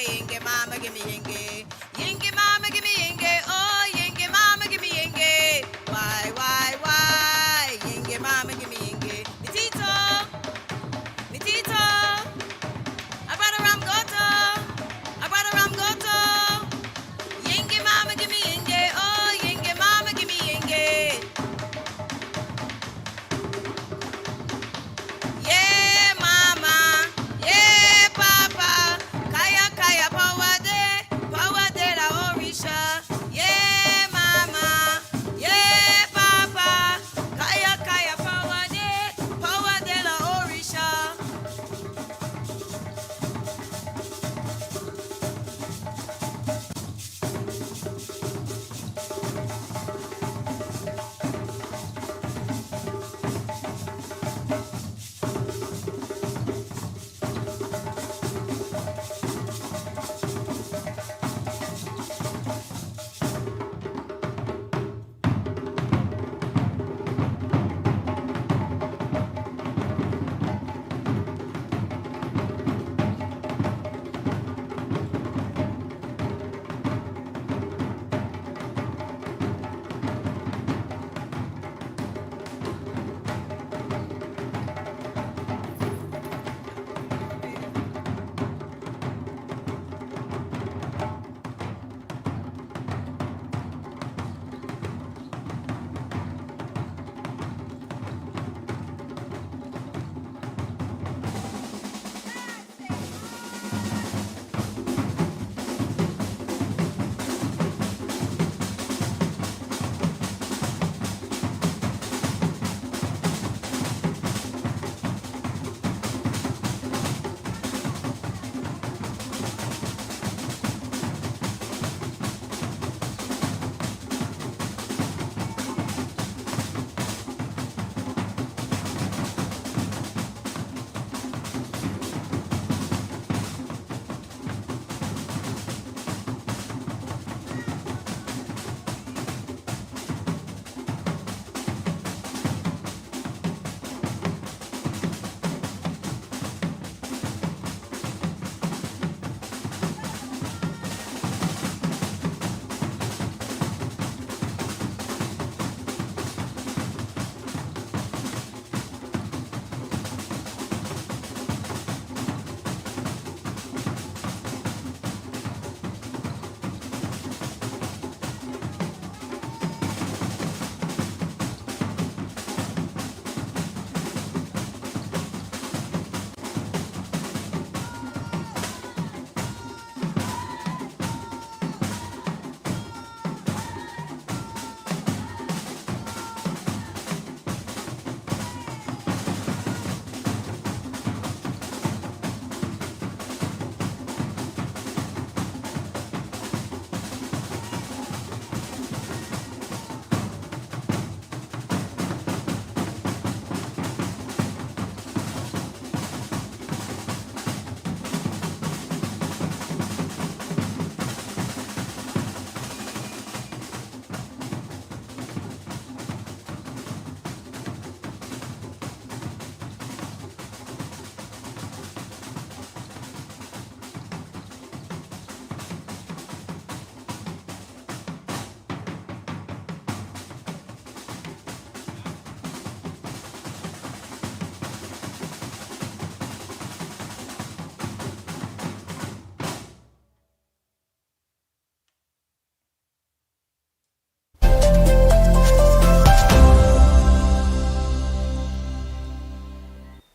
Yingy mama gimme yingy. Yingy mama gimme yingy, oh yingy mama gimme yingy. Why? Yingy mama gimme yingy. Tito,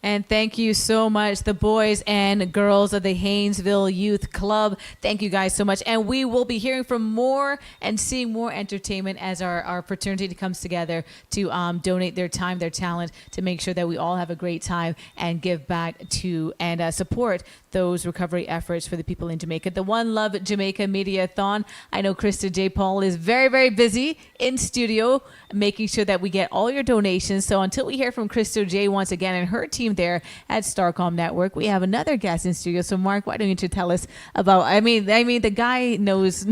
And thank you so much, the boys and girls of the Haynesville Youth Club. Thank you guys so much. And we will be hearing from more and seeing more entertainment as our fraternity comes together to donate their time, their talent, to make sure that we all have a great time and give back to and support those recovery efforts for the people in Jamaica. The One Love Jamaica Mediathon. I know Krista J. Paul is very, very busy in studio making sure that we get all your donations. So until we hear from Krista J. once again and her team there at Starcom Network, we have another guest in studio. So Mark, why don't you tell us about, I mean, the guy needs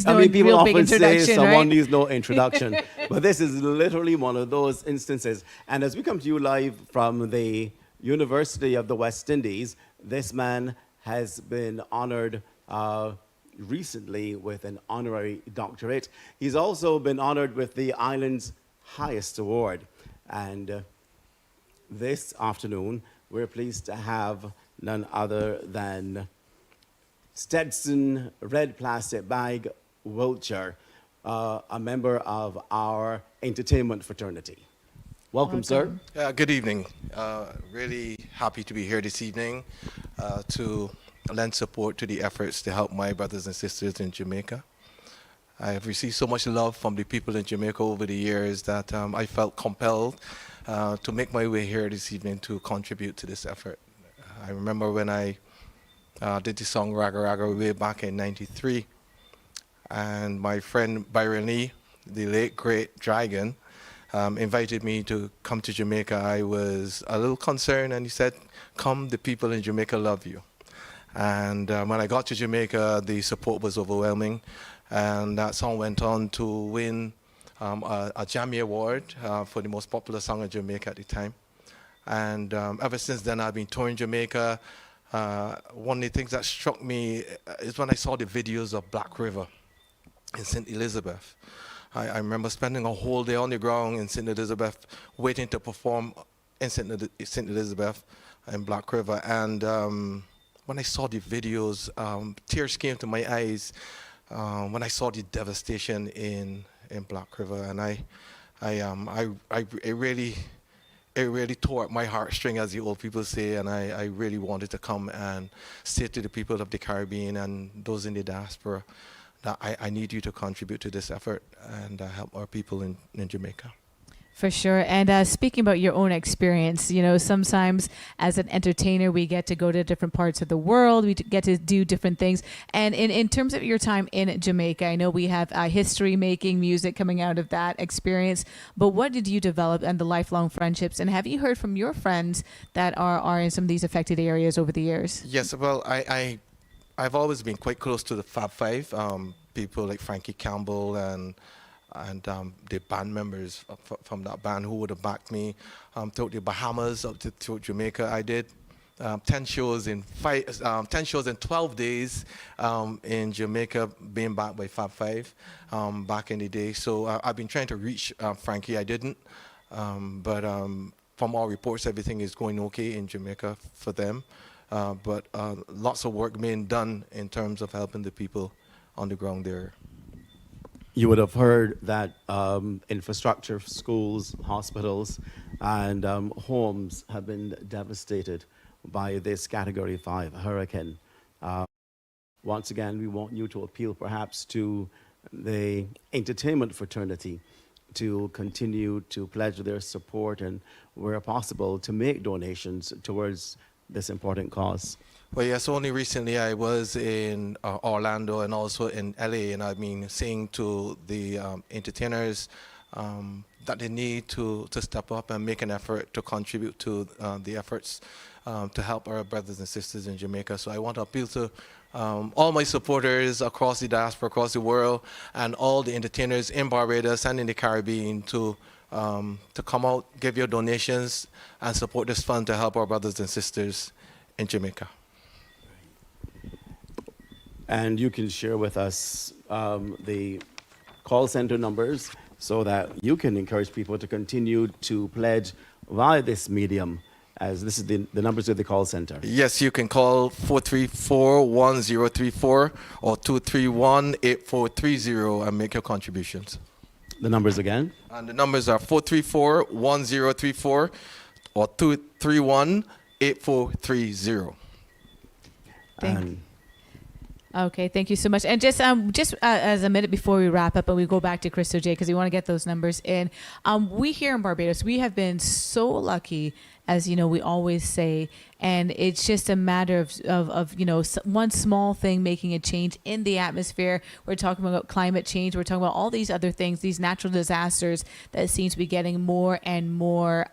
no people real big often say introduction, someone right? needs no introduction, but this is literally one of those instances. And as we come to you live from the University of the West Indies, this man has been honored recently with an honorary doctorate. He's also been honored with the island's highest award. And this afternoon, we're pleased to have none other than Stetson Red Plastic Bag Wiltshire, a member of our entertainment fraternity. Welcome, sir. Good evening. Really happy to be here this evening to lend support to the efforts to help my brothers and sisters in Jamaica. I have received so much love from the people in Jamaica over the years that I felt compelled to make my way here this evening to contribute to this effort. I remember when I did the song Raga Raga way back in '93, and my friend Byron Lee, the late great Dragon, invited me to come to Jamaica. I was a little concerned, and he said, "Come, the people in Jamaica love you." And when I got to Jamaica, the support was overwhelming, and that song went on to win a Jamie Award for the most popular song in Jamaica at the time. And ever since then, I've been touring Jamaica. One of the things that struck me is when I saw the videos of Black River in St. Elizabeth. I remember spending a whole day on the ground in St. Elizabeth, waiting to perform in St. Elizabeth in Black River. And when I saw the videos, tears came to my eyes when I saw the devastation in Black River. And it really tore at my heartstring, as the old people say, and I really wanted to come and say to the people of the Caribbean and those in the diaspora that I need you to contribute to this effort and help our people in Jamaica. For sure. And speaking about your own experience, sometimes as an entertainer, we get to go to different parts of the world. We get to do different things. And in terms of your time in Jamaica, I know we have history making music coming out of that experience. But what did you develop and the lifelong friendships? And have you heard from your friends that are in some of these affected areas over the years? Yes, well, I've always been quite close to the Fab Five, people like Frankie Campbell and the band members from that band who would have backed me throughout the Bahamas up to Jamaica. I did 10 shows in 12 days in Jamaica, being backed by Fab Five back in the day. So I've been trying to reach Frankie. I didn't, but from all reports, everything is going okay in Jamaica for them. But lots of work being done in terms of helping the people on the ground there. You would have heard that infrastructure, schools, hospitals, and homes have been devastated by this Category 5 hurricane. Once again, we want you to appeal perhaps to the entertainment fraternity to continue to pledge their support and, where possible, to make donations towards this important cause. Well, yes, only recently I was in Orlando and also in LA, and I've been saying to the entertainers that they need to step up and make an effort to contribute to the efforts to help our brothers and sisters in Jamaica. So I want to appeal to all my supporters across the diaspora, across the world, and all the entertainers in Barbados and in the Caribbean to come out, give your donations, and support this fund to help our brothers and sisters in Jamaica. And you can share with us the call center numbers so that you can encourage people to continue to pledge via this medium, as this is the numbers of the call center. Yes, you can call 434-1034 or 231-8430 and make your contributions. The numbers again? And the numbers are 434-1034 or 231-8430. Okay, thank you so much. And just as a minute before we wrap up and we go back to Crystal J, because we want to get those numbers in. We here in Barbados, we have been so lucky, as you know, we always say, and it's just a matter of one small thing making a change in the atmosphere. We're talking about climate change. We're talking about all these other things, these natural disasters that seem to be getting more and more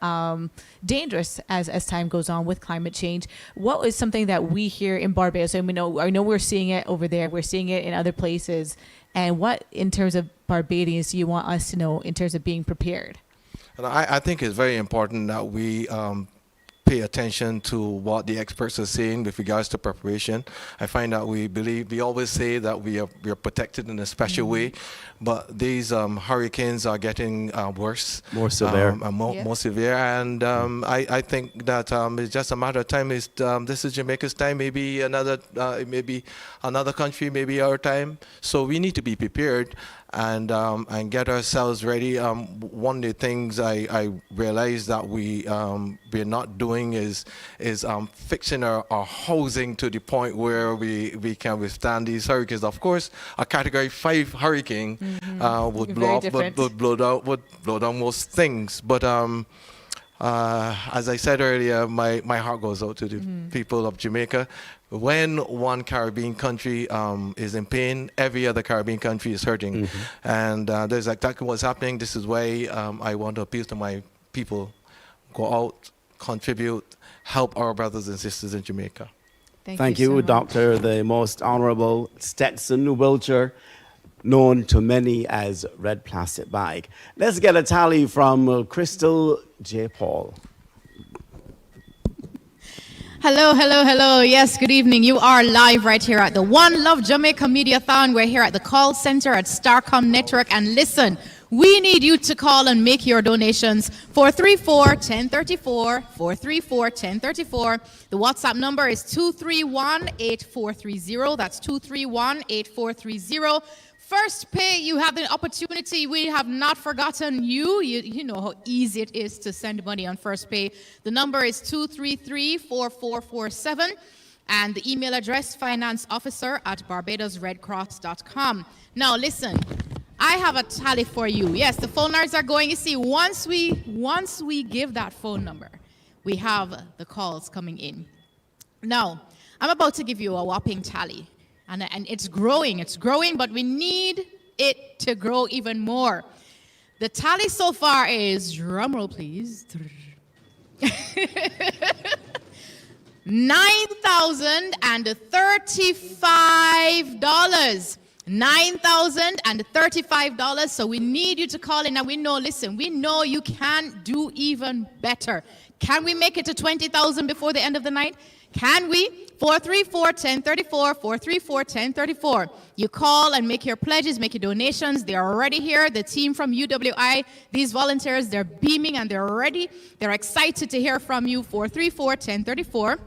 dangerous as time goes on with climate change. What is something that we here in Barbados, and I know we're seeing it over there, we're seeing it in other places, and what in terms of Barbadians do you want us to know in terms of being prepared? And I think it's very important that we pay attention to what the experts are saying with regards to preparation. I find that we always say that we are protected in a special way, but these hurricanes are getting worse, more severe, more severe, and I think that it's just a matter of time. This is Jamaica's time, maybe another country, maybe our time. So we need to be prepared and get ourselves ready. One of the things I realized that we're not doing is fixing our housing to the point where we can withstand these hurricanes. Of course, a Category 5 hurricane would blow down most things. But as I said earlier, my heart goes out to the people of Jamaica. When one Caribbean country is in pain, every other Caribbean country is hurting. And there's exactly what's happening. This is why I want to appeal to my people. Go out, contribute, help our brothers and sisters in Jamaica. Thank you, so Dr. the Most Honorable Stetson Wilcher, known to many as Red Plastic Bag. Let's get a tally from Crystal J. Paul. Hello, hello, hello. Yes, good evening. You are live right here at the One Love Jamaica Mediathon. We're here at the call center at Starcom Network. And listen, we need you to call and make your donations. 434-1034, 434-1034. The WhatsApp number is 231-8430. That's 231-8430. First pay, you have the opportunity. We have not forgotten you. You know how easy it is to send money on first pay. The number is 233-4447. And the email address, financeofficer@barbadosredcross.com. Now listen, I have a tally for you. Yes, the phone numbers are going. You see, once we give that phone number, we have the calls coming in. Now, I'm about to give you a whopping tally. And it's growing, but we need it to grow even more. The tally so far is, drumroll please, $9,035. $9,035. So we need you to call in. And we know, listen, we know you can do even better. Can we make it to 20,000 before the end of the night? Can we? 434-1034, 434-1034. You call and make your pledges, make your donations. They're already here. The team from UWI, these volunteers, they're beaming and they're ready. They're excited to hear from you. 434-1034.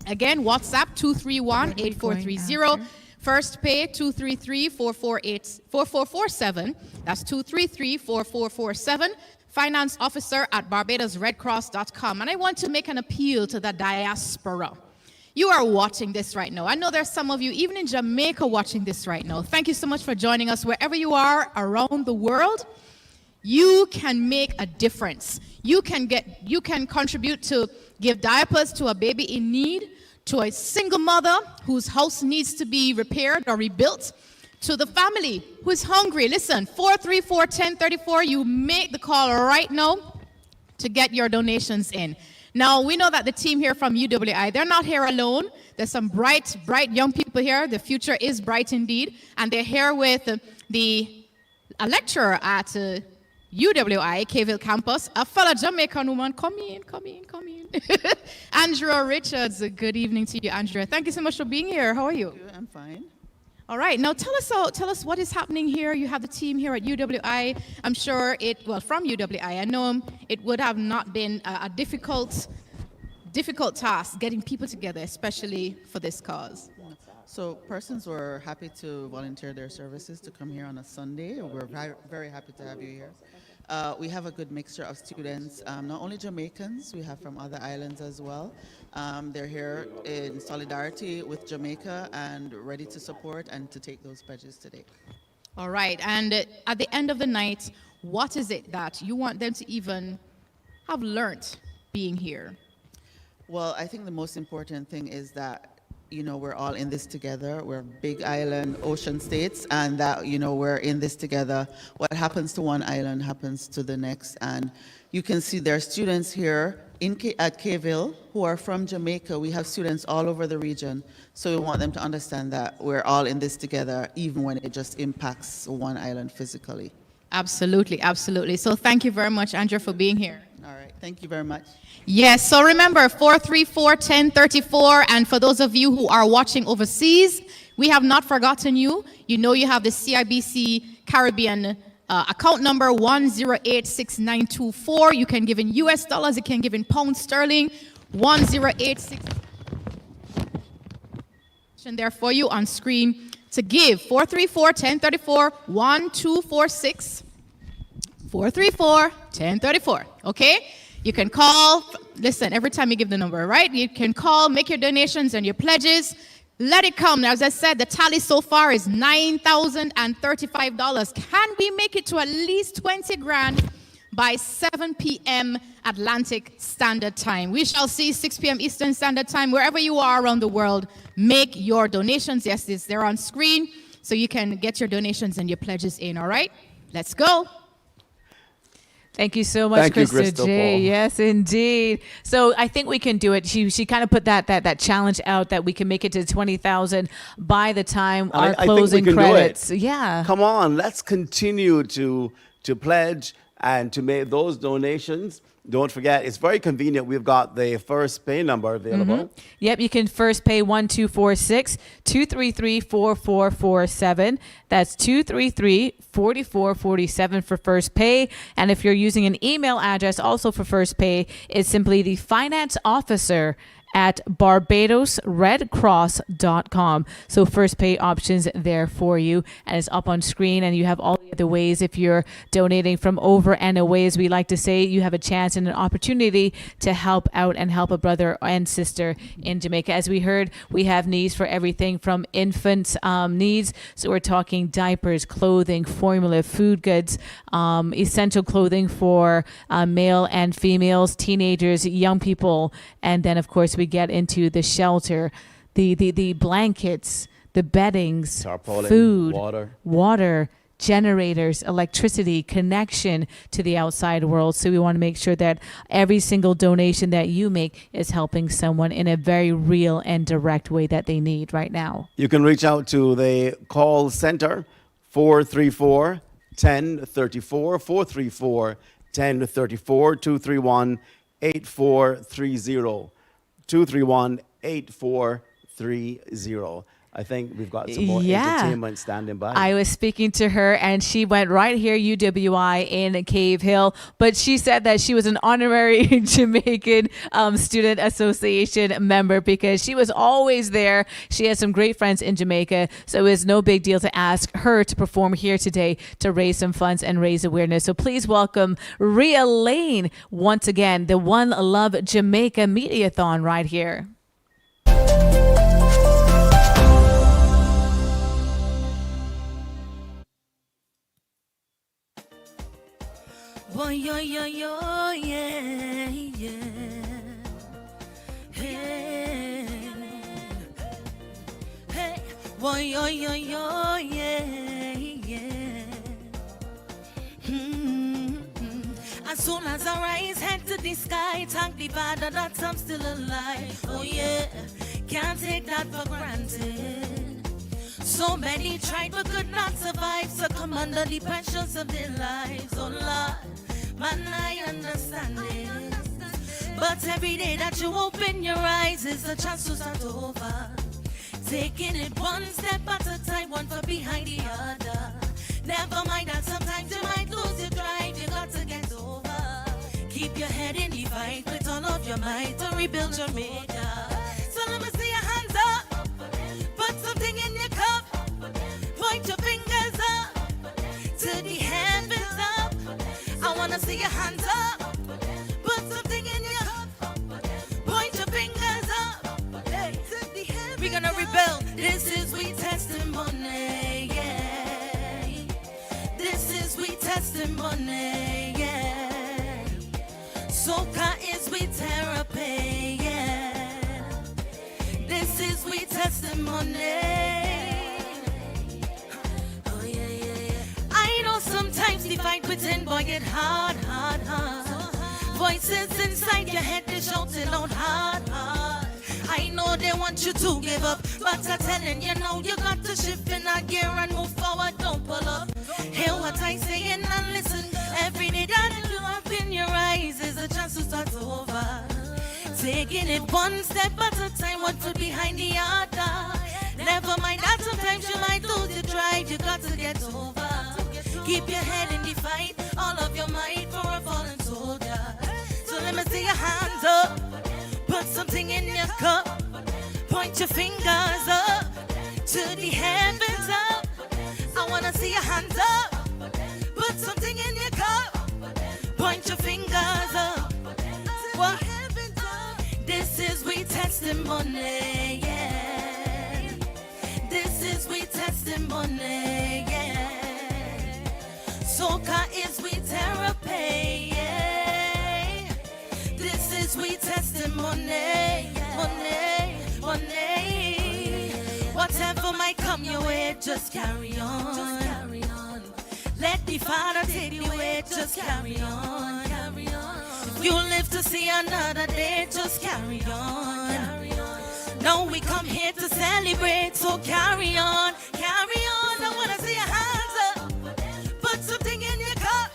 Again, WhatsApp 231-8430. First pay 233-448-4447. That's 233-4447. Finance officer at barbadosredcross.com. And I want to make an appeal to the diaspora. You are watching this right now. I know there's some of you, even in Jamaica, watching this right now. Thank you so much for joining us. Wherever you are around the world, you can make a difference. You can contribute to give diapers to a baby in need, to a single mother whose house needs to be repaired or rebuilt, to the family who is hungry. Listen, 434-1034, you make the call right now to get your donations in. Now, we know that the team here from UWI, they're not here alone. There's some bright young people here. The future is bright indeed. And they're here with a lecturer at UWI, Kville campus, a fellow Jamaican woman. Come in. Andrea Richards, good evening to you, Andrea. Thank you so much for being here. How are you? I'm fine. All right, now tell us what is happening here. You have the team here at UWI. I'm sure from UWI, I know it would have not been a difficult task getting people together, especially for this cause. So persons were happy to volunteer their services to come here on a Sunday. We're very, very happy to have you here. We have a good mixture of students, not only Jamaicans, we have from other islands as well. They're here in solidarity with Jamaica and ready to support and to take those pledges today. All right. And at the end of the night, what is it that you want them to even have learned being here? Well, I think the most important thing is that, we're all in this together. We're big island, ocean states, and that, we're in this together. What happens to one island happens to the next. And you can see there are students here at Caveville who are from Jamaica. We have students all over the region. So we want them to understand that we're all in this together, even when it just impacts one island physically. Absolutely, absolutely. So thank you very much, Andrea, for being here. All right. Thank you very much. Yes, so remember 434-1034, and for those of you who are watching overseas, we have not forgotten you. You know you have the CIBC Caribbean account number 1086924. You can give in US dollars, you can give in pounds sterling, 1086. There for you on screen to give 434-1034-1246. 434-1034, okay? You can call, listen, every time you give the number, right? You can call, make your donations and your pledges. Let it come. Now, as I said, the tally so far is $9,035. Can we make it to at least 20 grand by 7 p.m. Atlantic Standard Time? We shall see 6 p.m. Eastern Standard Time. Wherever you are around the world, make your donations. Yes, they're on screen, so you can get your donations and your pledges in, all right? Let's go. Thank you so much, Krista J. Yes, indeed. So I think we can do it. She kind of put that challenge out that we can make it to 20,000 by the time our closing credits. Yeah. Come on, let's continue to pledge and to make those donations. Don't forget, it's very convenient. We've got the first pay number available. Mm-hmm. Yep, you can first pay 1246-233-4447. That's 233-4447 for first pay. And if you're using an email address also for first pay, it's simply the finance officer at barbadosredcross.com. So first pay options there for you, and it's up on screen, and you have all the other ways. If you're donating from over and away, as we like to say, you have a chance and an opportunity to help out and help a brother and sister in Jamaica. As we heard, we have needs for everything from infant needs. So we're talking diapers, clothing, formula, food goods, essential clothing for male and females, teenagers, young people, and then of course we get into the shelter, the blankets, the beddings, tarpaulin, food, water, generators, electricity, connection to the outside world. So we want to make sure that every single donation that you make is helping someone in a very real and direct way that they need right now. You can reach out to the call center, 434-1034, 434-1034, 231-8430. 231-8430. I think we've got some more entertainment standing by. I was speaking to her, and she went right here, UWI in Cave Hill. But she said that she was an honorary Jamaican Student Association member because she was always there. She has some great friends in Jamaica, so it was no big deal to ask her to perform here today to raise some funds and raise awareness. So please welcome Rhea Lane once again, the One Love Jamaica Mediathon right here. Boy, yo, yo, yo, yeah, yeah. Hey, hey, boy, yo, yo, yo, yeah, yeah. As soon as I rise, head to the sky, thank the Father that I'm still alive. Oh yeah, can't take that for granted. So many tried but could not survive, succumb under the pressures of their lives. Oh Lord, man, I understand it. But every day that you open your eyes is a chance to start over. Taking it one step at a time, one foot behind the other. Never mind that sometimes you might lose your drive, you got to get over. Keep your head in the fight with all of your might to rebuild Jamaica. So let me see your hands up. Put something in your cup. Point your fingers up to the heavens up. I wanna see your hands up. Put something in your cup. Point your fingers up. Hey, we're gonna rebuild. This is we testimony. Yeah. This is we testimony. Yeah. Soca is we therapy. Yeah. This is we testimony. I know sometimes the fight within, boy, get hard. Voices inside your head, they shouting out hard. I know they want you to give up, but I'm telling you now, you got to shift in a gear and move forward, don't pull up. Hear what I say and listen. Every day that you open your eyes is a chance to start over. Taking it one step at a time, one foot behind the other. Never mind that sometimes you might lose your drive, you got to get over. Keep your head in the fight, all of your might for a fallen soldier. So let me see your hands up, put something in your cup, point your fingers up to the heavens up. I wanna see your hands up, put something in your cup, point your fingers up. What? This is we testimony, yeah. This is we testimony, yeah. Soca is we therapy, yeah. This is we testimony, money, money. Whatever might come your way, just carry on. Let the Father take you away, just carry on. If you live to see another day, just carry on. Now we come here to celebrate, so carry on, carry on. I wanna see your hands up, put something in your cup,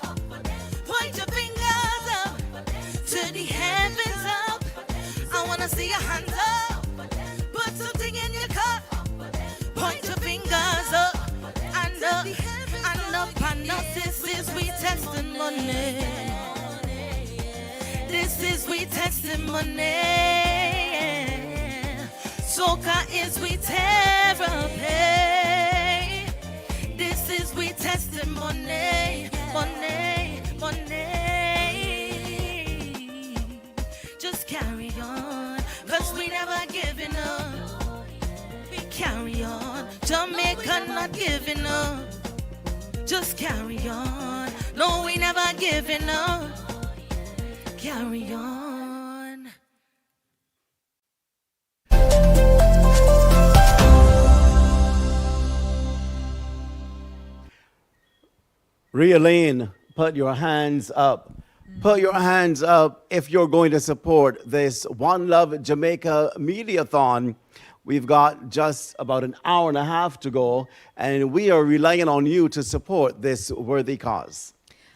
point your fingers up to the heavens up. I wanna see your hands up, put something in your cup, point your fingers up and up and up and up. This is we testimony. This is we testimony. Soca is we therapy. This is we testimony. Money, money. Just carry on, cause we never giving up. We carry on. Jamaica not giving up. Just carry on. No, we never giving up. Carry on. Realine, put your hands up. Put your hands up if you're going to support this One Love Jamaica Mediathon. We've got just about an hour and a half to go, and we are relying on you to support this worthy cause.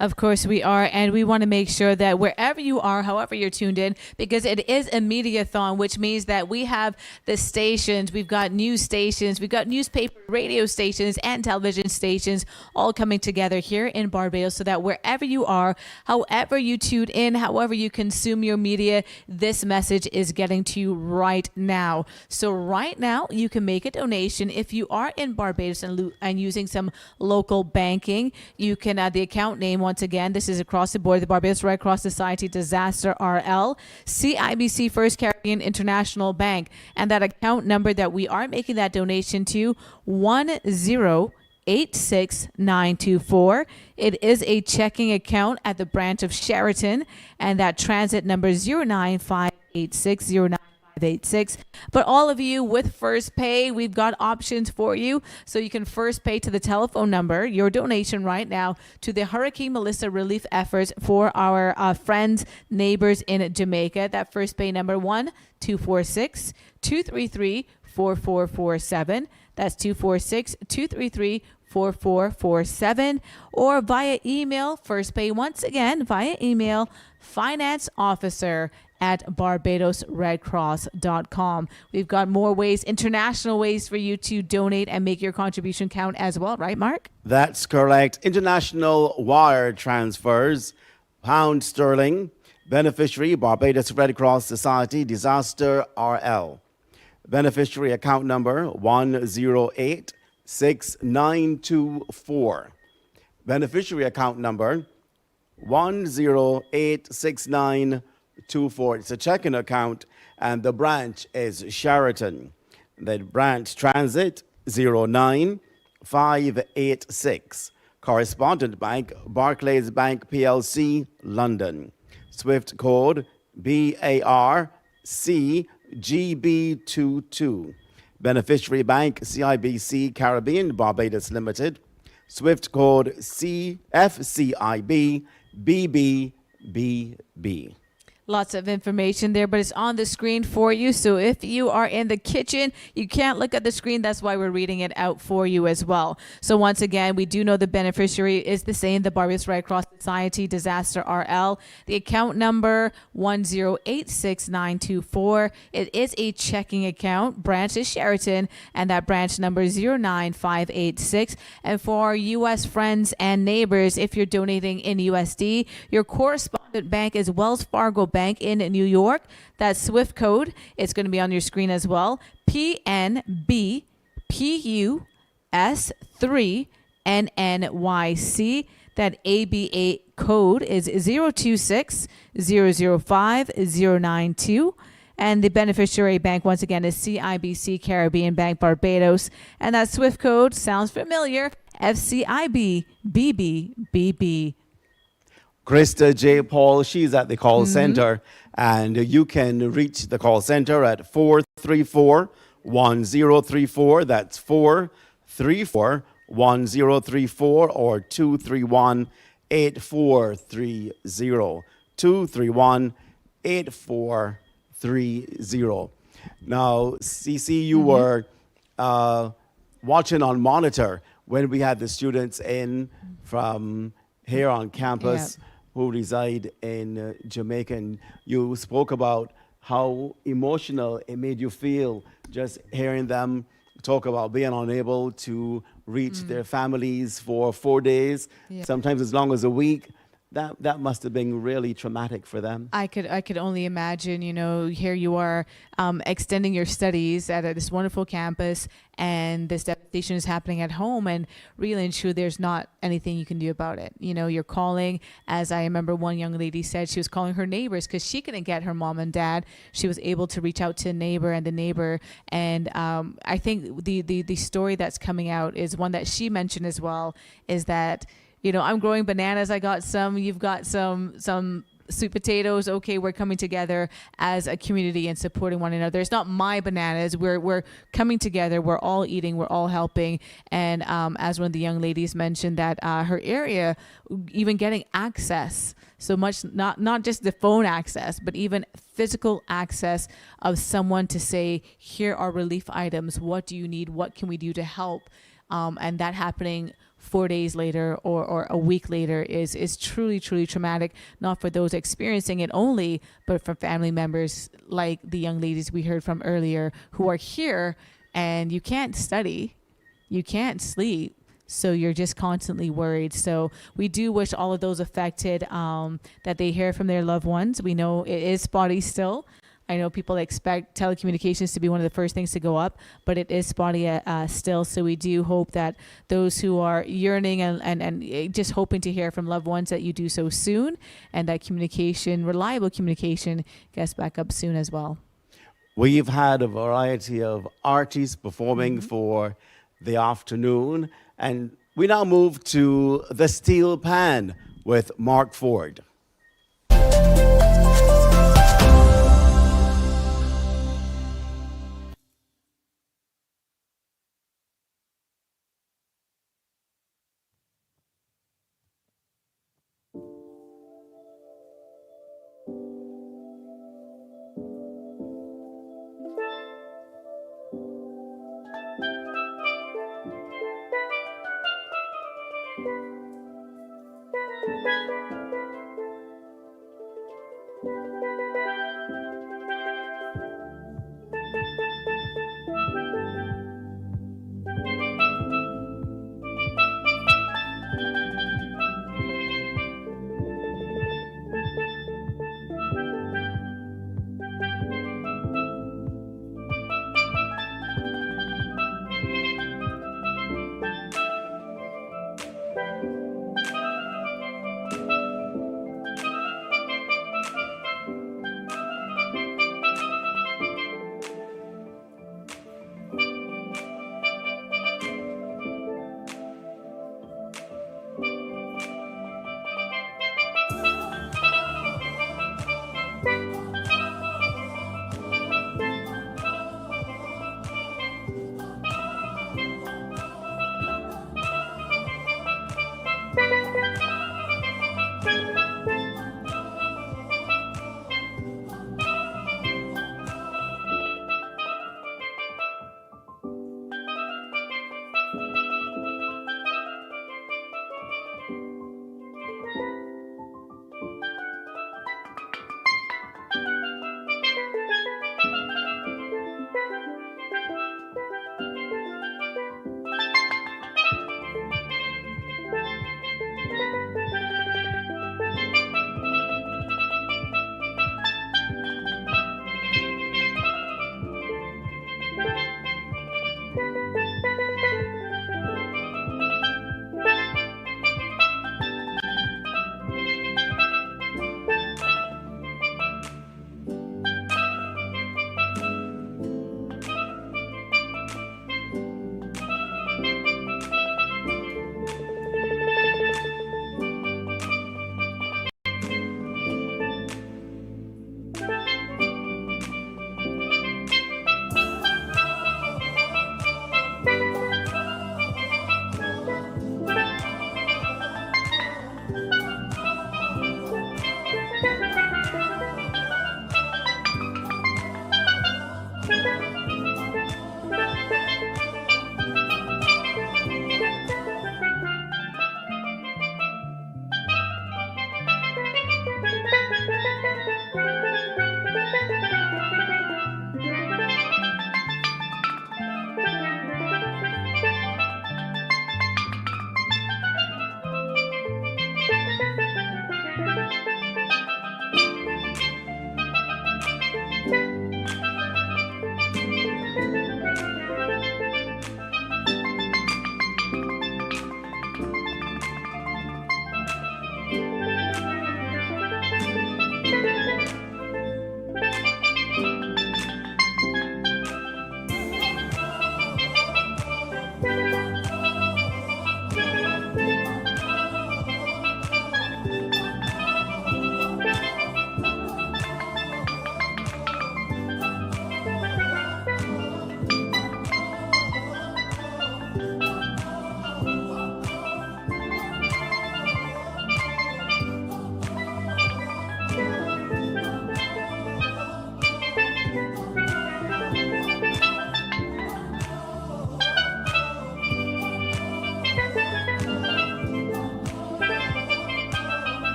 Of course we are, and we want to make sure that wherever you are, however you're tuned in, because it is a mediathon, which means that we have the stations, we've got news stations, we've got newspaper, radio stations, and television stations all coming together here in Barbados, so that wherever you are, however you tune in, however you consume your media, this message is getting to you right now. So right now, you can make a donation. If you are in Barbados and using some local banking, you can the account name. Once again, this is across the board, the Barbados Red Cross Society Disaster RL, CIBC First Caribbean International Bank. And that account number that we are making that donation to, 1086924. It is a checking account at the branch of Sheraton, and that transit number 0958609. 586. But all of you with First Pay, we've got options for you. So you can first pay to the telephone number, your donation right now to the Hurricane Melissa relief efforts for our friends, neighbors in Jamaica. That First Pay number 1-246-233-4447. That's 246-233-4447. Or via email, First Pay once again, via email, financeofficer@barbadosredcross.com. We've got more ways, international ways for you to donate and make your contribution count as well, right, Mark? That's correct. International wire transfers, pound sterling, beneficiary Barbados Red Cross Society Disaster RL. Beneficiary account number 1086924. Beneficiary account number 108924. It's a checking account, and the branch is Sheraton. The branch transit 09586. Correspondent bank, Barclays Bank PLC, London. Swift code BARCGB22. Beneficiary bank, CIBC Caribbean Barbados Limited. Swift code CFCIB BBBB. Lots of information there, but it's on the screen for you. So if you are in the kitchen, you can't look at the screen. That's why we're reading it out for you as well. So once again, we do know the beneficiary is the same, the Barbados Red Cross Society Disaster RL. The account number 1086924. It is a checking account. Branch is Sheraton, and that branch number is 09586. And for our U.S. friends and neighbors, if you're donating in USD, your correspondent bank is Wells Fargo Bank in New York. That SWIFT code is going to be on your screen as well. PNBPUS3NNYC. That ABA code is 026005092. And the beneficiary bank, once again, is CIBC Caribbean Bank Barbados. And that SWIFT code sounds familiar. FCIB BBBB. Krista J. Paul, she's at the call center, and you can reach the call center at 434-1034. That's 434-1034 or 231-8430. 231-8430. Now, CC, you were watching on monitor when we had the students in from here on campus who reside in Jamaica, and you spoke about how emotional it made you feel just hearing them talk about being unable to reach their families for 4 days, sometimes as long as a week. That must have been really traumatic for them. I could only imagine, you know, here you are extending your studies at this wonderful campus, and this devastation is happening at home, and really and truly there's not anything you can do about it. You know, you're calling, as I remember one young lady said, she was calling her neighbors because she couldn't get her mom and dad. She was able to reach out to a neighbor and the neighbor, and I think the story that's coming out is one that she mentioned as well, is that, you know, I'm growing bananas. I got some. You've got some sweet potatoes. Okay, we're coming together as a community and supporting one another. It's not my bananas. We're coming together. We're all eating. We're all helping. And as one of the young ladies mentioned, that her area, even getting access, so much not just the phone access, but even physical access of someone to say, here are relief items. What do you need? What can we do to help? And that happening 4 days later or a week later is truly, truly traumatic, not for those experiencing it only, but for family members like the young ladies we heard from earlier who are here, and you can't study, you can't sleep, so you're just constantly worried. So we do wish all of those affected that they hear from their loved ones. We know it is spotty still. I know people expect telecommunications to be one of the first things to go up, but it is spotty still. So we do hope that those who are yearning and just hoping to hear from loved ones, that you do so soon, and that communication, reliable communication, gets back up soon as well. We've had a variety of artists performing for the afternoon, and we now move to The Steel Pan with Mark Ford.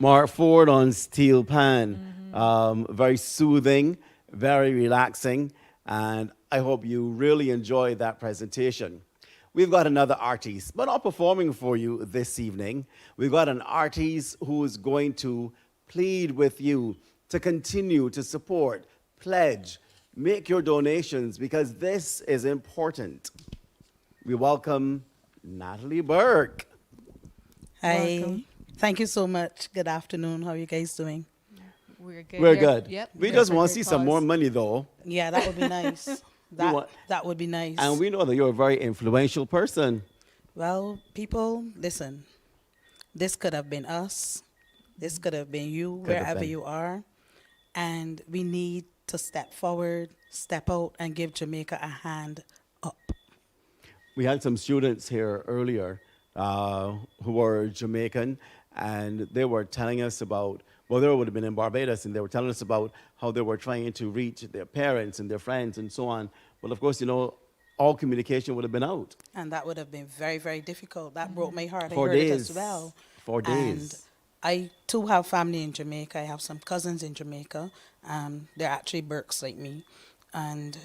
Mark Ford on Steel Pan. Very soothing, very relaxing, and I hope you really enjoyed that presentation. We've got another artist, but not performing for you this evening. We've got an artist who is going to plead with you to continue to support, pledge, make your donations, because this is important. We welcome Natalie Burke. Hi. Welcome. Thank you so much. Good afternoon. How are you guys doing? We're good. We're good. Yep. We just want to see some more money, though. Yeah, that would be nice. That would be nice. And we know that you're a very influential person. Well, people, listen. This could have been us. This could have been you, wherever you are. And we need to step forward, step out, and give Jamaica a hand up. We had some students here earlier who were Jamaican, and they were telling us about, well, they would have been in Barbados, and they were telling us about how they were trying to reach their parents and their friends and so on. Well, of course, you know, all communication would have been out. And that would have been very, very difficult. That broke my heart. For I heard days. it as well. 4 days. And I, too, have family in Jamaica. I have some cousins in Jamaica. They're actually Burkes like me. And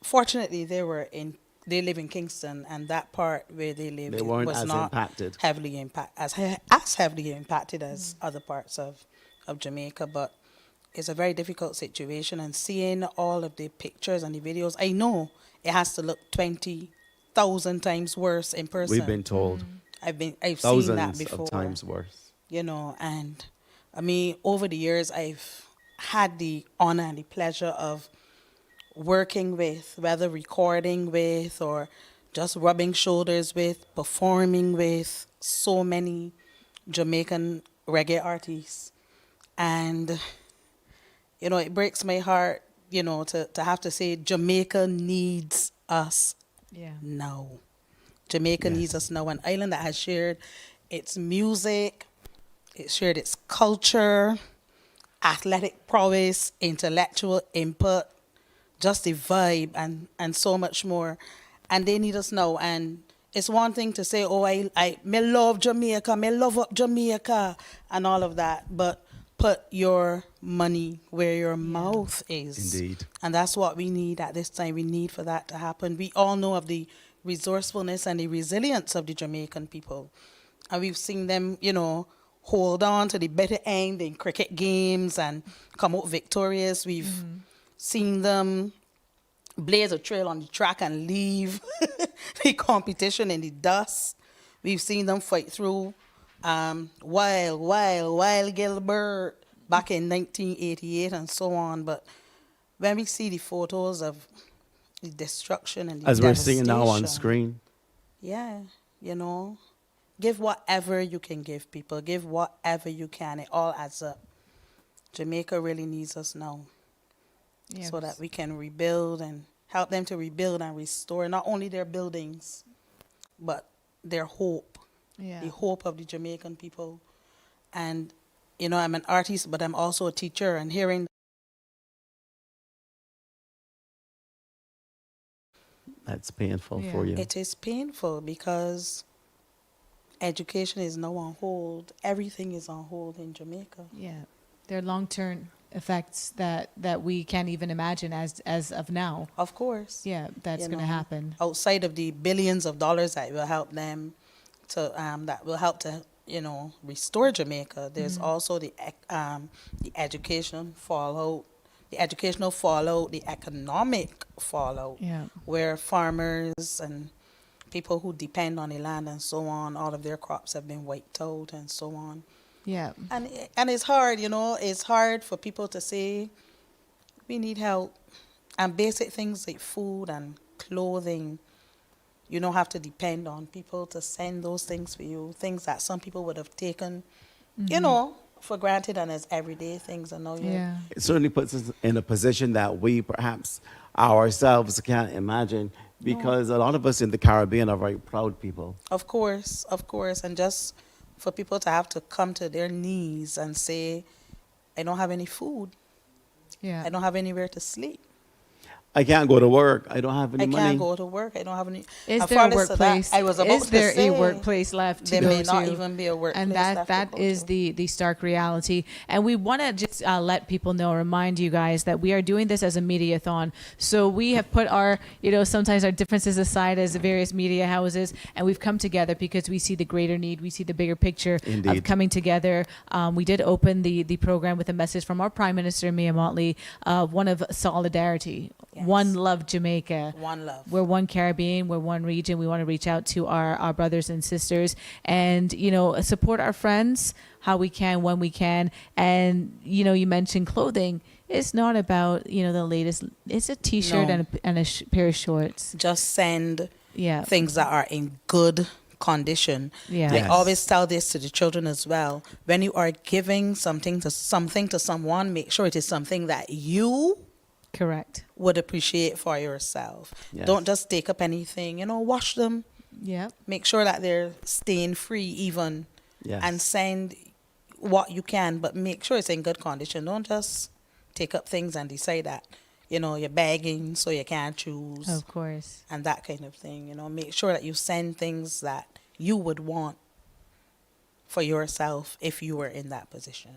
fortunately, they live in Kingston, and that part where they live was not impacted. heavily impacted as heavily impacted as other parts of of Jamaica, but it's a very difficult situation. And seeing all of the pictures and the videos, I know it has to look 20,000 times worse in person. We've been told. I've seen that Thousands before. of times worse. You know, and I mean, over the years, I've had the honor and the pleasure of working with, whether recording with or just rubbing shoulders with, performing with so many Jamaican reggae artists. And, you know, it breaks my heart, you know, to have to say Jamaica needs us now. Jamaica needs us now. An island that has shared its music, it shared its culture, athletic prowess, intellectual input, just the vibe and so much more. And they need us now. And it's one thing to say, oh, I love Jamaica, me love up Jamaica and all of that. But put your money where your mouth is. Indeed. And that's what we need at this time. We need for that to happen. We all know of the resourcefulness and the resilience of the Jamaican people. And we've seen them, you know, hold on to the bitter end in cricket games and come out victorious. We've seen them blaze a trail on the track and leave the competition in the dust. We've seen them fight through Wild Gilbert back in 1988 and so on. But when we see the photos of the destruction and the As we're seeing now on devastation, screen. yeah, you know, give whatever you can give people. Give whatever you can. It all adds up. Jamaica really needs us now so that we can rebuild and help them to rebuild and restore not only their buildings, but their hope, the hope of the Jamaican people. And, you know, I'm an artist, but I'm also a teacher, and hearing That's painful for you. it is painful because education is now on hold. Everything is on hold in Jamaica. Yeah, there are long-term effects that we can't even imagine as of now. Of course. Yeah, that's You going to know, happen. outside of the billions of dollars that will help them to you know, restore Jamaica. There's also the educational fallout, the economic fallout, where farmers and people who depend on the land and so on, all of their crops have been wiped out and so on. Yeah. And it's hard, you know, it's hard for people to say, we need help. And basic things like food and clothing, you don't have to depend on people to send those things for you, things that some people would have taken, you know, for granted and as everyday things. And now It certainly puts us in a position that we perhaps ourselves can't imagine, because a lot of us in the Caribbean are very proud people. Of course. And just for people to have to come to their knees and say, I don't have any food. I don't have anywhere to sleep. I can't go to work. I don't have any money. I can't go to work. I don't have any. Is And there a regardless of that, workplace? I was about Is to there say, a workplace left to there go may not to? even be a workplace And left that to go is the stark reality. And we want to just let people know, remind you guys that we are doing this as a Mediathon. So we have put our, you know, sometimes our differences aside as various media houses, and we've come together because we see the greater need. We see the bigger picture of coming together. We did open the program with a message from our Prime Minister, Mia Motley, one of solidarity. One love Jamaica. One love. We're one Caribbean. We're one region. We want to reach out to our brothers and sisters and, you know, support our friends how we can, when we can. And, you know, you mentioned clothing. It's not about, you know, the latest. It's a T-shirt No. and a pair of shorts. Just send Yeah. things that are in good condition. Yeah. I always tell this to the children as well. When you are giving something to someone, make sure it is something that you Correct. would appreciate for yourself. Yes. Don't just take up anything, you know, wash them. Yeah. Make sure that they're stain free even. Yes. And send what you can, but make sure it's in good condition. Don't just take up things and decide that, you know, you're begging so you can't choose. Of course. And that kind of thing, you know. Make sure that you send things that you would want for yourself if you were in that position.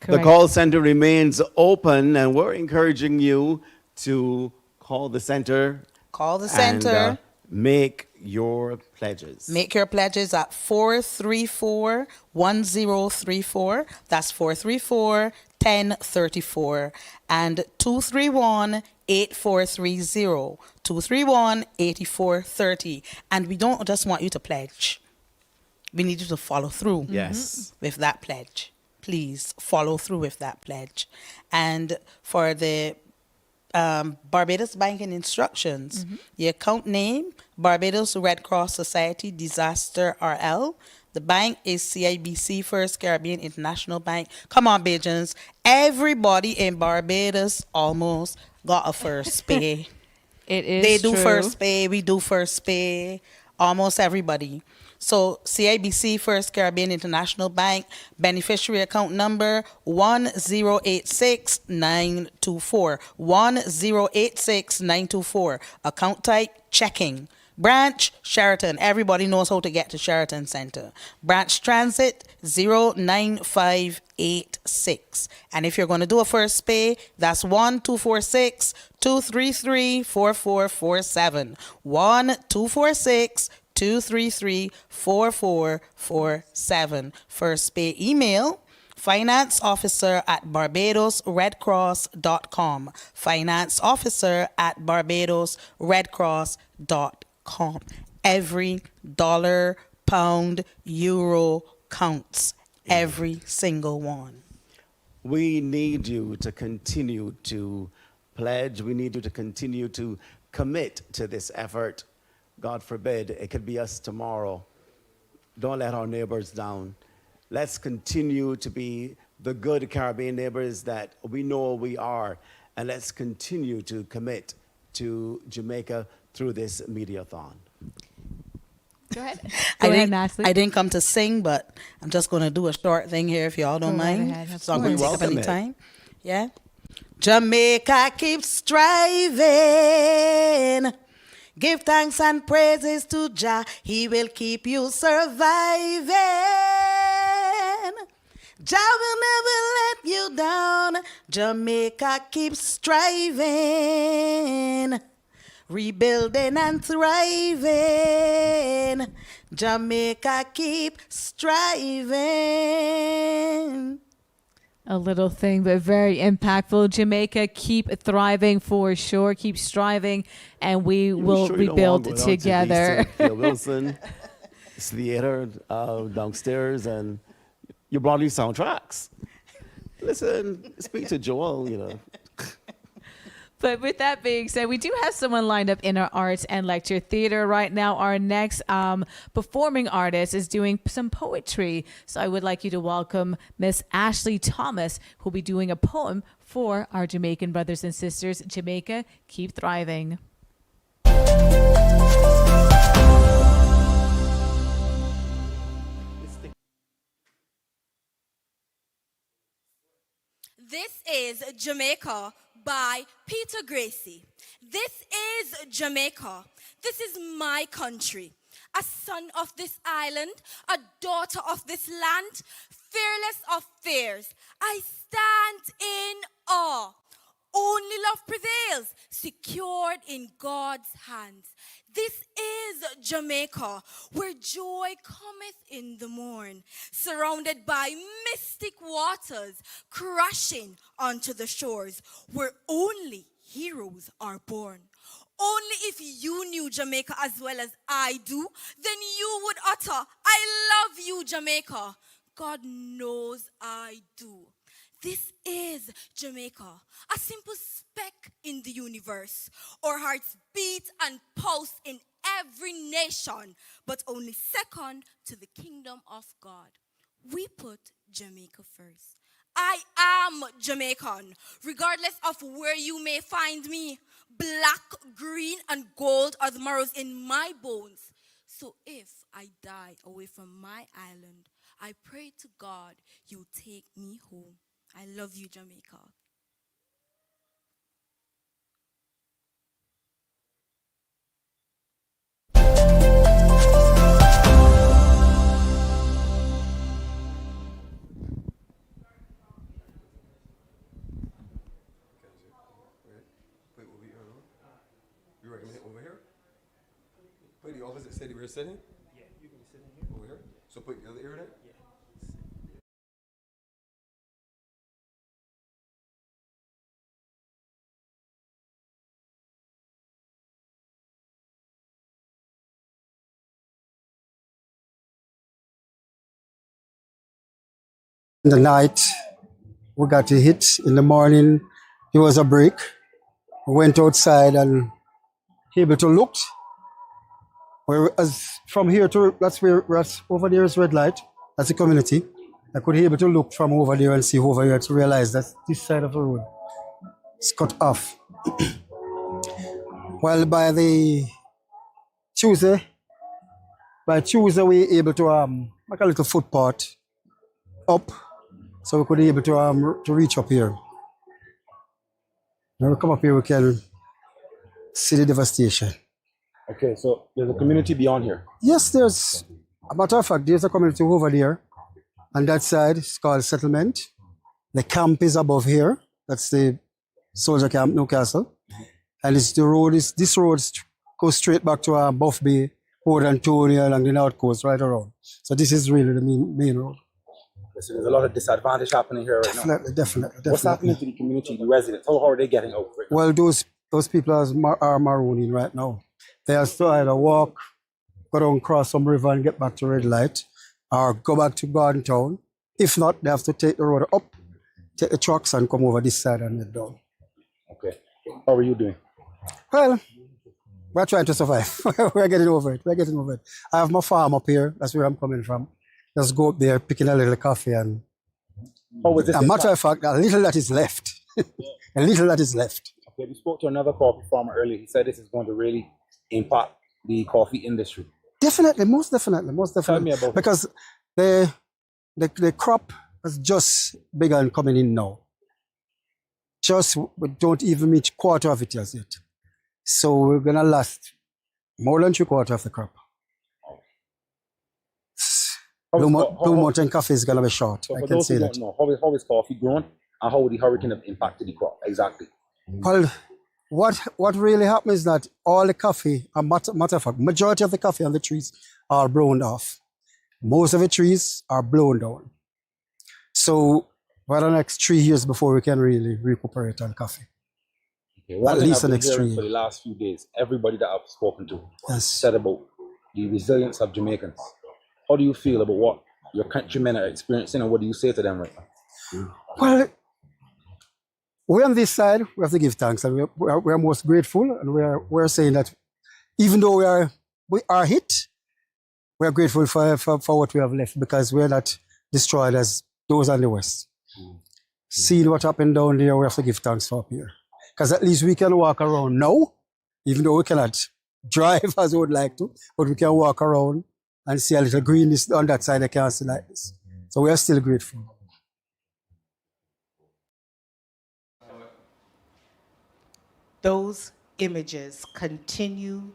The call center remains open, and we're encouraging you to call the center. Call the and, center. Make your pledges. Make your pledges at 434-1034. That's 434-1034 and 231-8430. 231-8430. And we don't just want you to pledge. We need you to follow through Yes. with that pledge. Please follow through with that pledge. And for the Barbados banking instructions, the account name, Barbados Red Cross Society Disaster RL. The bank is CIBC First Caribbean International Bank. Come on, Bajans. Everybody in Barbados almost got a first pay. It is They do true. first pay. We do first pay. Almost everybody. So CIBC First Caribbean International Bank, beneficiary account number 1086924. 1086924. Account type checking. Branch Sheraton. Everybody knows how to get to Sheraton Center. Branch transit 09586. And if you're going to do a first pay, that's 1-246-233-4447. 1-246-233-4447. First pay email, finance officer at barbadosredcross.com. Finance officer at barbadosredcross.com. Every dollar, pound, euro counts. Every single one. We need you to continue to pledge. We need you to continue to commit to this effort. God forbid, it could be us tomorrow. Don't let our neighbors down. Let's continue to be the good Caribbean neighbors that we know we are. And let's continue to commit to Jamaica through this Mediathon. Go ahead. I Go ahead, didn't, Natalie. I didn't come to sing, but I'm just going to do a short thing here if y'all don't Go right mind. ahead, of So I'm going to course. take up any Welcome it. time. Yeah. Jamaica keeps striving. Give thanks and praises to Jah. He will keep you surviving. Jah will never let you down. Jamaica keeps striving. Rebuilding and thriving. Jamaica keep striving. A little thing, but very impactful. Jamaica, keep thriving for sure. Keep striving, and we will Sure you don't rebuild want to go down to together. the Phil Wilson theater downstairs and you brought these soundtracks. Listen, speak to Joel, you know. But with that being said, we do have someone lined up in our arts and lecture theater right now. Our next performing artist is doing some poetry. So I would like you to welcome Miss Ashley Thomas, who'll be doing a poem for our Jamaican brothers and sisters. Jamaica, keep thriving. This is Jamaica by Peter Gracie. This is Jamaica. This is my country. A son of this island, a daughter of this land, fearless of fears. I stand in awe. Only love prevails, secured in God's hands. This is Jamaica, where joy cometh in the morn, surrounded by mystic waters, crashing onto the shores, where only heroes are born. Only if you knew Jamaica as well as I do, then you would utter, I love you, Jamaica. God knows I do. This is Jamaica, a simple speck in the universe. Our hearts beat and pulse in every nation, but only second to the kingdom of God. We put Jamaica first. I am Jamaican, regardless of where you may find me. Black, green, and gold are the marrows in my bones. So if I die away from my island, I pray to God you take me home. I love you, Jamaica. You recommend over here? it said you were sitting? Yeah, you can be sitting here. Over here? So put your other ear there? Yeah. In the night, we got a hit. In the morning, it was a break. We went outside and able to look. As from here to that's over there is red light. That's the community. I could be able to look from over there and see over here to realize that this side of the road is cut off. Well, by Tuesday we were able to make a little footpath up, so we could be able to reach up here. When we come up here, we can see the devastation. Okay, so there's a community beyond here. Yes, there's, a matter of fact, there's a community over there. On that side, it's called Settlement. The camp is above here. That's the soldier camp, Newcastle. And this road goes straight back to Buff Bay, Port Antonio, along the north coast, right around. So this is really the main road. So there's a lot of disadvantage happening here right now. Definitely. What's happening to the community, the residents? How are they getting out right now? Well, those people are marooning right now. They have to either walk, go down, cross some river and get back to red light, or go back to Garden Town. If not, they have to take the road up, take the trucks and come over this side and head down. Okay. How are you doing? Well, we're trying to survive. We're getting over it. I have my farm up here. That's where I'm coming from. Just go up there, picking a little coffee and... a matter of fact, a little that is left. A little that is left. Okay, we spoke to another coffee farmer earlier. He said this is going to really impact the coffee industry. Definitely, most definitely. Tell me about because the crop has just begun coming in now. We don't even meet quarter of it as yet. So we're gonna last more than 3/4 of the crop. Blue Mountain coffee is gonna be short. So I for can those say who that. don't know, how is coffee grown and how the hurricane have impacted the crop exactly? Well, what really happened is that all the coffee, matter of fact, majority of the coffee on the trees are blown off. Most of the trees are blown down. So for the next 3 years before we can really recuperate on coffee. Okay, one At thing least I've the been next hearing 3 for the years. last few days, everybody that I've spoken to Yes. said about the resilience of Jamaicans. How do you feel about what your countrymen are experiencing and what do you say to them right now? Well, we're on this side, we have to give thanks, and we're most grateful, and we're saying that even though we are hit, we're grateful for what we have left, because we're not destroyed as those on the west. Seeing what happened down there, we have to give thanks for up here. Because at least we can walk around now, even though we cannot drive as we would like to, but we can walk around and see a little greenness on that side of the castle like this. So we are still grateful. Those images continue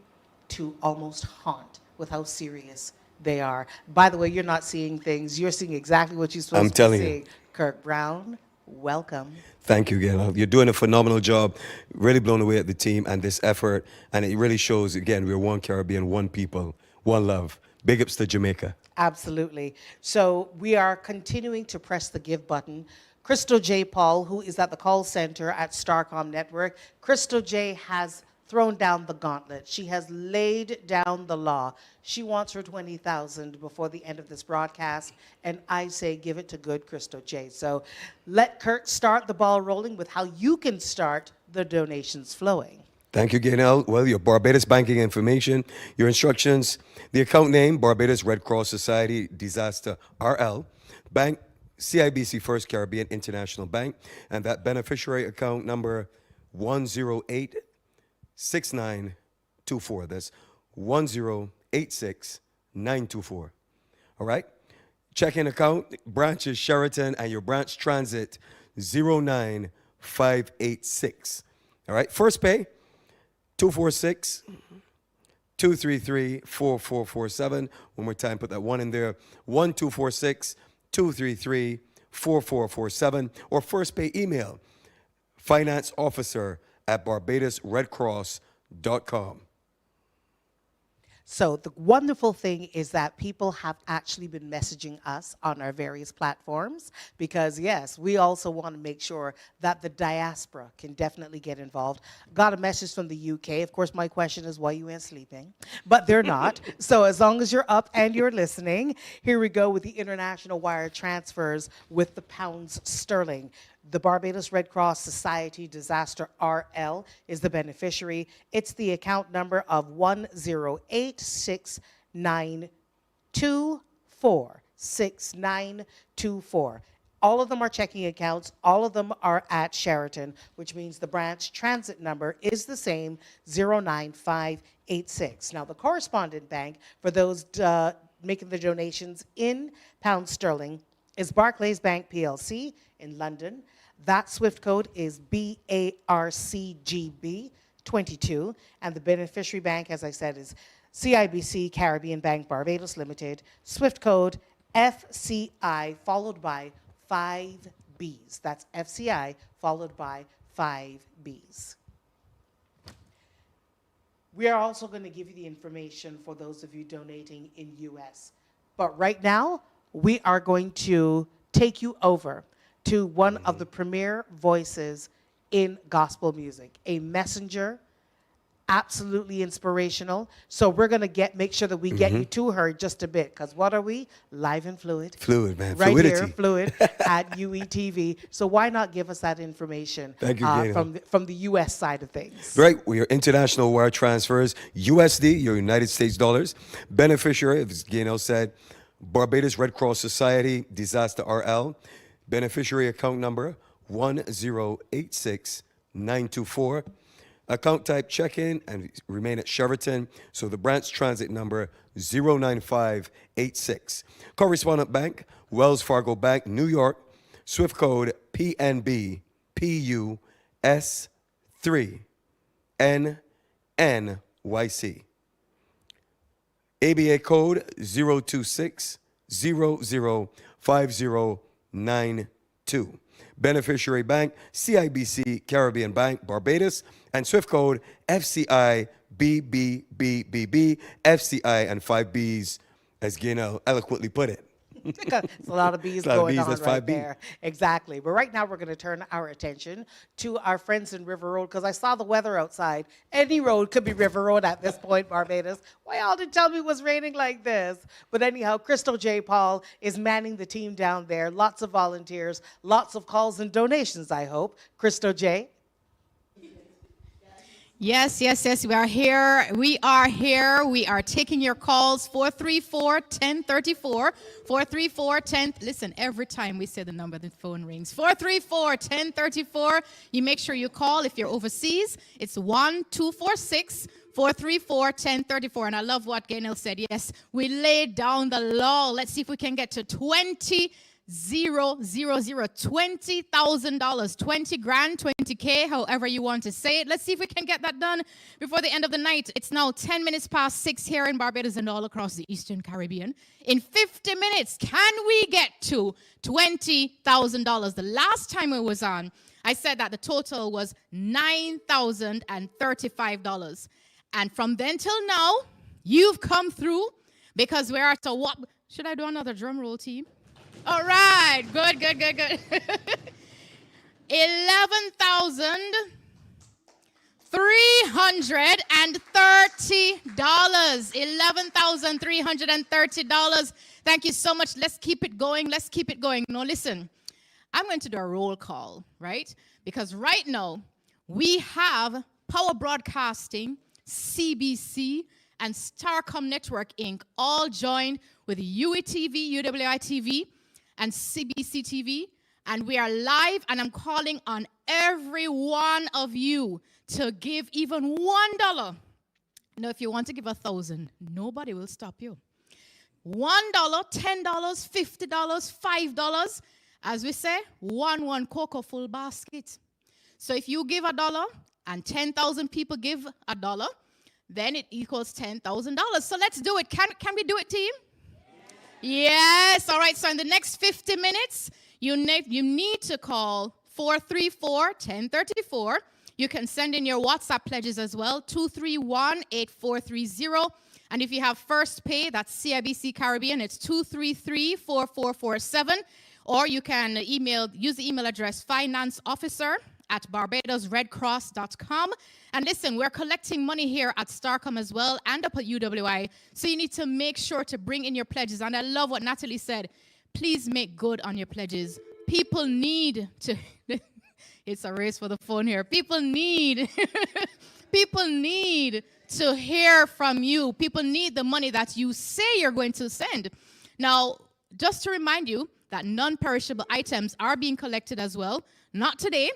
to almost haunt with how serious they are. By the way, you're not seeing things. You're seeing exactly what you're supposed I'm to be telling you. seeing. Kirk Brown, welcome. Thank you, Gail. You're doing a phenomenal job. Really blown away at the team and this effort. And it really shows, again, we're one Caribbean, one people, one love. Big ups to Jamaica. Absolutely. So we are continuing to press the give button. Crystal J. Paul, who is at the call center at Starcom Network, Crystal J. has thrown down the gauntlet. She has laid down the law. She wants her $20,000 before the end of this broadcast, and I say give it to good Crystal J. So let Kirk start the ball rolling with how you can start the donations flowing. Thank you, Gaynell. Well, your Barbados banking information, your instructions, the account name, Barbados Red Cross Society Disaster RL, bank, CIBC First Caribbean International Bank, and that beneficiary account number 1086924. That's 1086924. All right? Checking account, branches Sheraton, and your branch transit 09586. All right? First pay 246-233-4447. One more time, put that one in there. 1-246-233-4447. Or first pay email, financeofficer@barbadosredcross.com. So the wonderful thing is that people have actually been messaging us on our various platforms because, yes, we also want to make sure that the diaspora can definitely get involved. Got a message from the UK. Of course, my question is why you ain't sleeping, but they're not. So as long as you're up and you're listening, here we go with the international wire transfers with the pounds sterling. The Barbados Red Cross Society Disaster RL is the beneficiary. It's the account number of 10869246924. All of them are checking accounts. All of them are at Sheraton, which means the branch transit number is the same, 09586. Now, the correspondent bank for those making the donations in pound sterling is Barclays Bank PLC in London. That SWIFT code is BARCGB22, and the beneficiary bank, as I said, is CIBC Caribbean Bank Barbados Limited, SWIFT code FCI followed by 5 Bs. That's FCI followed by 5 Bs. We are also going to give you the information for those of you donating in US. But right now, we are going to take you over to one of the premier voices in gospel music, a messenger, absolutely inspirational. So we're going to make sure that we get you to her just a bit, because what are we? Live and fluid. Fluid, man. Right Fluidity. here, fluid, at UETV. So why not give us that information Thank you, Gaynell. from the U.S. side of things? Right, we are international wire transfers, USD, your United States dollars. Beneficiary, as Gaynell said, Barbados Red Cross Society, Disaster RL. Beneficiary account number 1086924. Account type check-in and remain at Sheraton. So the branch transit number 09586. Correspondent bank, Wells Fargo Bank, New York. SWIFT code PNB PUS3 NNYC. ABA code 026005092. Beneficiary bank, CIBC Caribbean Bank, Barbados, and SWIFT code FCI BBBBB, FCI and 5 Bs, as Gaynell eloquently put it. It's a lot of B's going on right there. Exactly. But right now we're going to turn our attention to our friends in River Road, because I saw the weather outside. Any road could be River Road at this point, Barbados. Why y'all didn't tell me it was raining like this? But anyhow, Crystal J. Paul is manning the team down there. Lots of volunteers, lots of calls and donations, I hope. Crystal J. Yes, yes, yes. We are here. We are here. We are taking your calls. 434-1034. 434-10. Listen, every time we say the number, the phone rings. 434-1034. You make sure you call. If you're overseas, it's 1246. 434-1034. And I love what Gaynell said. Yes, we laid down the law. Let's see if we can get to $20,000, 20 grand, 20K, however you want to say it. Let's see if we can get that done before the end of the night. It's now 10 minutes past 6 here in Barbados and all across the Eastern Caribbean. In 50 minutes, can we get to $20,000? The last time it was on, I said that the total was $9,035. And from then till now, you've come through, because we're at a what? Should I do another drum roll, team? All right, good. $11,330. $11,330. Thank you so much. Let's keep it going. Let's keep it going. Now, listen, I'm going to do a roll call, right? Because right now, we have Power Broadcasting, CBC, and Starcom Network, Inc. all joined with UETV, UWI-TV, and CBC TV, and we are live, and I'm calling on every one of you to give even $1. Now, if you want to give 1,000, nobody will stop you. $1, $10, $50, $5, as we say, one cocoa full basket. So if you give $1 and 10,000 people give $1, then it equals $10,000. So let's do it. Can we do it, team? Yes. All right. So in the next 50 minutes, you need to call 434-1034. You can send in your WhatsApp pledges as well, 231-8430. And if you have first pay, that's CIBC Caribbean, it's 233-4447. Or you can use the email address financeofficer@barbadosredcross.com. And listen, we're collecting money here at Starcom as well and up at UWI. So you need to make sure to bring in your pledges. And I love what Natalie said. Please make good on your pledges. People need to, it's a race for the phone here. People need to hear from you. People need the money that you say you're going to send. Now, just to remind you that non-perishable items are being collected as well. Not today,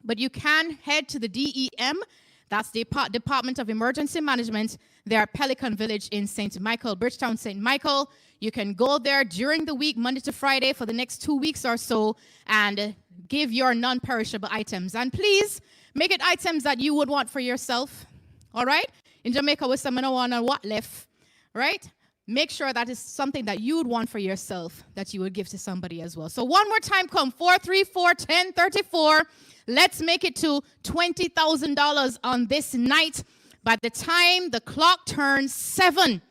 but you can head to the DEM. That's the Department of Emergency Management. They're at Pelican Village in St. Michael, Bridgetown, St. Michael. You can go there during the week, Monday to Friday, for the next 2 weeks or so, and give your non-perishable items. And please, make it items that you would want for yourself, all right? In Jamaica, with some on what left, right? Make sure that is something that you would want for yourself that you would give to somebody as well. So one more time, come 434-1034. Let's make it to $20,000 on this night. By the time the clock turns 7,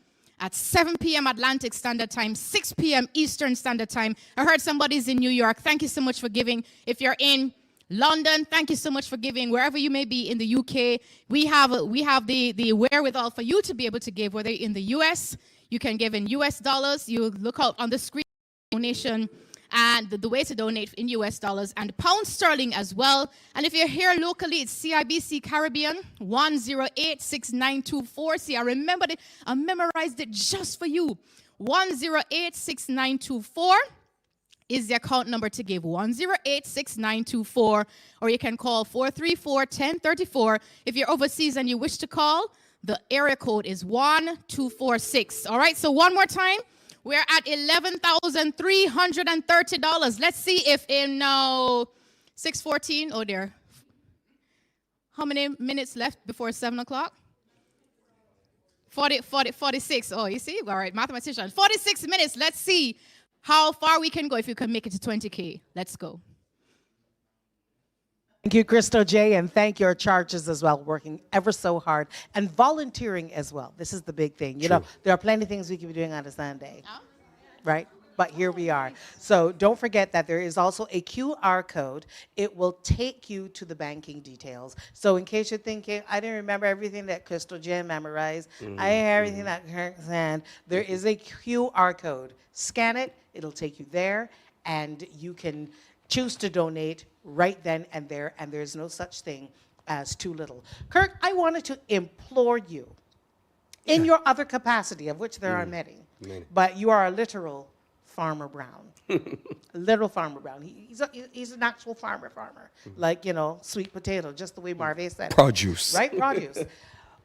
at 7 p.m. Atlantic Standard Time, 6 p.m. Eastern Standard Time. I heard somebody's in New York. Thank you so much for giving. If you're in London, thank you so much for giving. Wherever you may be in the UK, we have the wherewithal for you to be able to give. Whether in the US, you can give in US dollars. You look out on the screen, donation, and the way to donate in US dollars and pound sterling as well. And if you're here locally, it's CIBC Caribbean 1086924. See, I remembered it. I memorized it just for you. 1086924 is the account number to give. 1086924, or you can call 434-1034. If you're overseas and you wish to call, the area code is 1246. All right, so one more time. We're at $11,330. Let's see if in now 6:14. Oh dear. How many minutes left before 7 o'clock? 46. Oh, you see? All right, mathematician. 46 minutes. Let's see how far we can go if you can make it to 20K. Let's go. Thank you, Crystal J, and thank your charges as well, working ever so hard, and volunteering as well. This is the big thing. You know, there are plenty of things we could be doing on a Sunday, right? But here we are. So don't forget that there is also a QR code. It will take you to the banking details. So in case you're thinking, I didn't remember everything that Crystal J memorized, I didn't have everything that Kirk said, there is a QR code. Scan it, it'll take you there, and you can choose to donate right then and there, and there's no such thing as too little. Kirk, I wanted to implore you, in your other capacity, of which there are many, but you are a literal Farmer Brown. Literal Farmer Brown. He's an actual farmer. Like, you know, sweet potato, just the way Marvay said it. Produce. Right, produce.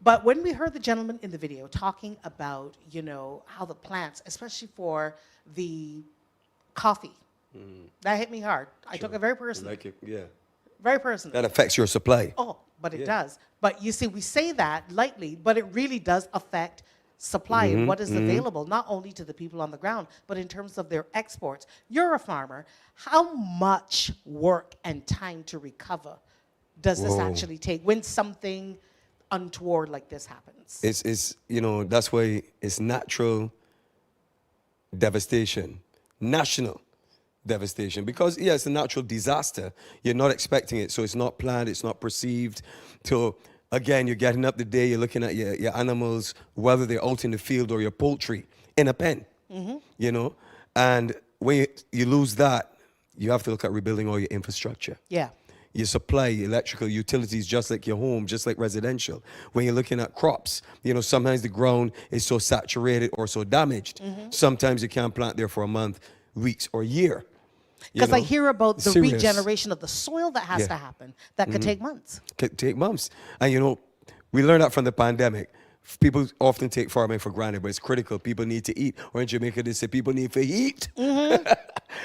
But when we heard the gentleman in the video talking about, you know, how the plants, especially for the coffee, that hit me hard. I took it very personally. Like it, yeah. Very personally. That affects your supply. Oh, but it does. But you see, we say that lightly, but it really does affect supply and what is available, not only to the people on the ground, but in terms of their exports. You're a farmer. How much work and time to recover does this actually take when something untoward like this happens? It's you know, that's why it's natural devastation, national devastation, because yeah, it's a natural disaster. You're not expecting it, so it's not planned, it's not perceived. So again, you're getting up the day, you're looking at your animals, whether they're out in the field or your poultry in a pen, you know? And when you lose that, you have to look at rebuilding all your infrastructure. Yeah. Your supply, your electrical utilities, just like your home, just like residential. When you're looking at crops, you know, sometimes the ground is so saturated or so damaged. Sometimes you can't plant there for a month, weeks, or a year. Because I hear about the regeneration of the soil that has to happen. That could take months. Could take months. And you know, we learned that from the pandemic. People often take farming for granted, but it's critical. People need to eat. Or in Jamaica, they say people need to eat.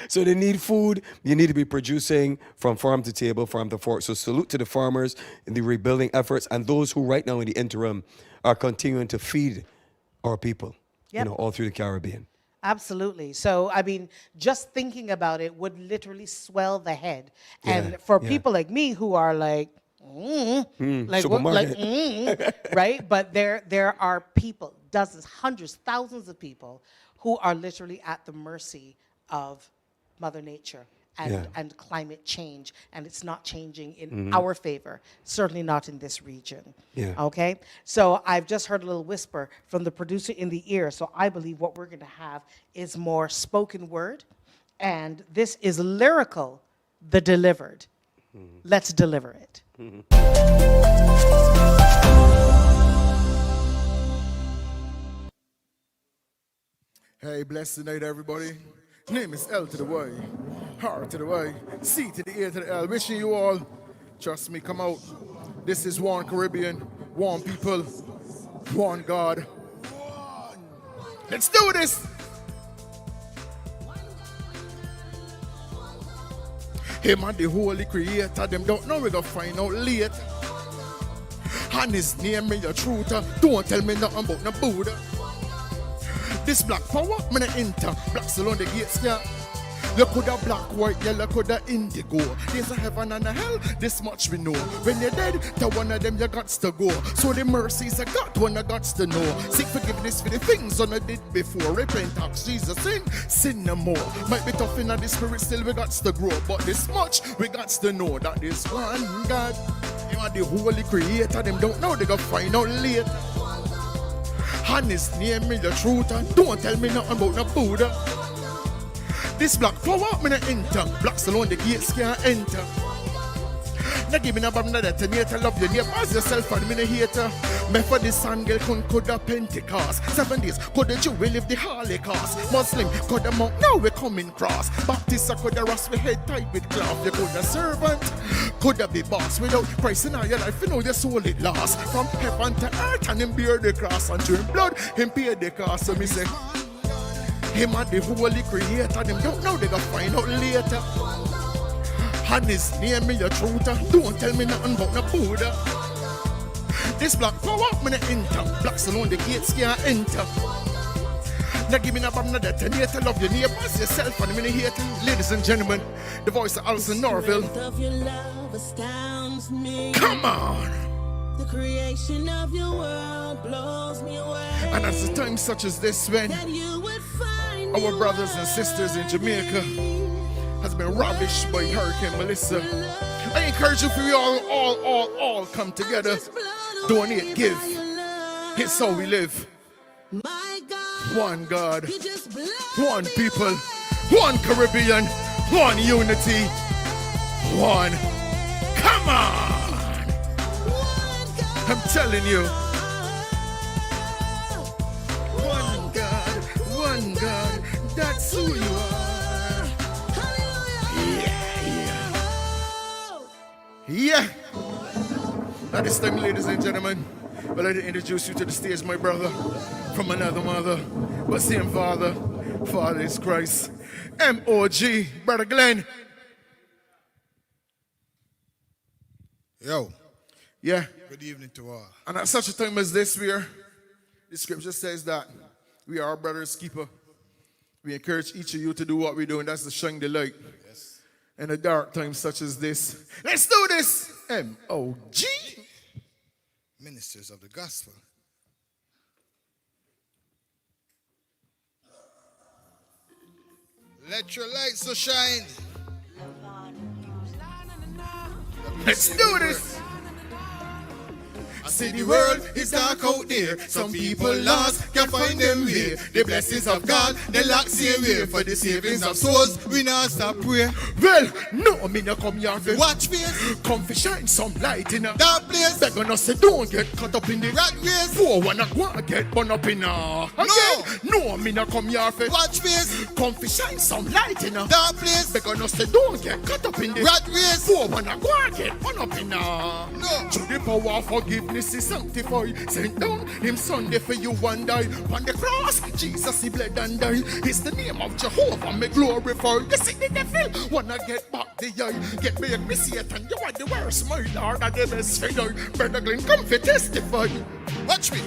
So they need food. You need to be producing from farm to table, farm to fork. So salute to the farmers in the rebuilding efforts and those who right now in the interim are continuing to feed our people, you know, all through the Caribbean. Absolutely. So, I mean, just thinking about it would literally swell the head. And for people like me who are like, like supermarket. right? But there are people, dozens, hundreds, thousands of people who are literally at the mercy of Mother Nature and climate change, and it's not changing in our favor, certainly not in this region. Yeah. Okay? So I've just heard a little whisper from the producer in the ear, so I believe what we're going to have is more spoken word, and this is lyrical, the delivered. Let's deliver it. Hey, blessed night, everybody. Name is L to the Y, R to the Y, C to the A to the L. Wishing you all, trust me, come out. This is one Caribbean, one people, one God. Let's do this. Him and the holy creator, them don't know we gonna find out late. And his name is the truth. Don't tell me nothing about no Buddha. This black power, me no enter. Blacks alone the gates, yeah. You coulda black, white, yellow, coulda indigo. There's a heaven and a hell, this much we know. When you're dead, to one of them you gots to go. So the mercies of God, one of gots to know. Seek forgiveness for the things one I did before. Repent, ask Jesus, sin no more. Might be tough in the spirit, still we gots to grow. But this much we gots to know that this one God, you are the holy creator. Them don't know, they gonna find out later. And his name is the truth, and don't tell me nothing about no Buddha. This black power, me no enter. Blacks alone, the gates can't enter. Now give me no bomb, no detonator. Love your neighbor as yourself, and me no hater. Me for the sun girl coulda Pentecost. 7 days, coulda Jew we live the Holocaust. Muslim, coulda monk, now we coming cross. Baptist, coulda rust, we head tight with cloth. You coulda servant, coulda be boss. Without Christ in all your life, you know your soul it lost. From heaven to earth, and him bear the cross. And through him blood, him pay the cost. So me say, him and the holy creator, them don't know they gonna find out later. And his name is your truth. Don't tell me nothing about no Buddha. This black power, me no enter. Blacks alone, the gates can't enter. Now give me no bomb, no detonator. Love your neighbors, yourself, and me no hater. Ladies and gentlemen, the voice of Alison Norville. Come on. The creation of your world blows me away. And at a time such as this, when our brothers and sisters in Jamaica has been ravished by Hurricane Melissa, I encourage you for you all come together, donate, give. It's how we live. One God, one people, one Caribbean, one unity, one. Come on! I'm telling you. One God, that's who you are. Yeah. At this time, ladies and gentlemen, I'd like to introduce you to the stage, my brother, from another mother, but same father. Father is Christ. M.O.G. Brother Glenn. Yo. Yeah. Good evening to all. And at such a time as this, the scripture says that we are our brother's keeper. We encourage each of you to do what we do, and that's to shine the light. Yes. In a dark time such as this. Let's do this! M.O.G. Ministers of the gospel. Let your light so shine. Let's do this! I say the world is dark out there. Some people lost, can't find them way. The blessings of God, they lack same way. For the savings of souls, we not stop pray. Well, no, me no come here for watch face. Come for shine some light in a dark place. They're gonna say don't get caught up in the rat race. For wanna go and get burn up in a No, me no come here for watch face. Come for shine some light in a dark place. They're gonna say don't get caught up in the rat race. For wanna go and get burn up in a Through the power of forgiveness is sanctified. Sent down him Sunday for you and die. On the cross, Jesus he bled and died. It's the name of Jehovah me glorify. You see the devil wanna get back the eye. Get me Satan, you are the worst, my Lord, and the best for you. Brother Glenn, come for testify. Watch me.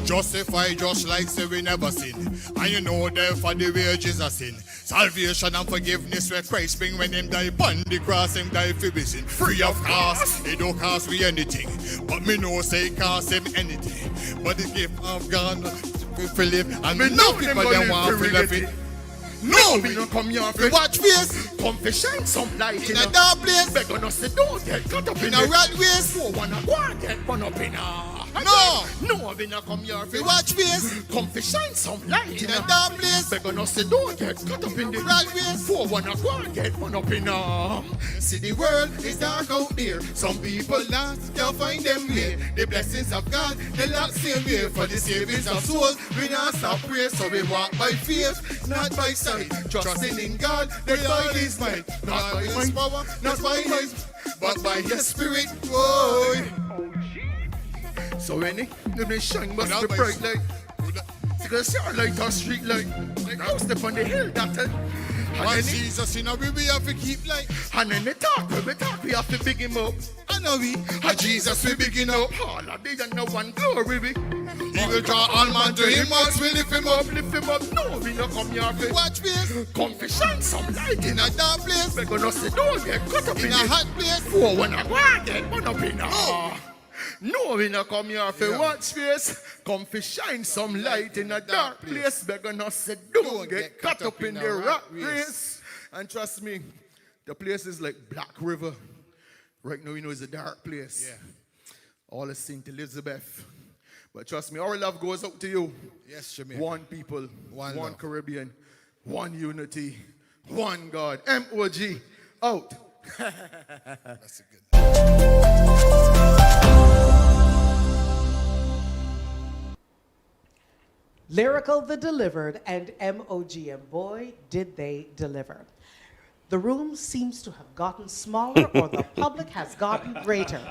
Justify just like say we never sin. And you know therefore the wages of sin. Salvation and forgiveness where Christ bring when him die upon the cross, him die for we sin. Free of cost, it don't cost me anything. But me know say it cost him anything. But the gift of God we live. And me know people them want to live it. No, we don't come here for watch face. Come for shine some light in a dark place. Beg on us to don't get caught up in a rat race. Who wanna go and get run up in a... No, we not come here for watch face. Come for shine some light in a dark place. Beg on us to don't get caught up in the rat race. Who wanna go and get run up in a... See the world is dark out there. Some people lost, can't find them way. The blessings of God, they lack same way. For the savings of souls, we not stop pray. So we walk by faith, not by sight. Trusting in God, the God is mine. Not by his power, not by his, but by his spirit. Whoa. So when they shine must be bright light. Because your light or street light. Now step on the hill that why Jesus in a way we have to keep light. And then they talk, we have to big him up. And now we, Jesus we big him up. All of the and no one glory we. He will draw all man to him once we lift him up. No, we not come here for watch face. Come for shine some light in a dark place. We're gonna say don't get caught up in a hot place. For when I go and get one up in a... No, we not come here for watch face. Come for shine some light in a dark place. We're gonna say don't get caught up in the rat race. And trust me, the place is like Black River. Right now, you know, it's a dark place. Yeah. All is St. Elizabeth. But trust me, our love goes out to you. Yes, Jamaica. One people, one, Caribbean, one unity, one God. MOG, out. That's a good. Lyrical the Delivered and MOG, and boy, did they deliver. The room seems to have gotten smaller or the public has gotten greater.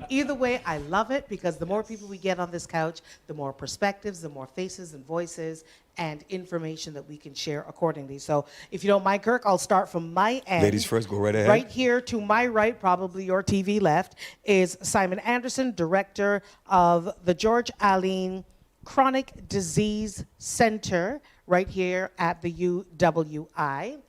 Either way, I love it because the more people we get on this couch, the more perspectives, the more faces and voices and information that we can share accordingly. So if you don't mind, Kirk, I'll start from my end. Ladies first, go right ahead. Right here to my right, probably your TV left, is Simon Anderson, director of the George Allen Chronic Disease Center right here at the UWI.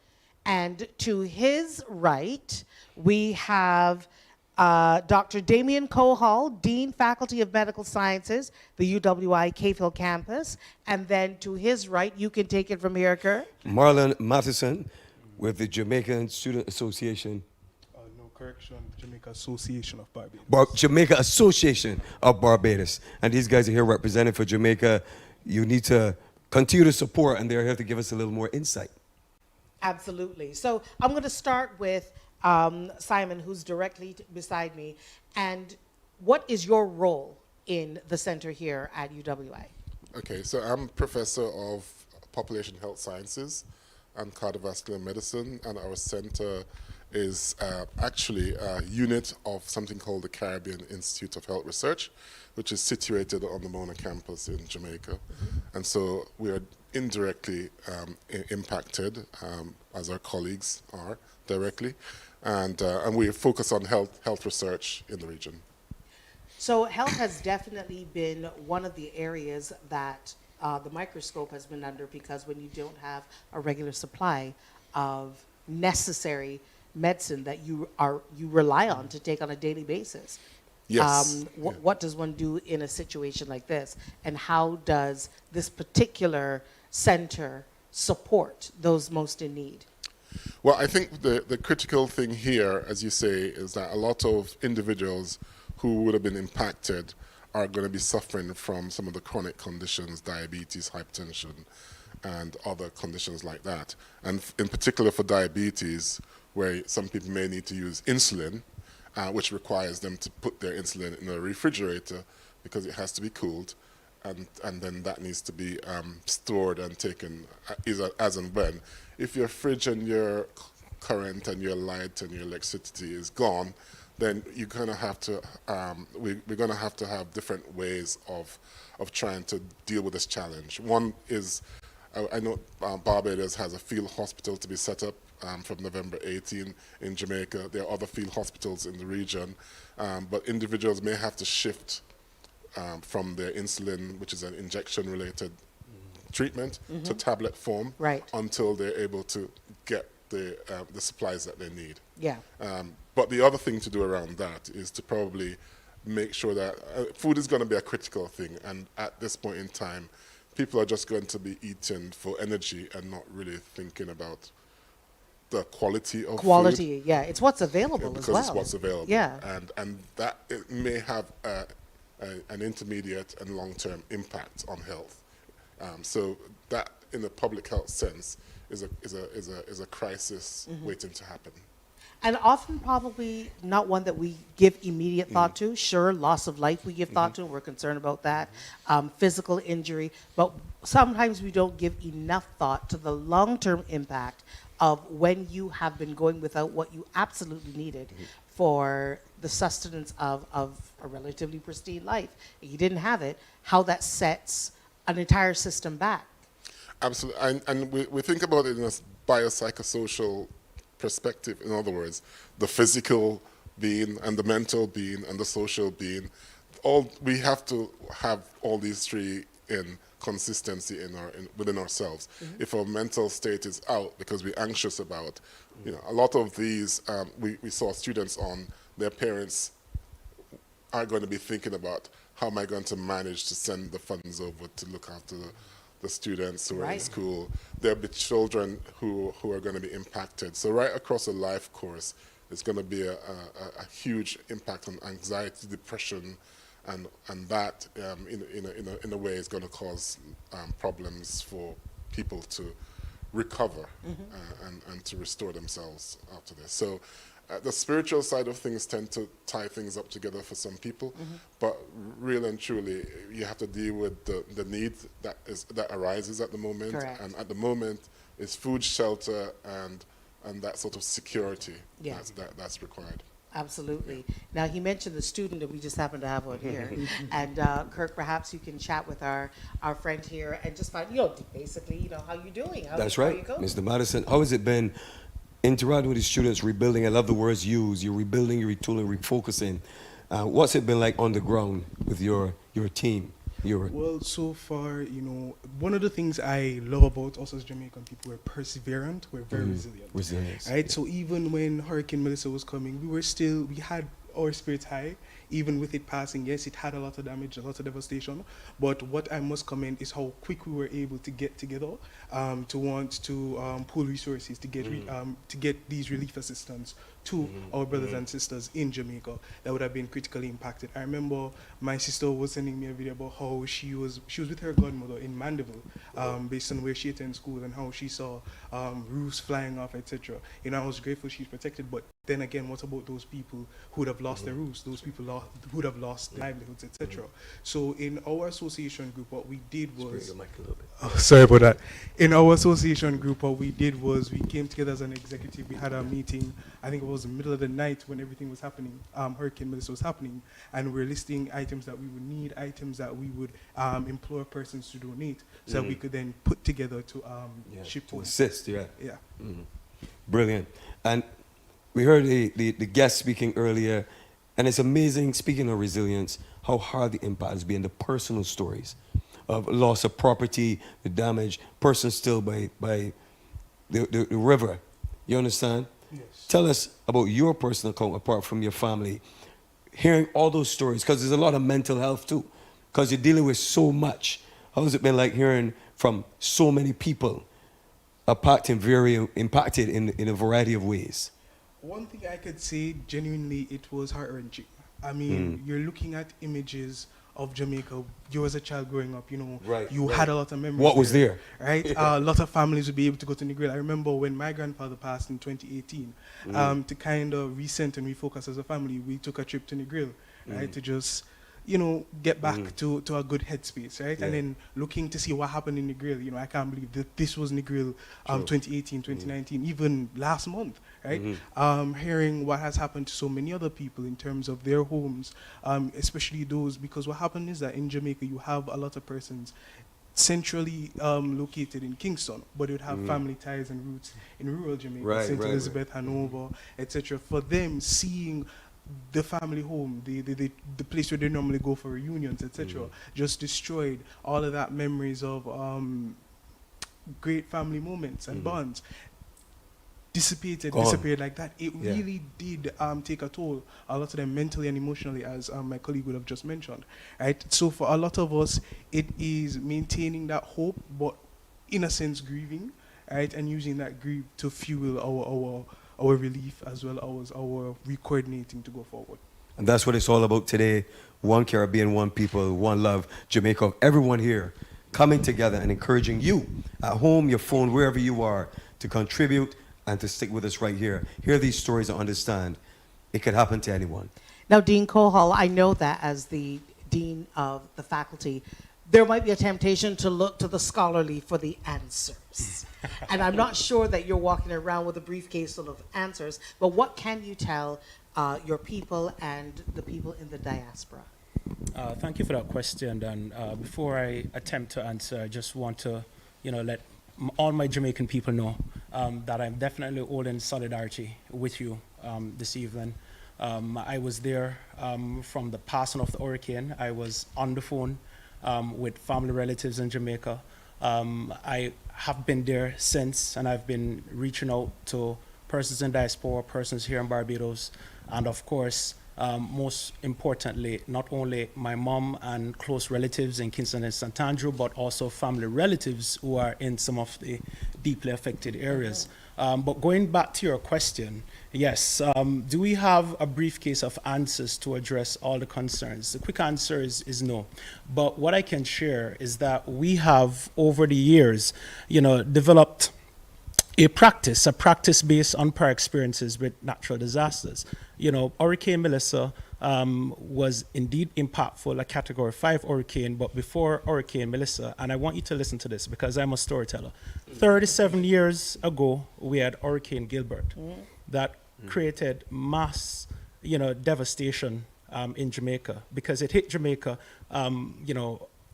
And to his right, we have Dr. Damien Cohall, Dean, Faculty of Medical Sciences, the UWI Cayfield campus. And then to his right, you can take it from here, Kurt. Marlon Matheson with the Jamaican Student Association. No correction, Jamaica Association of Barbados. Jamaica Association of Barbados. And these guys are here representing for Jamaica. You need to continue to support, and they're here to give us a little more insight. Absolutely. So I'm going to start with Simon, who's directly beside me. And what is your role in the center here at UWI? Okay, so I'm professor of population health sciences and cardiovascular medicine, and our center is actually a unit of something called the Caribbean Institute of Health Research, which is situated on the Mona campus in Jamaica. And so we are indirectly impacted, as our colleagues are directly, and we focus on health research in the region. So health has definitely been one of the areas that the microscope has been under, because when you don't have a regular supply of necessary medicine that you rely on to take on a daily basis. Yes. What does one do in a situation like this? And how does this particular center support those most in need? Well, I think the critical thing here, as you say, is that a lot of individuals who would have been impacted are going to be suffering from some of the chronic conditions, diabetes, hypertension, and other conditions like that. And in particular for diabetes, where some people may need to use insulin, which requires them to put their insulin in a refrigerator because it has to be cooled, and then that needs to be stored and taken as and when. If your fridge and your current and your light and your electricity is gone, then you're going to have to, we're going to have different ways of trying to deal with this challenge. One is, I know Barbados has a field hospital to be set up from November 18 in Jamaica. There are other field hospitals in the region, but individuals may have to shift from their insulin, which is an injection-related treatment, to Mhm. tablet form, Right. until they're able to get the supplies that they need. Yeah. But the other thing to do around that is to probably make sure that food is going to be a critical thing, and at this point in time, people are just going to be eating for energy and not really thinking about the quality of Quality, food. yeah. It's what's available as Because well. it's what's available. Yeah. And that it may have an intermediate and long-term impact on health. So that, in the public health sense, is a crisis Mhm. waiting to happen. And often probably not one that we give immediate thought to. Sure, loss of life we give thought to, and we're concerned about that. Physical injury, but sometimes we don't give enough thought to the long-term impact of when you have been going without what you absolutely needed for the sustenance of a relatively pristine life. If you didn't have it, how that sets an entire system back. Absolutely, and we think about it in a biopsychosocial perspective. In other words, the physical being and the mental being and the social being, all we have to have all these three in consistency within ourselves. If our mental state is out because we're anxious about, a lot of these, we saw students on, their parents are going to be thinking about, how am I going to manage to send the funds over to look after the students who are in Right. school? There'll be children who are going to be impacted. So right across a life course, there's going to be a huge impact on anxiety, depression, and that in a way is going to cause problems for people to recover and to restore themselves after this. So the spiritual side of things tend to tie things up together for some people, but really and truly, you have to deal with the need that arises at the moment. Correct. And at the moment, it's food, shelter, and that sort of security Yeah. that's required. Absolutely. Now, he mentioned the student that we just happen to have on here. And Kirk, perhaps you can chat with our friend here and just find, basically, how you're doing. That's how right, you going? Mr. Madison. How has it been interacting with the students, rebuilding? I love the words used. You're rebuilding, you're retooling, refocusing. What's it been like on the ground with your team? Well, so far, one of the things I love about us as Jamaican people, we're perseverant, we're very resilient. Resilience. Right? So even when Hurricane Melissa was coming, we had our spirits high. Even with it passing, yes, it had a lot of damage, a lot of devastation. But what I must commend is how quick we were able to get together to want to pool resources to get these relief assistance to our brothers and sisters in Jamaica that would have been critically impacted. I remember my sister was sending me a video about how she was with her godmother in Mandeville, based on where she attends school, and how she saw roofs flying off, etc. I was grateful she's protected, but then again, what about those people who would have lost their roofs, those people who would have lost their livelihoods, etc. So in our association group, what we did was... sorry about that. In our association group, what we did was we came together as an executive. We had a meeting, I think it was the middle of the night when everything was happening, Hurricane Melissa was happening, and we're listing items that we would need, items that we would implore persons to donate, so that we could then put together to ship to home. assist, yeah. Yeah. Brilliant. And we heard the guest speaking earlier, and it's amazing, speaking of resilience, how hard the impact has been, the personal stories of loss of property, the damage, persons still by the river. You understand? Yes. Tell us about your personal account apart from your family. Hearing all those stories, because there's a lot of mental health too, because you're dealing with so much. How has it been like hearing from so many people impacted in a variety of ways? One thing I could say, genuinely, it was heart-wrenching. I mean, you're looking at images of Jamaica. You as a child growing up, you had a lot of memories. What was there? Right? A lot of families would be able to go to Negril. I remember when my grandfather passed in 2018, to kind of recenter and refocus as a family, we took a trip to Negril, right? To just, get back to a good headspace, right? Yeah. And then looking to see what happened in Negril. I can't believe that this was Negril 2018, 2019, even last month, right? Hearing what has happened to so many other people in terms of their homes, especially those, because what happened is that in Jamaica, you have a lot of persons centrally located in Kingston, but it would have family ties and roots in rural Jamaica, St. Elizabeth, Hanover, etc. For them, seeing the family home, the place where they normally go for reunions, etc. Just destroyed all of that memories of great family moments and bonds. Disappeared like that. It really did take a toll, a lot of them mentally and emotionally, as my colleague would have just mentioned. Right. So for a lot of us, it is maintaining that hope, but in a sense grieving, right, and using that grief to fuel our relief as well as our recoordinating to go forward. And that's what it's all about today. One Caribbean, one people, one love, Jamaica. Everyone here coming together and encouraging you at home, your phone, wherever you are, to contribute and to stick with us right here. Hear these stories and understand it could happen to anyone. Now, Dean Cohall, I know that as the Dean of the faculty, there might be a temptation to look to the scholarly for the answers. And I'm not sure that you're walking around with a briefcase full of answers, but what can you tell your people and the people in the diaspora? Thank you for that question. And before I attempt to answer, I just want to, let all my Jamaican people know that I'm definitely all in solidarity with you this evening. I was there from the passing of the hurricane. I was on the phone with family relatives in Jamaica. I have been there since, and I've been reaching out to persons in diaspora, persons here in Barbados, and of course, most importantly, not only my mom and close relatives in Kingston and St. Andrew, but also family relatives who are in some of the deeply affected areas. But going back to your question, yes, do we have a briefcase of answers to address all the concerns? The quick answer is no. But what I can share is that we have, over the years, developed a practice based on prior experiences with natural disasters. Hurricane Melissa was indeed impactful, a Category 5 hurricane, but before Hurricane Melissa, and I want you to listen to this because I'm a storyteller, 37 years ago, we had Hurricane Gilbert that created mass, devastation in Jamaica because it hit Jamaica,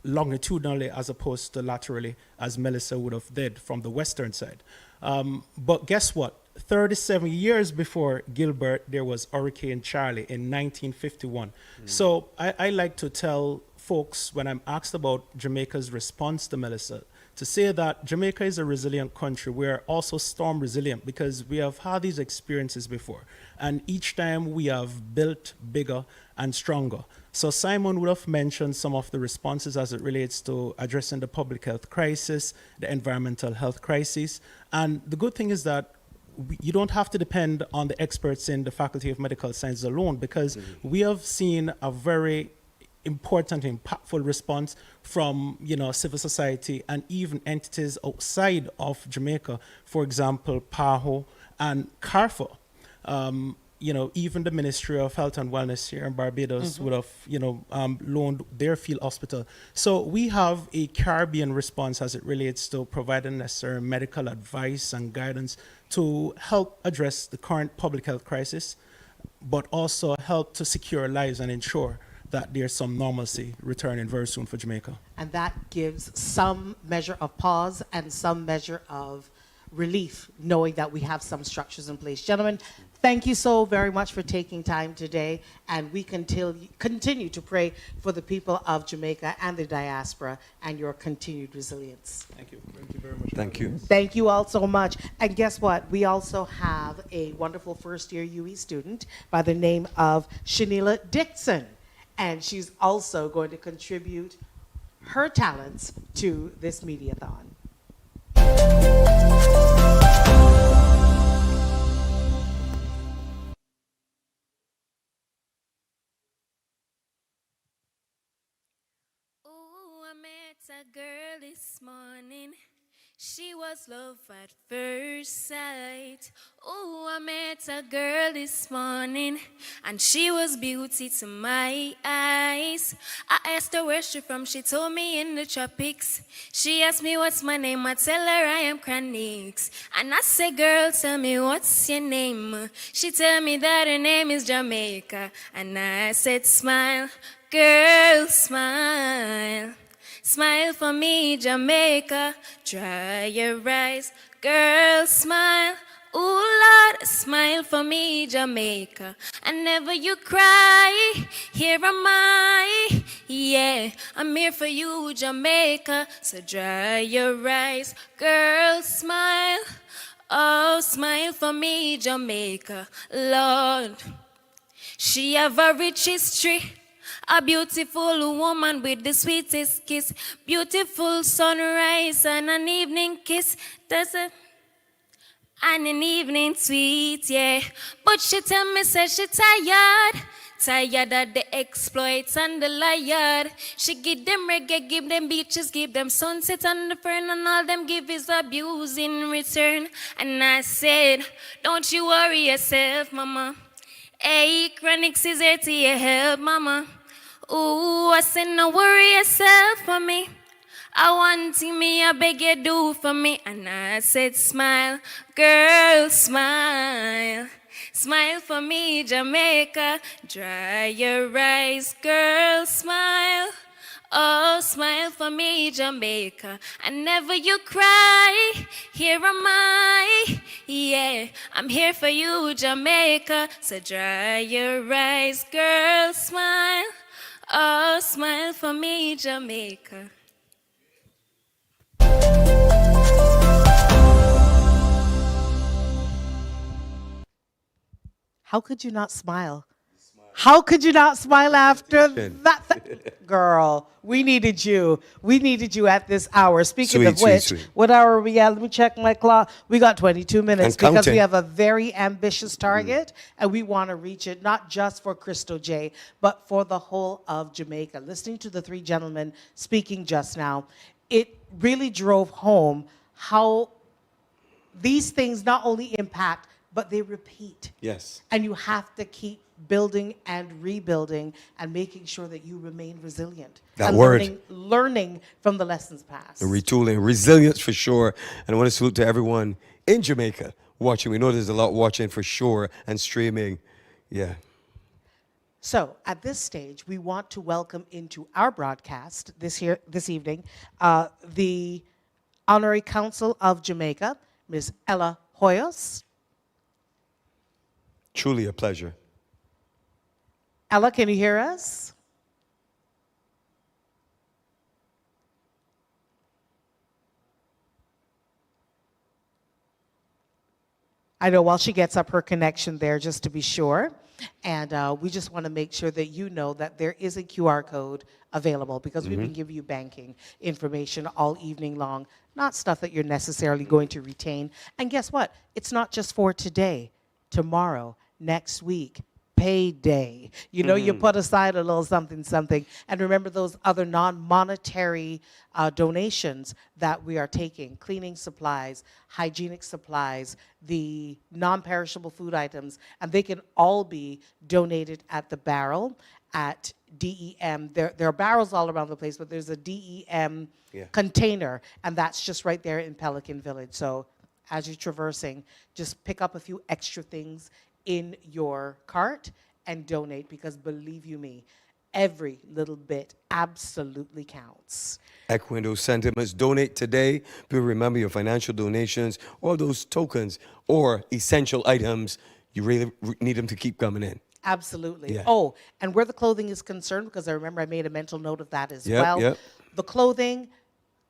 longitudinally as opposed to laterally as Melissa would have did from the western side. But guess what? 37 years before Gilbert, there was Hurricane Charlie in 1951. So I like to tell folks when I'm asked about Jamaica's response to Melissa, to say that Jamaica is a resilient country. We're also storm resilient because we have had these experiences before. And each time we have built bigger and stronger. So Simon would have mentioned some of the responses as it relates to addressing the public health crisis, the environmental health crisis. And the good thing is that you don't have to depend on the experts in the Faculty of Medical Sciences alone because we have seen a very important, impactful response from, civil society and even entities outside of Jamaica, for example, PAHO and CARFA. Even the Ministry of Health and Wellness here in Barbados would have, loaned their field hospital. So we have a Caribbean response as it relates to providing necessary medical advice and guidance to help address the current public health crisis, but also help to secure lives and ensure that there's some normalcy returning very soon for Jamaica. And that gives some measure of pause and some measure of relief, knowing that we have some structures in place. Gentlemen, thank you so very much for taking time today, and we continue to pray for the people of Jamaica and the diaspora and your continued resilience. Thank you. Thank you very much. Thank you. Thank you all so much. And guess what? We also have a wonderful first-year UE student by the name of Shanila Dixon, and she's also going to contribute her talents to this Mediathon. A girl this morning, she was love at first sight. Oh, I met a girl this morning, and she was beauty to my eyes. I asked her where she from, she told me in the tropics. She asked me what's my name, I tell her I am Chronix. And I say, girl, tell me what's your name. She tell me that her name is Jamaica. And I said, smile, girl, smile. Smile for me, Jamaica. Dry your eyes, girl, smile. Ooh, Lord, smile for me, Jamaica. And never you cry, here am I. Yeah, I'm here for you, Jamaica. So dry your eyes, girl, smile. Oh, smile for me, Jamaica, Lord. She have a rich history, a beautiful woman with the sweetest kiss, beautiful sunrise and an evening kiss. That's it. And an evening sweet, yeah. But she tell me, say she tired. Tired of the exploits and the liar. She give them reggae, give them beaches, give them sunset and the fern, and all them give is abuse in return. And I said, don't you worry yourself, mama. Hey, Chronix is here to your help, mama. Ooh, I said, no worry yourself for me. I want me, I beg you do for me. And I said, smile, girl, smile. Smile for me, Jamaica. Dry your eyes, girl, smile. Oh, smile for me, Jamaica. And never you cry, here am I. Yeah, I'm here for you, Jamaica. So dry your eyes, girl, smile. Oh, smile for me, Jamaica. How could you not smile? How could you not smile after that? Girl, we needed you. We needed you at this hour. Speaking of which, what hour are we at? Let me check my clock. We got 22 minutes because we have a very ambitious target and we want to reach it not just for Crystal J, but for the whole of Jamaica. Listening to the three gentlemen speaking just now, it really drove home how these things not only impact, but they repeat. Yes. And you have to keep building and rebuilding and making sure that you remain resilient. That and word. Learning from the lessons past. The retooling, resilience for sure. And I want to salute to everyone in Jamaica watching. We know there's a lot watching for sure and streaming. Yeah. So at this stage, we want to welcome into our broadcast this evening the Honorary Council of Jamaica, Ms. Ella Hoyos. Truly a pleasure. Ella, can you hear us? I know while she gets up her connection there, just to be sure. And we just want to make sure that you know that there is a QR code available because we've been giving you banking information all evening long, not stuff that you're necessarily going to retain. And guess what? It's not just for today, tomorrow, next week, payday. You know, you put aside a little something, something. And remember those other non-monetary donations that we are taking, cleaning supplies, hygienic supplies, the non-perishable food items, and they can all be donated at the barrel at DEM. There are barrels all around the place, but there's a DEM container, and that's just right there in Pelican Village. So as you're traversing, just pick up a few extra things in your cart and donate, because believe you me, every little bit absolutely counts. Echoing those sentiments, donate today. People, remember your financial donations, all those tokens or essential items, you really need them to keep coming in. Absolutely. Yeah. Oh, and where the clothing is concerned, because I remember I made a mental note of that as well. Yep. The clothing,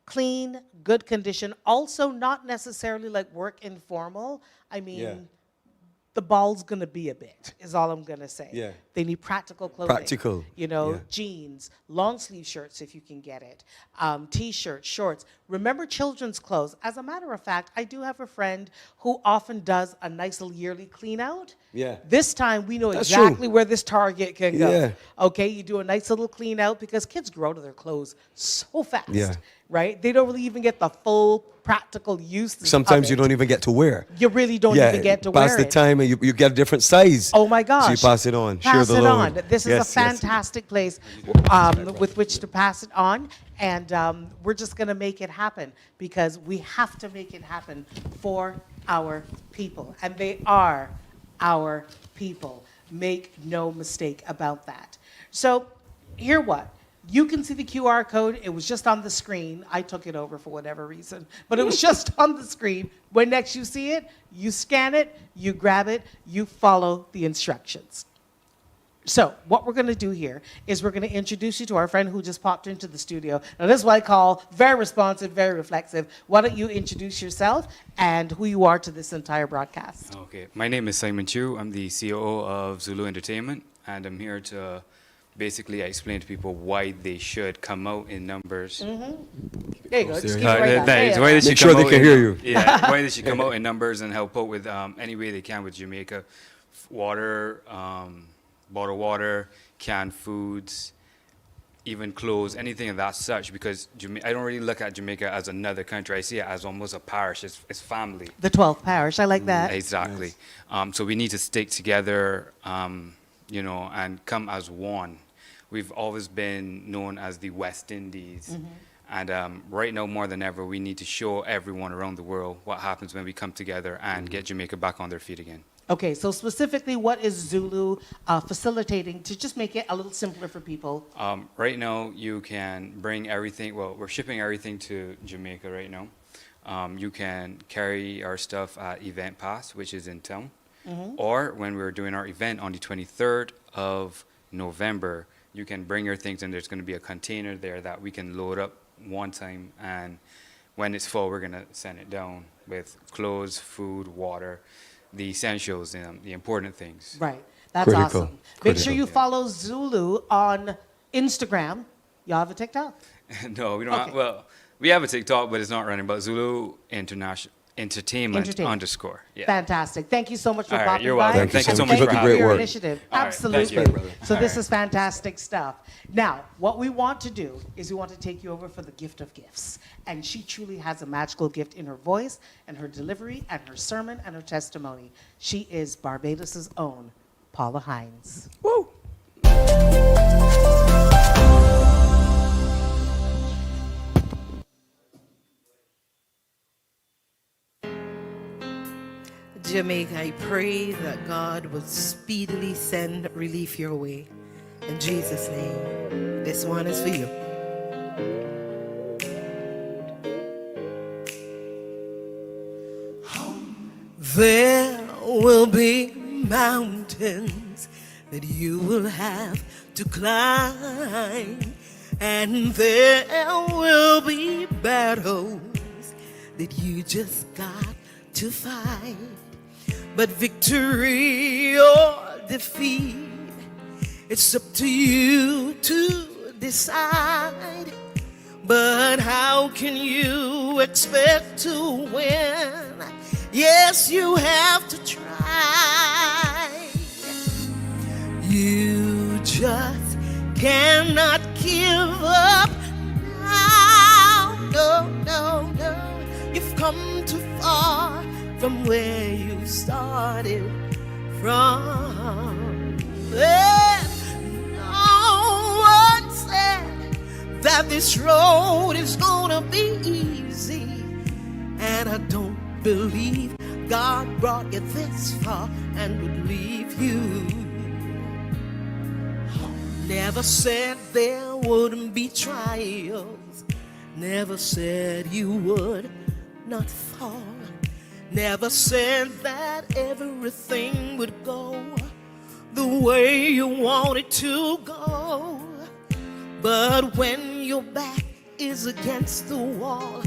clean, good condition, also not necessarily like work informal. I mean, the ball's gonna be a bit, is all I'm gonna say. Yeah. They need practical clothing. Practical, You know, yeah. jeans, long sleeve shirts if you can get it, t-shirts, shorts. Remember children's clothes. As a matter of fact, I do have a friend who often does a nice little yearly clean out. Yeah. This time we know That's exactly true. where this target can go. Yeah. Okay, you do a nice little clean out because kids grow out of their clothes so fast. Yeah. Right? They don't really even get the full practical use. Sometimes of you it. don't even get to wear. You really don't even get to pass wear the it. time and you get a different size. Oh my gosh. So you pass it on. Share Pass the it load. on. This is Yes, a yes. fantastic place with which to pass it on. And we're just going to make it happen because we have to make it happen for our people. And they are our people. Make no mistake about that. So, hear what? You can see the QR code. It was just on the screen. I took it over for whatever reason, but it was just on the screen. When next you see it, you scan it, you grab it, you follow the instructions. So what we're going to do here is we're going to introduce you to our friend who just popped into the studio. Now, this is what I call very responsive, very reflexive. Why don't you introduce yourself and who you are to this entire broadcast? Okay, my name is Simon Chu. I'm the COO of Zulu Entertainment, and I'm here to basically explain to people why they should come out in numbers. There you go. Just keep it right back. Why they should Make sure come they out can in- hear you. Yeah, why they should come out in numbers and help out with any way they can with Jamaica. Water, bottled water, canned foods, even clothes, anything of that such, because I don't really look at Jamaica as another country. I see it as almost a parish. It's family. The 12th parish. I like that. Exactly. So we need to stick together, and come as one. We've always been known as the West Indies. And right now, more than ever, we need to show everyone around the world what happens when we come together and get Jamaica back on their feet again. Okay, so specifically, what is Zulu facilitating to just make it a little simpler for people? Right now, you can bring everything. Well, we're shipping everything to Jamaica right now. You can carry our stuff at Event Pass, which is in town. Or when we're doing our event on the 23rd of November, you can bring your things, and there's going to be a container there that we can load up one time. And when it's full, we're going to send it down with clothes, food, water, the essentials, and the important things. Right. That's Critical. awesome. Make sure you follow Zulu on Instagram. Y'all have a TikTok? No, we don't. Okay. Well, we have a TikTok, but it's not running. But Zulu Entertainment _ Yeah. Fantastic. Thank you so much for All right, popping you're by. welcome. Thank you so And much for thank you having your me. initiative. All right, Absolutely. thank you, brother. So All this right. is fantastic stuff. Now, what we want to do is we want to take you over for the gift of gifts. And she truly has a magical gift in her voice and her delivery and her sermon and her testimony. She is Barbados' own Paula Hines. Woo! Jamaica, I pray that God will speedily send relief your way. In Jesus' name, this one is for you. There will be mountains that you will have to climb, and there will be battles that you just got to fight. But victory or defeat, it's up to you to decide. But how can you expect to win? Yes, you have to try. You just cannot give up now. No, no, no. You've come too far from where you started from. And no one said that this road is gonna be easy, and I don't believe God brought you this far and would leave you. Never said there wouldn't be trials, never said you would not fall, never said that everything would go the way you want it to go. But when your back is against the wall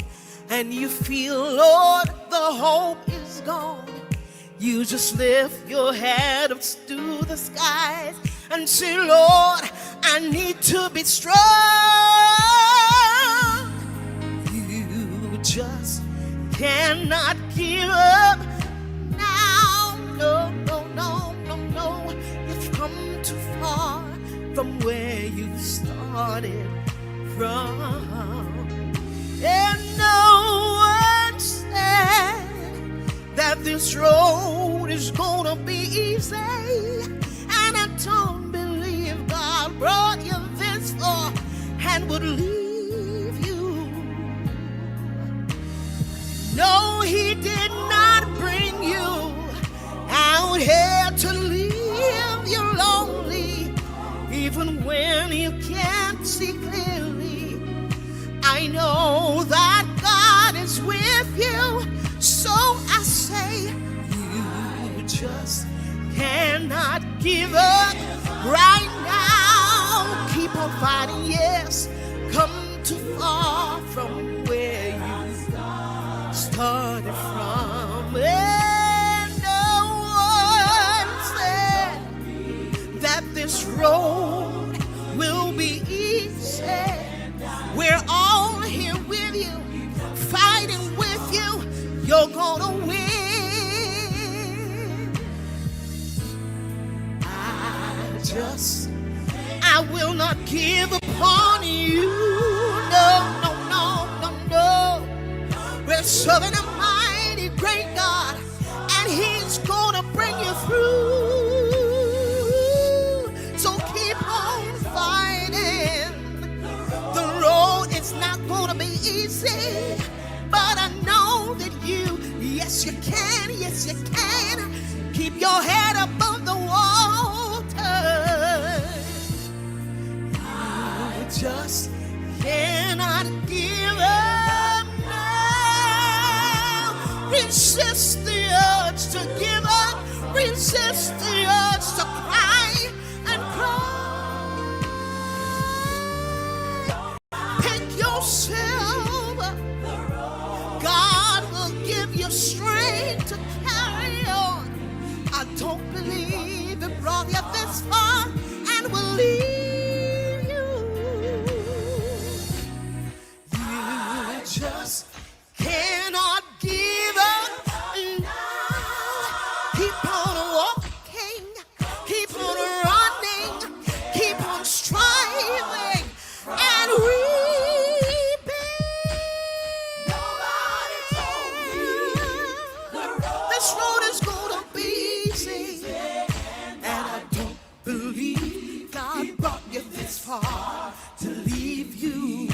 and you feel, Lord, the hope is gone, you just lift your head up to the skies and say, Lord, I need to be strong. You just cannot give up now. No, no, no, no, no. You've come too far from where you started from. And no one said that this road is gonna be easy, and I don't believe God brought you this far and would leave you. No, he did not bring you out here to leave you lonely, even when you can't see clearly. I know that God is with you. So I say, you just cannot give up right now. Keep on fighting, yes. Come too far from where you started from. And no one said that this road will be easy. We're all here with you, fighting with you. You're gonna win. I will not give up on you. No, no, no, no, no. We're serving a mighty great God, and He's gonna bring you through. So keep on fighting. The road is not gonna be easy, but I know that you, yes you can, keep your head above the water. You just cannot give up now. Resist the urge to give up. Resist the urge to cry and cry. Pick yourself up. God will give you strength to carry on. I don't believe it brought you this far and will leave you. You just cannot give up now. Keep on walking, keep on running, keep on striving and reaping. Nobody told me this road is gonna be easy, and I don't believe God brought you this far to leave you.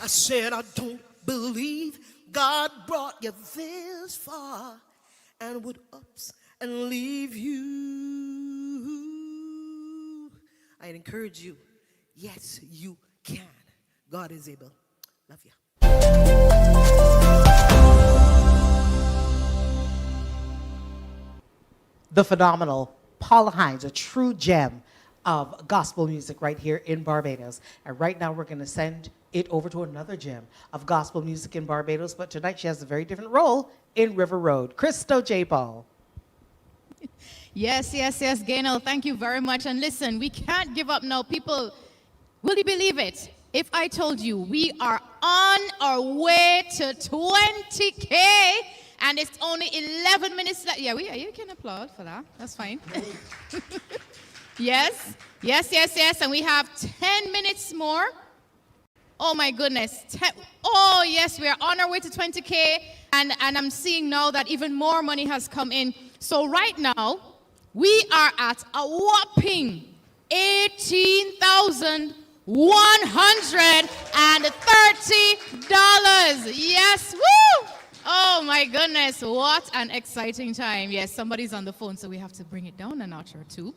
I said I don't believe God brought you this far and would ups and leave you. I encourage you, yes, you can. God is able. Love you. The phenomenal Paula Hines, a true gem of gospel music right here in Barbados. And right now we're going to send it over to another gem of gospel music in Barbados, but tonight she has a very different role in River Road. Christo J. Paul. Yes, Gaynell, thank you very much. And listen, we can't give up now. People, will you believe it? If I told you we are on our way to 20K, and it's only 11 minutes left. Yeah, you can applaud for that. That's fine. Yes. And we have 10 minutes more. Oh, my goodness. Oh, yes, we are on our way to 20K. And I'm seeing now that even more money has come in. So right now, we are at a whopping $18,130. Yes, woo! Oh my goodness, what an exciting time. Yes, somebody's on the phone, so we have to bring it down a notch or two.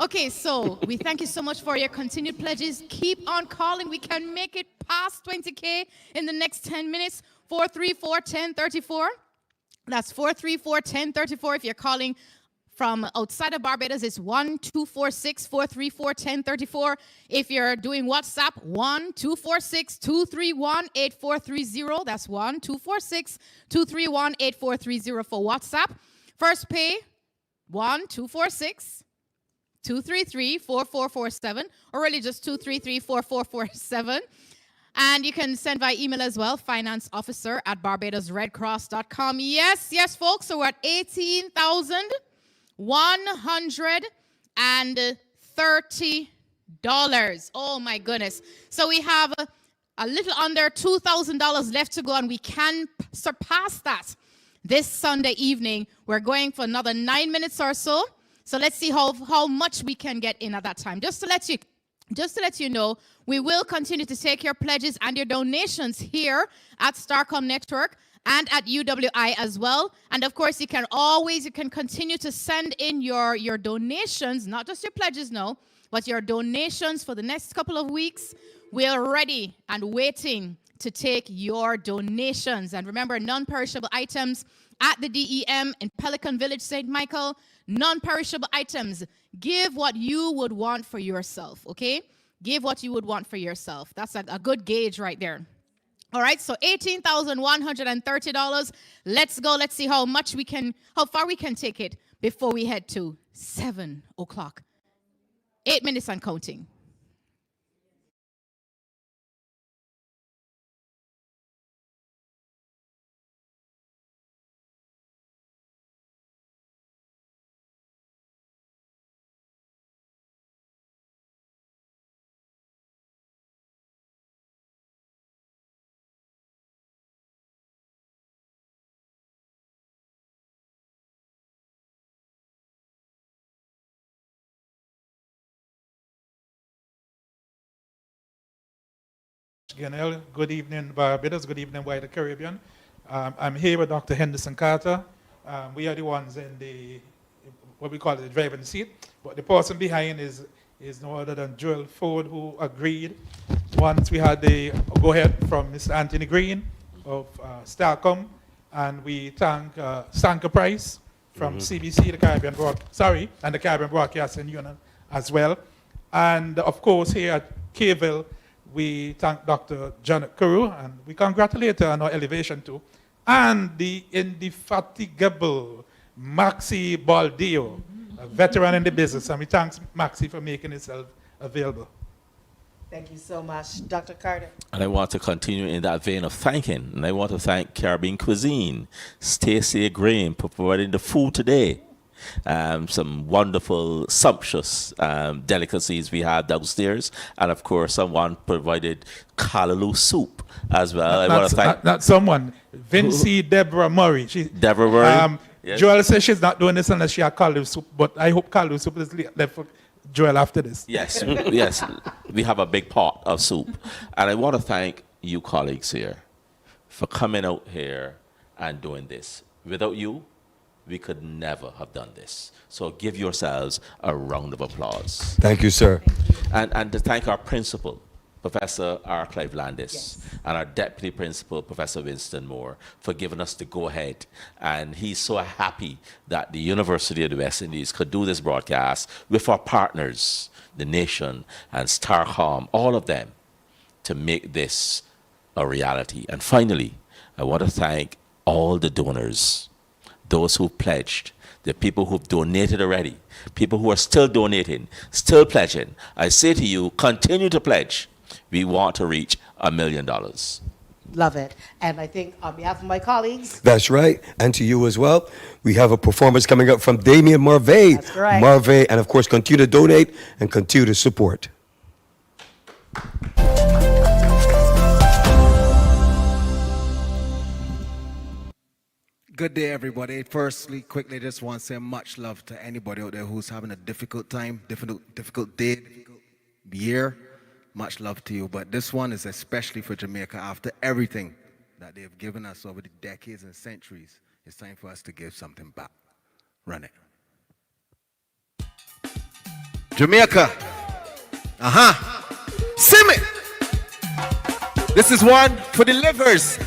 Okay, so we thank you so much for your continued pledges. Keep on calling. We can make it past 20K in the next 10 minutes. 434-1034. That's 434-1034 if you're calling from outside of Barbados. It's 1-246-434-1034. If you're doing WhatsApp, 1-246-231-8430. That's 1-246-231-8430 for WhatsApp. First pay, 1-246-233-4447, or really just 233-4447. And you can send via email as well, financeofficer@barbadosredcross.com. Yes, folks, so we're at $18,130. Oh, my goodness. So we have a little under $2,000 left to go, and we can surpass that this Sunday evening. We're going for another 9 minutes or so. So let's see how much we can get in at that time. Just to let you know, we will continue to take your pledges and your donations here at Starcom Network. and at UWI as well. And of course, you can continue to send in your donations, not just your pledges now, but your donations for the next couple of weeks. We are ready and waiting to take your donations. And remember, non-perishable items at the DEM in Pelican Village, St. Michael, non-perishable items. Give what you would want for yourself, okay? Give what you would want for yourself. That's a good gauge right there. All right, so $18,130. Let's go. Let's see how far we can take it before we head to 7 o'clock. 8 minutes and counting. Good evening, Barbados. Good evening, wider Caribbean. I'm here with Dr. Henderson Carter. We are the ones in what we call the driving seat, but the person behind is no other than Joel Ford, who agreed. Once we had the go-ahead from Mr. Anthony Green of Starcom, and we thank Sanka Price from CBC, the Caribbean and the Caribbean Broadcasting Union as well. And of course, here at Kville, we thank Dr. Janet Carew, and we congratulate her on her elevation too. And the indefatigable Maxi Baldeo, a veteran in the business, and we thank Maxi for making himself available. Thank you so much. Dr. Carter. And I want to continue in that vein of thanking, and I want to thank Caribbean Cuisine, Stacey Graham, for providing the food today. Some wonderful, sumptuous delicacies we had downstairs, and of course, someone provided callaloo soup as well. I want to thank not someone, Vinci Deborah Murray. Deborah Murray. Yes. Joel says she's not doing this unless she had callaloo soup, but I hope callaloo soup is left for Joel after this. Yes, yes, we have a big pot of soup, and I want to thank you colleagues here for coming out here and doing this. Without you, we could never have done this. So give yourselves a round of applause. Thank you, sir. And to thank our principal, Professor R. Clive Landis, and our deputy principal, Professor Winston Moore, for giving us the go-ahead. And he's so happy that the University of the West Indies could do this broadcast with our partners, The Nation and Starcom, all of them, to make this a reality. And finally, I want to thank all the donors, those who pledged, the people who've donated already, people who are still donating, still pledging. I say to you, continue to pledge. We want to reach $1 million. Love it. And I think on behalf of my colleagues. That's right. And to you as well. We have a performance coming up from Damien Marvey. That's correct. Marvey, and of course, continue to donate and continue to support. Good day, everybody. Firstly, quickly, just want to say much love to anybody out there who's having a difficult time, difficult day, difficult year. Much love to you. But this one is especially for Jamaica. After everything that they've given us over the decades and centuries, it's time for us to give something back. Run it. Jamaica. Sing it. This is one for the livers.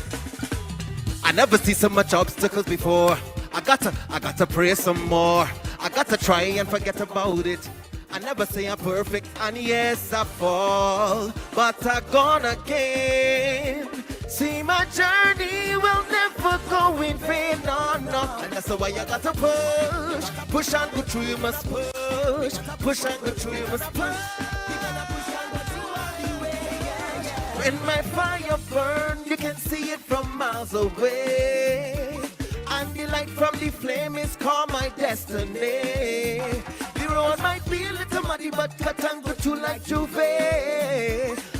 I never see so much obstacles before. I gotta pray some more. I gotta try and forget about it. I never say I'm perfect, and yes, I fall, but I gone again. See, my journey will never go in vain, no. And that's why I gotta push and go through, you must push and go through, you must push. When my fire burns, you can see it from miles away. And the light from the flame is called my destiny. The road might be a little muddy, but cut and go through like Juve.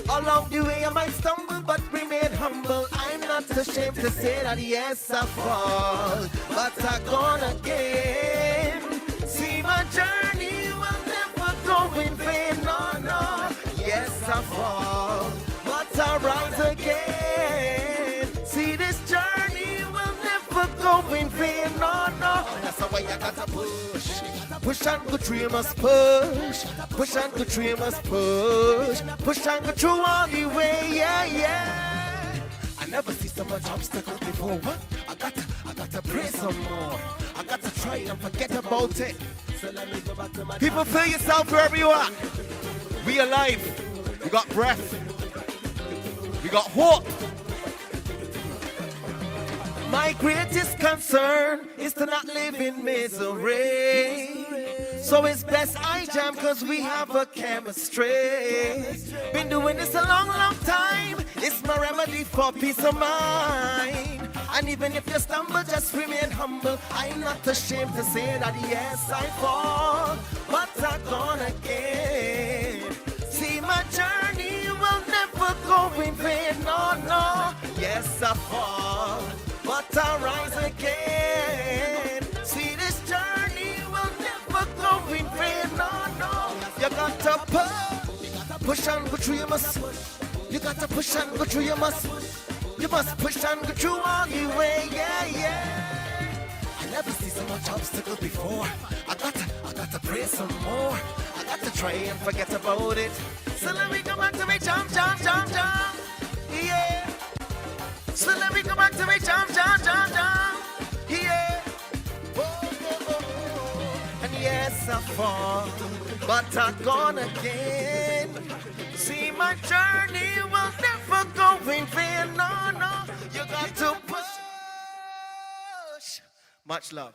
Along the way I might stumble, but remain humble. I'm not ashamed to say that yes, I fall, but I gone again. See, my journey will never go in vain, no. Yes, I fall, but I rise again. See, this journey will vain, no, no. That's why you gotta push. Push and go through, you must push. Push and go through, you must push. Push and go through all the way, yeah, yeah. I never see so much obstacles before. What? I gotta pray some more. I gotta try and forget about it. So let me go back to my people, feel yourself wherever you are. We alive. We got breath. We got hope. My greatest concern is to not live in misery. So it's best I jam cause we have a chemistry. Been doing this a long, long time. It's my remedy for peace of mind. And even if you stumble, just remain humble. I'm not ashamed to say that yes, I fall, but I'm gone again. See, my journey will never go in vain, no, no. Yes, I fall, but I rise again. See, this journey will never go in vain, no, no. You got to push and go through, you must. You got to push and go through, you must. You must push and go through all the way, yeah, yeah. I never see so much obstacles before. I gotta pray some more. I gotta try and forget about it. So let me go back to me, jump, jump, jump, jump, yeah. So let me go back to me, jump, jump, jump, jump, yeah. Oh, oh, oh, oh. And yes, I fall, but I'm gone again. See, my journey will never go in vain, no, no. You got to push. Much love.